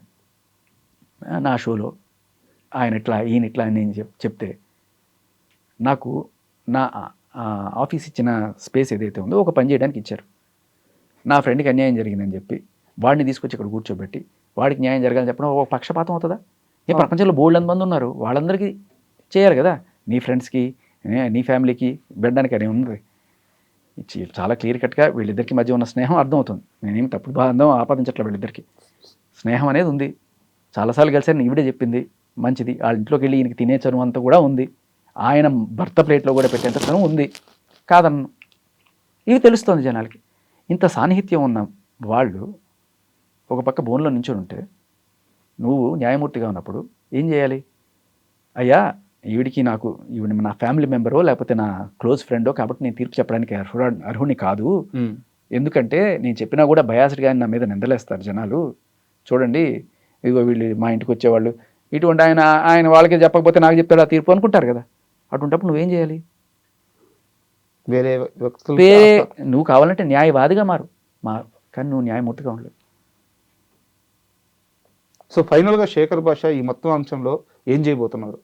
నా షోలో ఆయన ఈయన ఇట్లా అని నేను చెప్తే నాకు నా ఆఫీస్ ఇచ్చిన స్పేస్ ఏదైతే ఉందో ఒక పని చేయడానికి ఇచ్చారు. నా ఫ్రెండ్కి అన్యాయం జరిగిందని చెప్పి వాడిని తీసుకొచ్చి ఇక్కడ కూర్చోబెట్టి వాడికి న్యాయం జరగాలని చెప్పడం ఒక పక్షపాతం అవుతుందా? ప్రపంచంలో బోల్డ్ మంది ఉన్నారు, వాళ్ళందరికీ చేయాలి కదా. నీ ఫ్రెండ్స్కి, నీ ఫ్యామిలీకి పెట్టడానికి అని ఉన్నది. చాలా క్లియర్ కట్గా వీళ్ళిద్దరికి మధ్య ఉన్న స్నేహం అర్థమవుతుంది. నేనేమి తప్పుడు బాధం ఆపాదించట్లే, వీళ్ళిద్దరికి స్నేహం అనేది ఉంది. చాలాసార్లు కలిసాను, ఈవిడే చెప్పింది మంచిది, వాళ్ళ ఇంట్లోకి వెళ్ళి ఈయనకి తినే చనువు అంతా కూడా ఉంది, ఆయన భర్త ప్లేట్లో కూడా పెట్టేంత చనువు ఉంది కాదన్ను. ఇవి తెలుస్తుంది జనాలకి. ఇంత సాన్నిహిత్యం ఉన్న వాళ్ళు ఒక పక్క బోన్లో నించొని ఉంటే నువ్వు న్యాయమూర్తిగా ఉన్నప్పుడు ఏం చేయాలి? అయ్యా, ఈవిడికి ఈవిడ నా ఫ్యామిలీ మెంబరో లేకపోతే నా క్లోజ్ ఫ్రెండో కాబట్టి నేను తీర్పు చెప్పడానికి అర్హుని కాదు. ఎందుకంటే నేను చెప్పినా కూడా బయాస్డ్గా నా మీద నిందలేస్తారు జనాలు. చూడండి, ఇదిగో వీళ్ళు మా ఇంటికి వచ్చేవాళ్ళు ఇటువంటి ఆయన వాళ్ళకే చెప్పకపోతే నాకు చెప్తాడు ఆ తీర్పు అనుకుంటారు కదా. అటువంటిప్పుడు నువ్వేం చేయాలి? వేరే వ్యక్తులు నువ్వు కావాలంటే న్యాయవాదిగా మారు, కానీ నువ్వు న్యాయమూర్తిగా ఉండలేదు. సో ఫైనల్గా శేఖర్ భాష ఈ మొత్తం అంశంలో ఏం చేయబోతున్నారు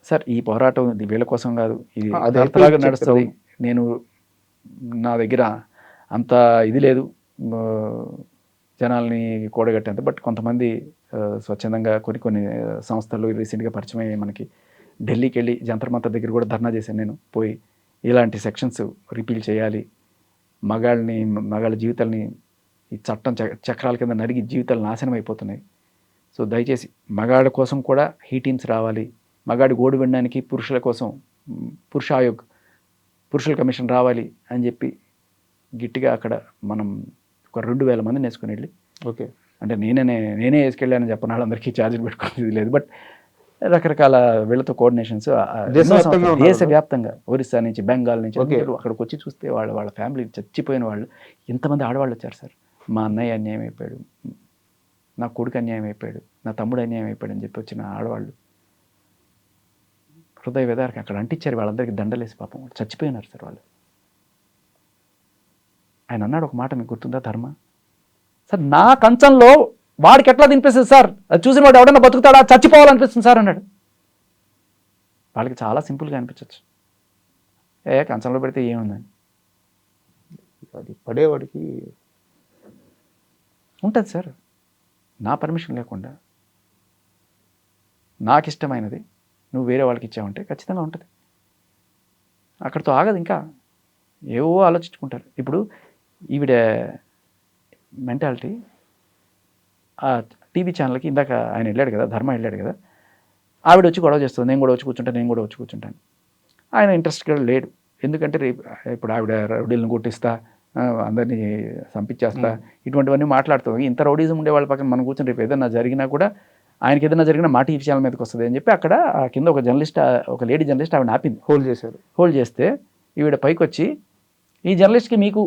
సార్? ఈ పోరాటం ఇది వీళ్ళ కోసం కాదు, ఇది అదలాగా నడుస్తుంది. నా దగ్గర అంత ఇది లేదు జనాల్ని కూడగట్టేంత. బట్ కొంతమంది స్వచ్ఛందంగా కొన్ని సంస్థలు రీసెంట్గా పరిచయం అయ్యాయి మనకి. ఢిల్లీకి వెళ్ళి జంతర్ మంతర్ దగ్గర కూడా ధర్నా చేశాను నేను పోయి. ఇలాంటి సెక్షన్స్ రిపీల్ చేయాలి, మగాళ్ళ జీవితాలని ఈ చట్టం చక్రాల కింద నరిగి జీవితాలు నాశనం అయిపోతున్నాయి. సో దయచేసి మగాడి కోసం కూడా హీ టీమ్స్ రావాలి, మగాడి గోడు వినడానికి పురుషుల కోసం పురుష ఆయోగ్, పురుషుల కమిషన్ రావాలి అని చెప్పి గట్టిగా అక్కడ మనం ఒక 2000 మందిని వేసుకుని వెళ్ళి, ఓకే, అంటే నేనే వేసుకెళ్ళానని చెప్పిన వాళ్ళందరికీ ఛార్జీలు పెట్టుకునేది లేదు, బట్ రకరకాల వీళ్ళతో కోఆర్డినేషన్స్ దేశవ్యాప్తంగా ఉన్నారు. దేశవ్యాప్తంగా ఒరిస్సా నుంచి, బెంగాల్ నుంచి Okay. అందరూ అక్కడికి వచ్చి చూస్తే వాళ్ళ ఫ్యామిలీ చచ్చిపోయిన వాళ్ళు ఎంతమంది ఆడవాళ్ళు వచ్చారు సార్. మా అన్నయ్య అన్యాయం అయిపోయాడు, నా కొడుకు అన్యాయం అయిపోయాడు, నా తమ్ముడు అన్యాయం అయిపోయాడు అని చెప్పి వచ్చిన ఆడవాళ్ళు హృదయ విదారక అక్కడ అంటించారు, వాళ్ళందరికీ దండలేసి పాపం చచ్చిపోయినారు సార్ వాళ్ళు. ఆయన అన్నాడు ఒక మాట, మీకు గుర్తుందా ధర్మ సార్, నా కంచంలో వాడికి ఎట్లా తినిపిస్తుంది సార్, అది చూసిన వాడు ఎవడన్నా బతుకుతాడా, చచ్చిపోవాలనిపిస్తుంది సార్ అన్నాడు. వాళ్ళకి చాలా సింపుల్గా అనిపించవచ్చు, కంచంలో పెడితే ఏముందని. అది పడేవాడికి ఉంటుంది సార్, నా పర్మిషన్ లేకుండా నాకు ఇష్టమైనది నువ్వు వేరే వాళ్ళకి ఇచ్చావంటే ఖచ్చితంగా ఉంటుంది. అక్కడితో ఆగదు, ఇంకా ఏవో ఆలోచించుకుంటారు. ఇప్పుడు ఈవిడ మెంటాలిటీ ఆ టీవీ ఛానల్కి ఇందాక ఆయన వెళ్ళాడు కదా, ధర్మ వెళ్ళాడు కదా, ఆవిడ వచ్చి గొడవ చేస్తుంది, నేను కూడా వచ్చి కూర్చుంటాను. ఆయన ఇంట్రెస్ట్గా లేడు, ఎందుకంటే రేపు ఇప్పుడు ఆవిడ రౌడీలను కొట్టిస్తా, అందరినీ చంపించేస్తా, ఇటువంటివన్నీ మాట్లాడుతుంది. ఇంత రౌడీజం ఉండే వాళ్ళ పక్కన మనం కూర్చొని రేపు ఏదైనా జరిగినా కూడా, ఆయనకి ఏదైనా జరిగినా మా టీవీ ఛానల్ మీదకి వస్తుంది అని చెప్పి అక్కడ కింద ఒక లేడీ జర్నలిస్ట్ ఆవిడ ఆపింది, హోల్డ్ చేస్తే ఈవిడ పైకి వచ్చి, ఈ జర్నలిస్ట్కి మీకు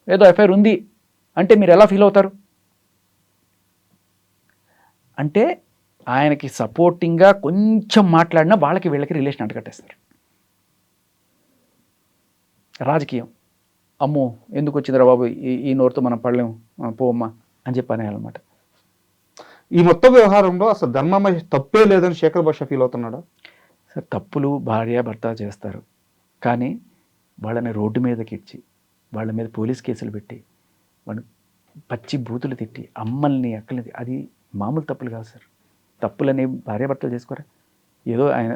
ఏదో ఎఫ్ఐఆర్ ఉంది అంటే మీరు ఎలా ఫీల్ అవుతారు అంటే, ఆయనకి సపోర్టింగ్గా కొంచెం మాట్లాడినా వాళ్ళకి వీళ్ళకి రిలేషన్ అంటకట్టేస్తారు. రాజకీయం, అమ్మో ఎందుకు వచ్చిందిరా బాబు ఈ నోరుతో మనం పడలేము, పోమ్మా అని చెప్పి అనేయాలన్నమాట. ఈ మొత్తం వ్యవహారంలో అసలు ధర్మ మహేష్ తప్పే లేదని శేఖర్ భాష ఫీల్ అవుతున్నాడా? సార్, తప్పులు భార్య భర్త చేస్తారు, కానీ వాళ్ళని రోడ్డు మీదకి ఇచ్చి వాళ్ళ మీద పోలీస్ కేసులు పెట్టి వాళ్ళు పచ్చి బూతులు తిట్టి అమ్మల్ని అక్కల్ని, అది మామూలు తప్పులు కాదు సార్. తప్పులని భార్యాభర్తలు చేసుకోరా, ఏదో ఆయన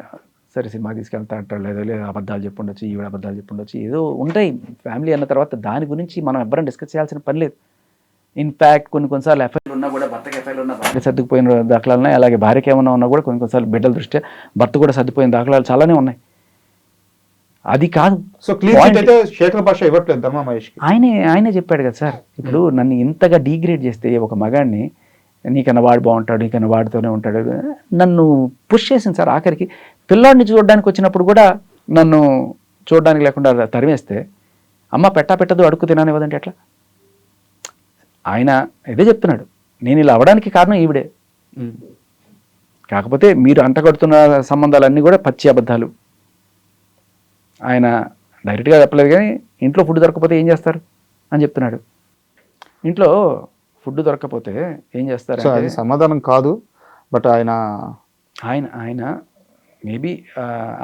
సరే సినిమా తీసుకెళ్తా అంటారు, లేదా అబద్ధాలు చెప్పుండొచ్చు, ఈవిడ అబద్ధాలు చెప్పుండొచ్చు, ఏదో ఉంటాయి ఫ్యామిలీ అన్న తర్వాత. దాని గురించి మనం ఎవ్వరం డిస్కస్ చేయాల్సిన పని లేదు. ఇన్ఫ్యాక్ట్ కొన్నిసార్లు ఎఫ్ఐఆర్ ఉన్నా కూడా, భర్తకి ఎఫ్ఐఆర్ ఉన్నా భార్య సర్దుకుపోయిన దాఖలాలు ఉన్నాయి, అలాగే భార్యకి ఏమన్నా ఉన్నా కూడా కొన్నిసార్లు బిడ్డల దృష్ట్యా భర్త కూడా సర్దుపోయిన దాఖలాలు చాలానే ఉన్నాయి. అది కాదు. సో క్లియర్ అయితే శేఖర్ భాష ఇవ్వట్లేదు ధర్మ మహేష్కి. ఆయనే చెప్పాడు కదా సార్, ఇప్పుడు నన్ను ఇంతగా డీగ్రేడ్ చేస్తే ఒక మగాడిని, నీకన్నా వాడు బాగుంటాడు, నీకన్నా వాడితోనే ఉంటాడు, నన్ను పుష్ చేసింది సార్. ఆఖరికి పిల్లాడిని చూడడానికి వచ్చినప్పుడు కూడా నన్ను చూడడానికి లేకుండా తరిమేస్తే, అమ్మ పెట్టదు అడుక్కు తిననివ్వదంటే ఎట్లా? ఆయన ఇదే చెప్తున్నాడు, నేను ఇలా అవ్వడానికి కారణం ఈవిడే, కాకపోతే మీరు అంటగడుతున్న సంబంధాలన్నీ కూడా పచ్చి అబద్ధాలు. ఆయన డైరెక్ట్గా చెప్పలేదు, కానీ ఇంట్లో ఫుడ్ దొరకకపోతే ఏం చేస్తారు అని చెప్తున్నాడు. ఇంట్లో ఫుడ్ దొరకకపోతే ఏం చేస్తారు అది సమాధానం కాదు, బట్ ఆయన మేబీ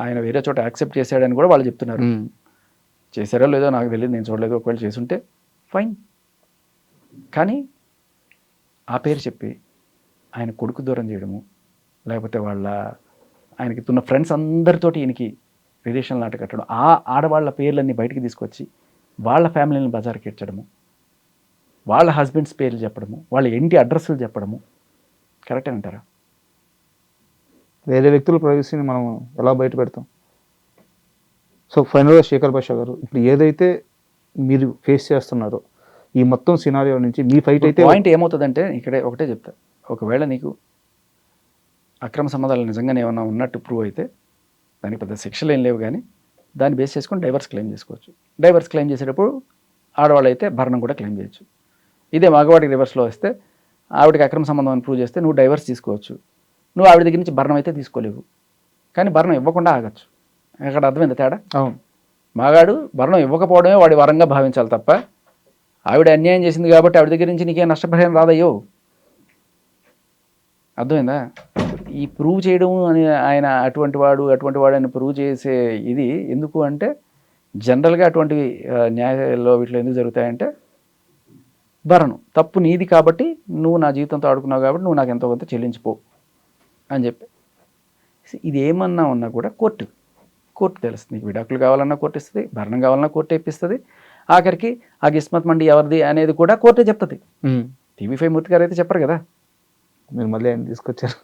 ఆయన వేరే చోట యాక్సెప్ట్ చేశాడని కూడా వాళ్ళు చెప్తున్నారు. చేశారో లేదో నాకు తెలియదు, నేను చూడలేదు, ఒకవేళ చేసుంటే ఫైన్. కానీ ఆ పేరు చెప్పి ఆయన కొడుకు దూరం చేయడము, లేకపోతే ఆయనకి ఉన్న ఫ్రెండ్స్ అందరితోటి ఈయనకి రిలేషన్ నాట కట్టడం, ఆ ఆడవాళ్ళ పేర్లన్నీ బయటికి తీసుకొచ్చి వాళ్ళ ఫ్యామిలీని బజార్కి ఇచ్చడము, వాళ్ళ హస్బెండ్స్ పేర్లు చెప్పడము, వాళ్ళ ఇంటి అడ్రస్లు చెప్పడము కరెక్టే అంటారా? వేరే వ్యక్తుల ప్రైవసీని మనం ఎలా బయట పెడతాం? సో ఫైనల్గా శేఖర్ భాష గారు, ఇప్పుడు ఏదైతే మీరు ఫేస్ చేస్తున్నారో ఈ మొత్తం సినారియో నుంచి మీ ఫైట్ అయితే పాయింట్ ఏమవుతుందంటే, ఇక్కడే ఒకటే చెప్తా, ఒకవేళ నీకు అక్రమ సంబంధాలు నిజంగానే ఏమన్నా ఉన్నట్టు ప్రూవ్ అయితే దానికి పెద్ద శిక్షలు ఏం లేవు, కానీ దాన్ని బేస్ చేసుకొని డైవర్స్ క్లెయిమ్ చేసుకోవచ్చు. డైవర్స్ క్లెయిమ్ చేసేటప్పుడు ఆడవాళ్ళు అయితే భరణం కూడా క్లెయిమ్ చేయొచ్చు. ఇదే మగవాడికి రివర్స్లో వస్తే, ఆవిడకి అక్రమ సంబంధం అని ప్రూవ్ చేస్తే నువ్వు డైవర్స్ తీసుకోవచ్చు, నువ్వు ఆవిడ దగ్గర నుంచి భరణం అయితే తీసుకోలేవు, కానీ భరణం ఇవ్వకుండా ఆగచ్చు. అక్కడ అర్థమైంది తేడా? అవును, మగాడు భరణం ఇవ్వకపోవడమే వాడి వరంగా భావించాలి తప్ప, ఆవిడ అన్యాయం చేసింది కాబట్టి ఆవిడ దగ్గర నుంచి నీకేం నష్టపరిహారం రాదయ్యో. అర్థమైందా? ఈ ప్రూవ్ చేయడం అని ఆయన అటువంటి వాడు అని ప్రూవ్ చేసే ఇది ఎందుకు అంటే, జనరల్గా అటువంటి న్యాయాల్లో వీటిలో ఎందుకు జరుగుతాయంటే, భరణం తప్పు నీది కాబట్టి నువ్వు నా జీవితంతో ఆడుకున్నావు కాబట్టి నువ్వు నాకు ఎంతో కొంత చెల్లించిపో అని చెప్పి. ఇది ఏమన్నా ఉన్నా కూడా కోర్టు తెలుస్తుంది. నీకు విడాకులు కావాలన్నా కోర్టు ఇస్తుంది, భరణం కావాలన్నా కోర్టు ఇప్పిస్తుంది, ఆఖరికి ఆ గిస్మత్ మండి ఎవరిది అనేది కూడా కోర్టే చెప్తుంది. TV5 మూర్తి గారు అయితే చెప్పరు కదా, మీరు మళ్ళీ ఆయన తీసుకొచ్చారు.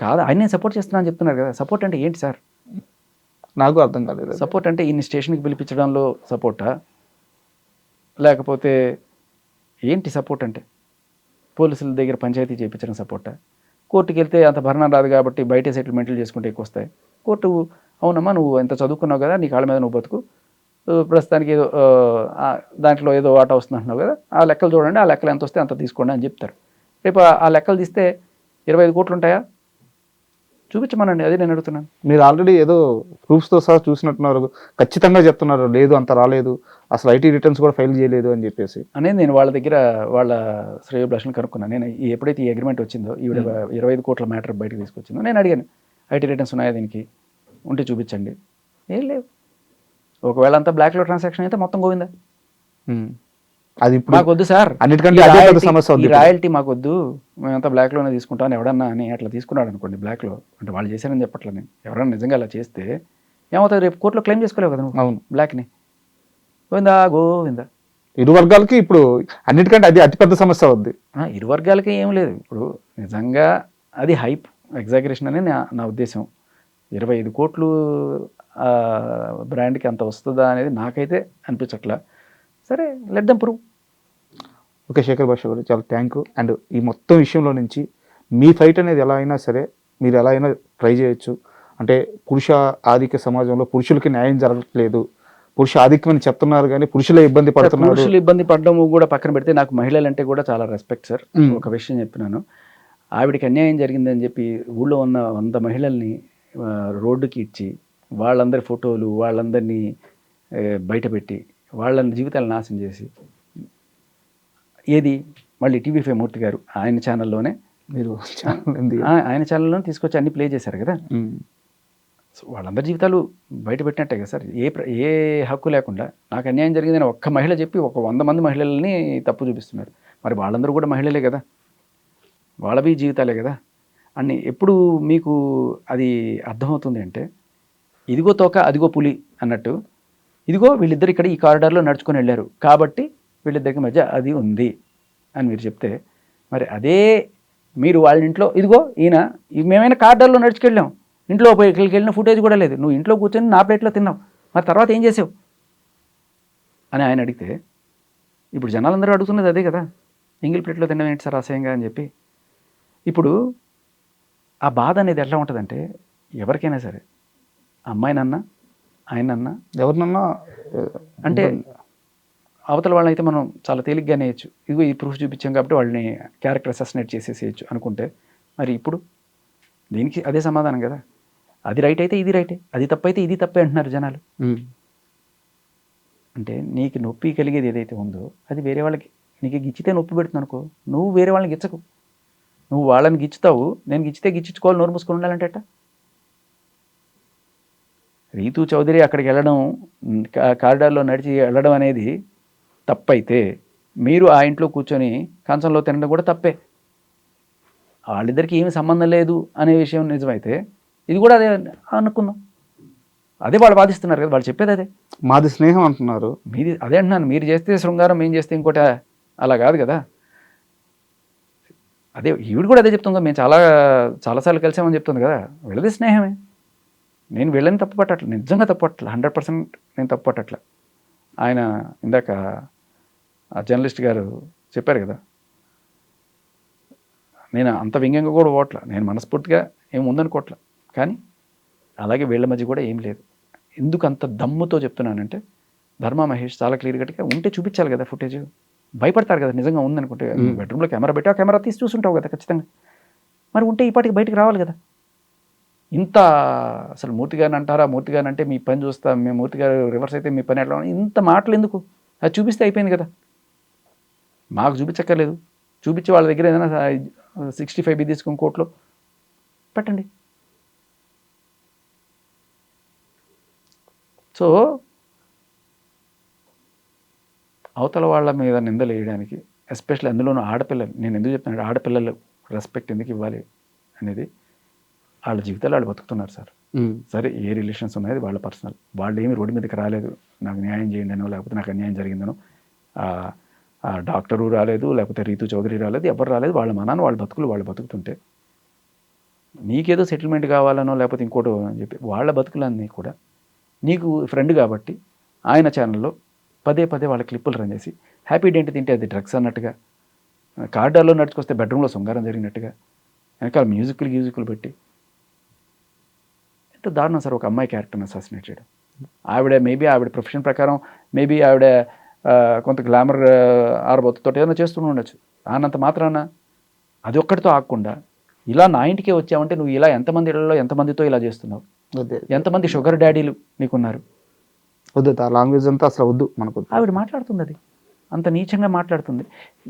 కాదు, ఆయన నేను సపోర్ట్ చేస్తున్నాను చెప్తున్నారు కదా. సపోర్ట్ అంటే ఏంటి సార్? నాకు అర్థం కాలేదు. సపోర్ట్ అంటే ఈయన స్టేషన్కి పిలిపించడంలో సపోర్టా, లేకపోతే ఏంటి సపోర్ట్ అంటే? పోలీసుల దగ్గర పంచాయతీ చేయించడం సపోర్టా? కోర్టుకి వెళ్తే అంత భరణం రాదు కాబట్టి బయట సెటిల్మెంట్లు చేసుకుంటే ఎక్కువ వస్తాయి. కోర్టు అవునమ్మా నువ్వు ఎంత చదువుకున్నావు కదా, నీ కాళ్ళ మీద నువ్వు బతుకు, ప్రస్తుతానికి ఏదో దాంట్లో ఏదో వాటా వస్తుంది అంటున్నావు కదా, ఆ లెక్కలు చూడండి, ఆ లెక్కలు ఎంత వస్తే అంత తీసుకోండి అని చెప్తారు. రేపు ఆ లెక్కలు తీస్తే 25 కోట్లు ఉంటాయా? చూపించమనండి, అదే నేను అడుగుతున్నాను. మీరు ఆల్రెడీ ఏదో ప్రూఫ్స్తో సహా చూసినట్టున్నారు, ఖచ్చితంగా చెప్తున్నారు లేదు అంత రాలేదు, అసలు ఐటీ రిటర్న్స్ కూడా ఫైల్ చేయలేదు అని చెప్పేసి అనేది నేను వాళ్ళ దగ్గర వాళ్ళ శ్రేయోభిలాషులను కనుక్కున్నాను. నేను ఎప్పుడైతే ఈ అగ్రిమెంట్ వచ్చిందో, ఈవిడ 25 కోట్ల మ్యాటర్ బయటకు తీసుకొచ్చిందో, నేను అడిగాను ఐటీ రిటర్న్స్ ఉన్నాయా దీనికి, ఉంటే చూపించండి. ఏం లేవు. ఒకవేళ అంతా బ్లాక్లో ట్రాన్సాక్షన్ అయితే మొత్తం గోవిందా. అది ఇప్పుడు మాకు వద్దు సార్, అన్నిటికంటే అదే పెద్ద సమస్య ఈ రాయల్టీ మాకు వద్దు, మేమంతా బ్లాక్లోనే తీసుకుంటామని ఎవడన్నా అని అట్లా తీసుకున్నాడు అనుకోండి, బ్లాక్లో అంటే వాళ్ళు చేశారని చెప్పట్లేదు నేను, ఎవరన్నా నిజంగా అలా చేస్తే ఏమవుతుంది, రేపు కోర్టులో క్లెయిమ్ చేసుకోలేవు కదా నువ్వు. అవును, బ్లాక్ని గోవిందా గోవిందా. ఇరు వర్గాలకి ఇప్పుడు అన్నిటికంటే అది అతిపెద్ద సమస్య అవుద్ది. ఇరు వర్గాలకి ఏం లేదు. ఇప్పుడు నిజంగా అది హైప్, ఎగ్జాగరేషన్ అని నా ఉద్దేశం. 25 కోట్లు బ్రాండ్కి అంత వస్తుందా అనేది నాకైతే అనిపించట్లా. సరే, let them prove. Okay Shekhar Basha గారు, చాలా థ్యాంక్ యూ. అండ్ ఈ మొత్తం విషయంలో నుంచి మీ ఫైట్ అనేది ఎలా అయినా సరే మీరు ఎలా అయినా ట్రై చేయొచ్చు. అంటే పురుష ఆధిక్య సమాజంలో పురుషులకి న్యాయం జరగట్లేదు, పురుష ఆధిక్యం అని చెప్తున్నారు కానీ పురుషులే ఇబ్బంది పడుతున్నారు. పురుషులు ఇబ్బంది పడడం కూడా పక్కన పెడితే నాకు మహిళలంటే కూడా చాలా రెస్పెక్ట్ సార్. ఒక విషయం చెప్పినాను, ఆవిడకి అన్యాయం జరిగిందని చెప్పి ఊళ్ళో ఉన్న 100 మహిళల్ని రోడ్డుకి ఇచ్చి వాళ్ళందరి ఫోటోలు వాళ్ళందరినీ బయటపెట్టి వాళ్ళని జీవితాలు నాశనం చేసి, ఏది మళ్ళీ టీవీ5 మూర్తి గారు ఆయన ఛానల్లోనే మీరు ఆయన ఛానల్లోనే తీసుకొచ్చి అన్ని ప్లే చేశారు కదా. సో వాళ్ళందరి జీవితాలు బయట పెట్టినట్టే కదా సార్. ఏ హక్కు లేకుండా నాకు అన్యాయం జరిగిందని ఒక్క మహిళ చెప్పి 100 మంది మహిళల్ని తప్పు చూపిస్తున్నారు. మరి వాళ్ళందరూ కూడా మహిళలే కదా, వాళ్ళవి జీవితాలే కదా. అన్ని ఎప్పుడు మీకు అది అర్థమవుతుంది అంటే, ఇదిగో తోక అదిగో పులి అన్నట్టు, ఇదిగో వీళ్ళిద్దరు ఇక్కడ ఈ కారిడార్లో నడుచుకొని వెళ్ళారు కాబట్టి వీళ్ళిద్దరికి మధ్య అది ఉంది అని మీరు చెప్తే, మరి మీరు వాళ్ళ ఇంట్లో ఇదిగో ఈయన మేమైనా కారిడార్లో నడుచుకెళ్ళాం, ఇంట్లో ఇక్కడికి వెళ్ళిన ఫుటేజ్ కూడా లేదు, నువ్వు ఇంట్లో కూర్చొని నా ప్లేట్లో తిన్నావు, మరి తర్వాత ఏం చేసావు అని ఆయన అడిగితే, ఇప్పుడు జనాలందరూ అడుగుతున్నది అదే కదా, ఎంగిల్ ప్లేట్లో తినడం ఏంటి సార్ అసహ్యంగా అని చెప్పి. ఇప్పుడు ఆ బాధ అనేది ఎట్లా ఉంటుందంటే, ఎవరికైనా సరే అమ్మాయినన్నా ఆయనన్నా ఎవరినన్నా అంటే అవతల వాళ్ళైతే మనం చాలా తేలిగ్గానే వేయచ్చు, ఇదిగో ఈ ప్రూఫ్ చూపించాం కాబట్టి వాళ్ళని క్యారెక్టర్ అసాసినేట్ చేసేసేయచ్చు అనుకుంటే, మరి ఇప్పుడు దీనికి అదే సమాధానం కదా. అది రైట్ అయితే ఇది రైటే, అది తప్పైతే ఇది తప్పే అంటున్నారు జనాలు. అంటే నీకు నొప్పి కలిగేది ఏదైతే ఉందో అది వేరే వాళ్ళకి, నీకు గిచ్చితే నొప్పి పెడుతుంది అనుకో, నువ్వు వేరే వాళ్ళని గిచ్చకు. నువ్వు వాళ్ళని గిచ్చుతావు, నేను గిచ్చితే గిచ్చుకోవాలి, నోరు మూసుకొని ఉండాలంటే అట్ట. రీతూ చౌదరి అక్కడికి వెళ్ళడం, కారిడార్లో నడిచి వెళ్ళడం అనేది తప్పైతే, మీరు ఆ ఇంట్లో కూర్చొని కంచంలో తినడం కూడా తప్పే. వాళ్ళిద్దరికి ఏమి సంబంధం లేదు అనే విషయం నిజమైతే ఇది కూడా అదే అనుకుందాం. అదే వాళ్ళు వాదిస్తున్నారు కదా, వాళ్ళు చెప్పేది అదే. మాది స్నేహం అంటున్నారు, మీది అదే అంటున్నాను. మీరు చేస్తే శృంగారం, మేము చేస్తే ఇంకోటి, అలా కాదు కదా. అదే ఈవిడ కూడా అదే చెప్తుంది కదా, మేము చాలాసార్లు కలిసామని చెప్తుంది కదా, వీళ్ళది స్నేహమే. నేను వీళ్ళని తప్పు పట్టట్లే, నిజంగా తప్పు పట్టట్లే, 100% నేను తప్పు పట్టట్లే. ఆయన ఇందాక ఆ జర్నలిస్ట్ గారు చెప్పారు కదా, నేను అంత వ్యంగ్యంగా కూడా పోవట్లే, నేను మనస్ఫూర్తిగా ఏం ఉందనుకోవట్లే. కానీ అలాగే వీళ్ళ మధ్య కూడా ఏం లేదు. ఎందుకు అంత దమ్ముతో చెప్తున్నానంటే, ధర్మా మహేష్ చాలా క్లియర్గా ఉంటే చూపించాలి కదా ఫుటేజ్. భయపడతారు కదా నిజంగా ఉందనుకుంటే. బెడ్రూమ్లో కెమెరా పెట్టి ఆ కెమెరా తీసి చూసుంటావు కదా ఖచ్చితంగా, మరి ఉంటే ఈ పాటికి బయటకు రావాలి కదా. ఇంత అసలు మూర్తి గారిని అంటారా, మూర్తి గారిని అంటే మీ పని చూస్తా, మేము మూర్తి గారు రివర్స్ అయితే మీ పని ఎట్లా, ఇంత మాటలు ఎందుకు, అది చూపిస్తే అయిపోయింది కదా. మాకు చూపించక్కర్లేదు, చూపించి వాళ్ళ దగ్గర ఏదైనా 65B తీసుకుని కోర్టులో పెట్టండి. సో అవతల వాళ్ళ మీద నిందలు వేయడానికి, ఎస్పెషల్లీ అందులోనూ ఆడపిల్లలు, నేను ఎందుకు చెప్తున్నాను, ఆడపిల్లలు రెస్పెక్ట్ ఎందుకు ఇవ్వాలి అనేది, వాళ్ళ జీవితాలు వాళ్ళు బతుకుతున్నారు సార్. సరే ఏ రిలేషన్స్ ఉన్నాయో వాళ్ళ పర్సనల్, వాళ్ళు ఏమి రోడ్డు మీదకి రాలేదు నాకు న్యాయం చేయండి అనో, లేకపోతే నాకు అన్యాయం జరిగిందనో, డాక్టరు రాలేదు, లేకపోతే రీతూ చౌదరి రాలేదు, ఎవరు రాలేదు, వాళ్ళ మనాన్ని వాళ్ళ బతుకులు వాళ్ళు బతుకుతుంటే నీకేదో సెటిల్మెంట్ కావాలనో లేకపోతే ఇంకోటో అని చెప్పి వాళ్ళ బతుకులన్నీ కూడా నీకు ఫ్రెండ్ కాబట్టి ఆయన ఛానల్లో పదే వాళ్ళ క్లిప్పులు రన్ చేసి హ్యాపీ డేంటి తింటే అది డ్రగ్స్ అన్నట్టుగా, కార్డాల్లో నడుచుకొస్తే బెడ్రూమ్లో శృంగారం జరిగినట్టుగా, వెనకాల మ్యూజిక్లు పెట్టి ఎంత దారుణం సార్ ఒక అమ్మాయి క్యారెక్టర్ని అసాసినేట్ చేయడం. ఆవిడ ప్రొఫెషన్ ప్రకారం మేబీ ఆవిడ కొంత గ్లామర్ ఆరబోతుతో ఏదైనా చేస్తూ ఉండొచ్చు. అన్నంత మాత్రాన అది ఒక్కడితో ఆగకుండా ఇలా నా ఇంటికే వచ్చావంటే నువ్వు ఇలా ఎంతమంది ఇళ్లలో ఎంతమందితో ఇలా చేస్తున్నావు, ఎంతమంది షుగర్ డాడీలు నీకున్నారు. వద్దు ఆ లాంగ్వేజ్ అంతా అసలు వద్దు మనకు. ఆవిడ మాట్లాడుతుంది, అది అంత నీచంగా మాట్లాడుతుంది.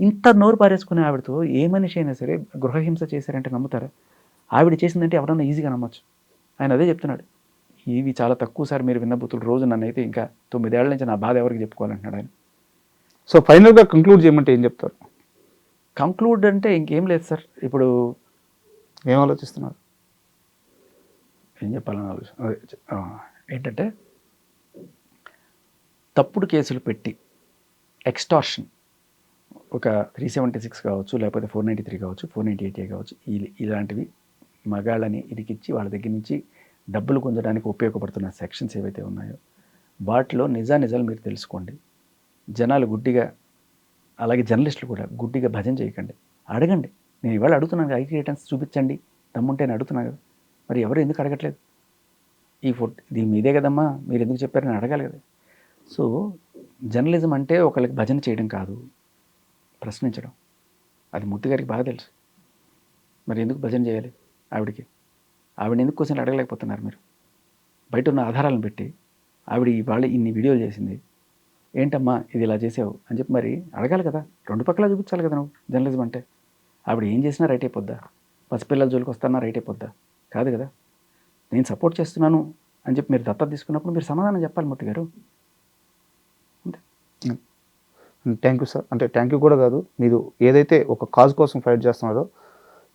ఇంత నోరు పారేసుకునే ఆవిడతో ఏ మనిషి అయినా సరే గృహహింస చేశారంటే నమ్ముతారా? ఆవిడ చేసిందంటే ఎవరన్నా ఈజీగా నమ్మచ్చు. ఆయన అదే చెప్తున్నాడు, ఇవి చాలా తక్కువ సార్ మీరు విన్న బుద్ధులు. రోజు నన్ను అయితే ఇంకా 9 ఏళ్ల నుంచి నా బాధ ఎవరికి చెప్పుకోవాలంటున్నాడు ఆయన. సో ఫైనల్గా కంక్లూడ్ చేయమంటే ఏం చెప్తారు? కంక్లూడ్ అంటే ఇంకేం లేదు సార్. ఇప్పుడు ఏం ఆలోచిస్తున్నారు? ఏం చెప్పాలని ఆలోచన ఏంటంటే, తప్పుడు కేసులు పెట్టి ఎక్స్టార్షన్ ఒక 376 కావచ్చు, లేకపోతే 493 కావచ్చు, 498 కావచ్చు, ఇలాంటివి మగాళ్ళని ఇరికిచ్చి వాళ్ళ దగ్గర నుంచి డబ్బులు పొందడానికి ఉపయోగపడుతున్న సెక్షన్స్ ఏవైతే ఉన్నాయో వాటిలో నిజాలు మీరు తెలుసుకోండి. జనాలు గుడ్డిగా, అలాగే జర్నలిస్టులు కూడా గుడ్డిగా భజన చేయకండి, అడగండి. నేను ఇవాళ అడుగుతున్నాను, ఐటీ రిటర్న్స్ చూపించండి దమ్ముంటే నేను అడుగుతున్నాను కదా, మరి ఎవరు ఎందుకు అడగట్లేదు? ఈ ఇది మీదే కదమ్మా, మీరు ఎందుకు చెప్పారు నేను అడగాలి కదా. సో జర్నలిజం అంటే ఒకళ్ళకి భజన చేయడం కాదు, ప్రశ్నించడం. అది మూర్తి గారికి బాగా తెలుసు. మరి ఎందుకు భజన చేయాలి ఆవిడ ఎందుకు క్వశ్చన్లు అడగలేకపోతున్నారు మీరు? బయట ఉన్న ఆధారాలను పెట్టి ఆవిడ ఇవాళ ఇన్ని వీడియోలు చేసింది, ఏంటమ్మా ఇది ఇలా చేసావు అని చెప్పి మరి అడగాలి కదా. 2 పక్కల చూపించాలి కదా నువ్వు. జర్నలిజం అంటే ఆవిడ ఏం చేసినా రైట్ అయిపోద్దా? పసిపిల్లల జోలికి వస్తానా రైట్ అయిపోద్దా? కాదు కదా. నేను సపోర్ట్ చేస్తున్నాను అని చెప్పి మీరు దత్తత తీసుకున్నప్పుడు మీరు సమాధానం చెప్పాలి మూర్తి గారు. Thank you sir. అంటే థ్యాంక్ యూ కూడా కాదు, మీరు ఏదైతే ఒక కాజ్ కోసం ఫైట్ చేస్తున్నారో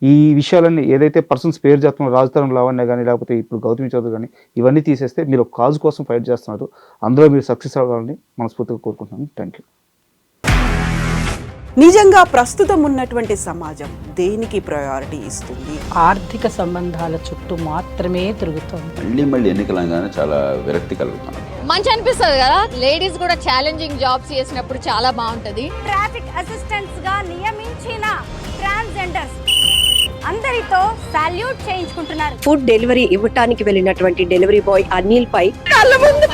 ఈ విషయాలన్నీ ఏదైతే పర్సన్స్ పేరు చేస్తున్నారో, రాజతరం లావణ్య కానీ లేకపోతే ఇప్పుడు గౌతమి చౌదరి కానీ, ఇవన్నీ తీసేస్తే మీరు ఒక కాజ్ కోసం ఫైట్ చేస్తున్నారు. అందులో మీరు సక్సెస్ అవ్వాలని మనస్ఫూర్తిగా కోరుకుంటున్నాను. Thank you. నిజంగా ప్రస్తుతం ఉన్నటువంటి సమాజం దేనికి ప్రయారిటీ ఇస్తుంది? ఆర్థిక సంబంధాల చుట్టూ మాత్రమే తిరుగుతుంది. మళ్ళీ ఎన్నికలంగానే చాలా విరక్తి కలుగుతాను. మంచి అనిపిస్తుంది కదా, లేడీస్ కూడా ఛాలెంజింగ్ జాబ్స్ చేసినప్పుడు చాలా బాగుంటది. ట్రాఫిక్ అసిస్టెంట్స్ గా నియమించిన ట్రాన్స్జెండర్స్ అందరితో సాల్యూట్ చేయించుకుంటున్నారు. ఫుడ్ డెలివరీ ఇవ్వటానికి వెళ్ళినటువంటి డెలివరీ బాయ్ అనిల్ పై కళ్ళ ముందు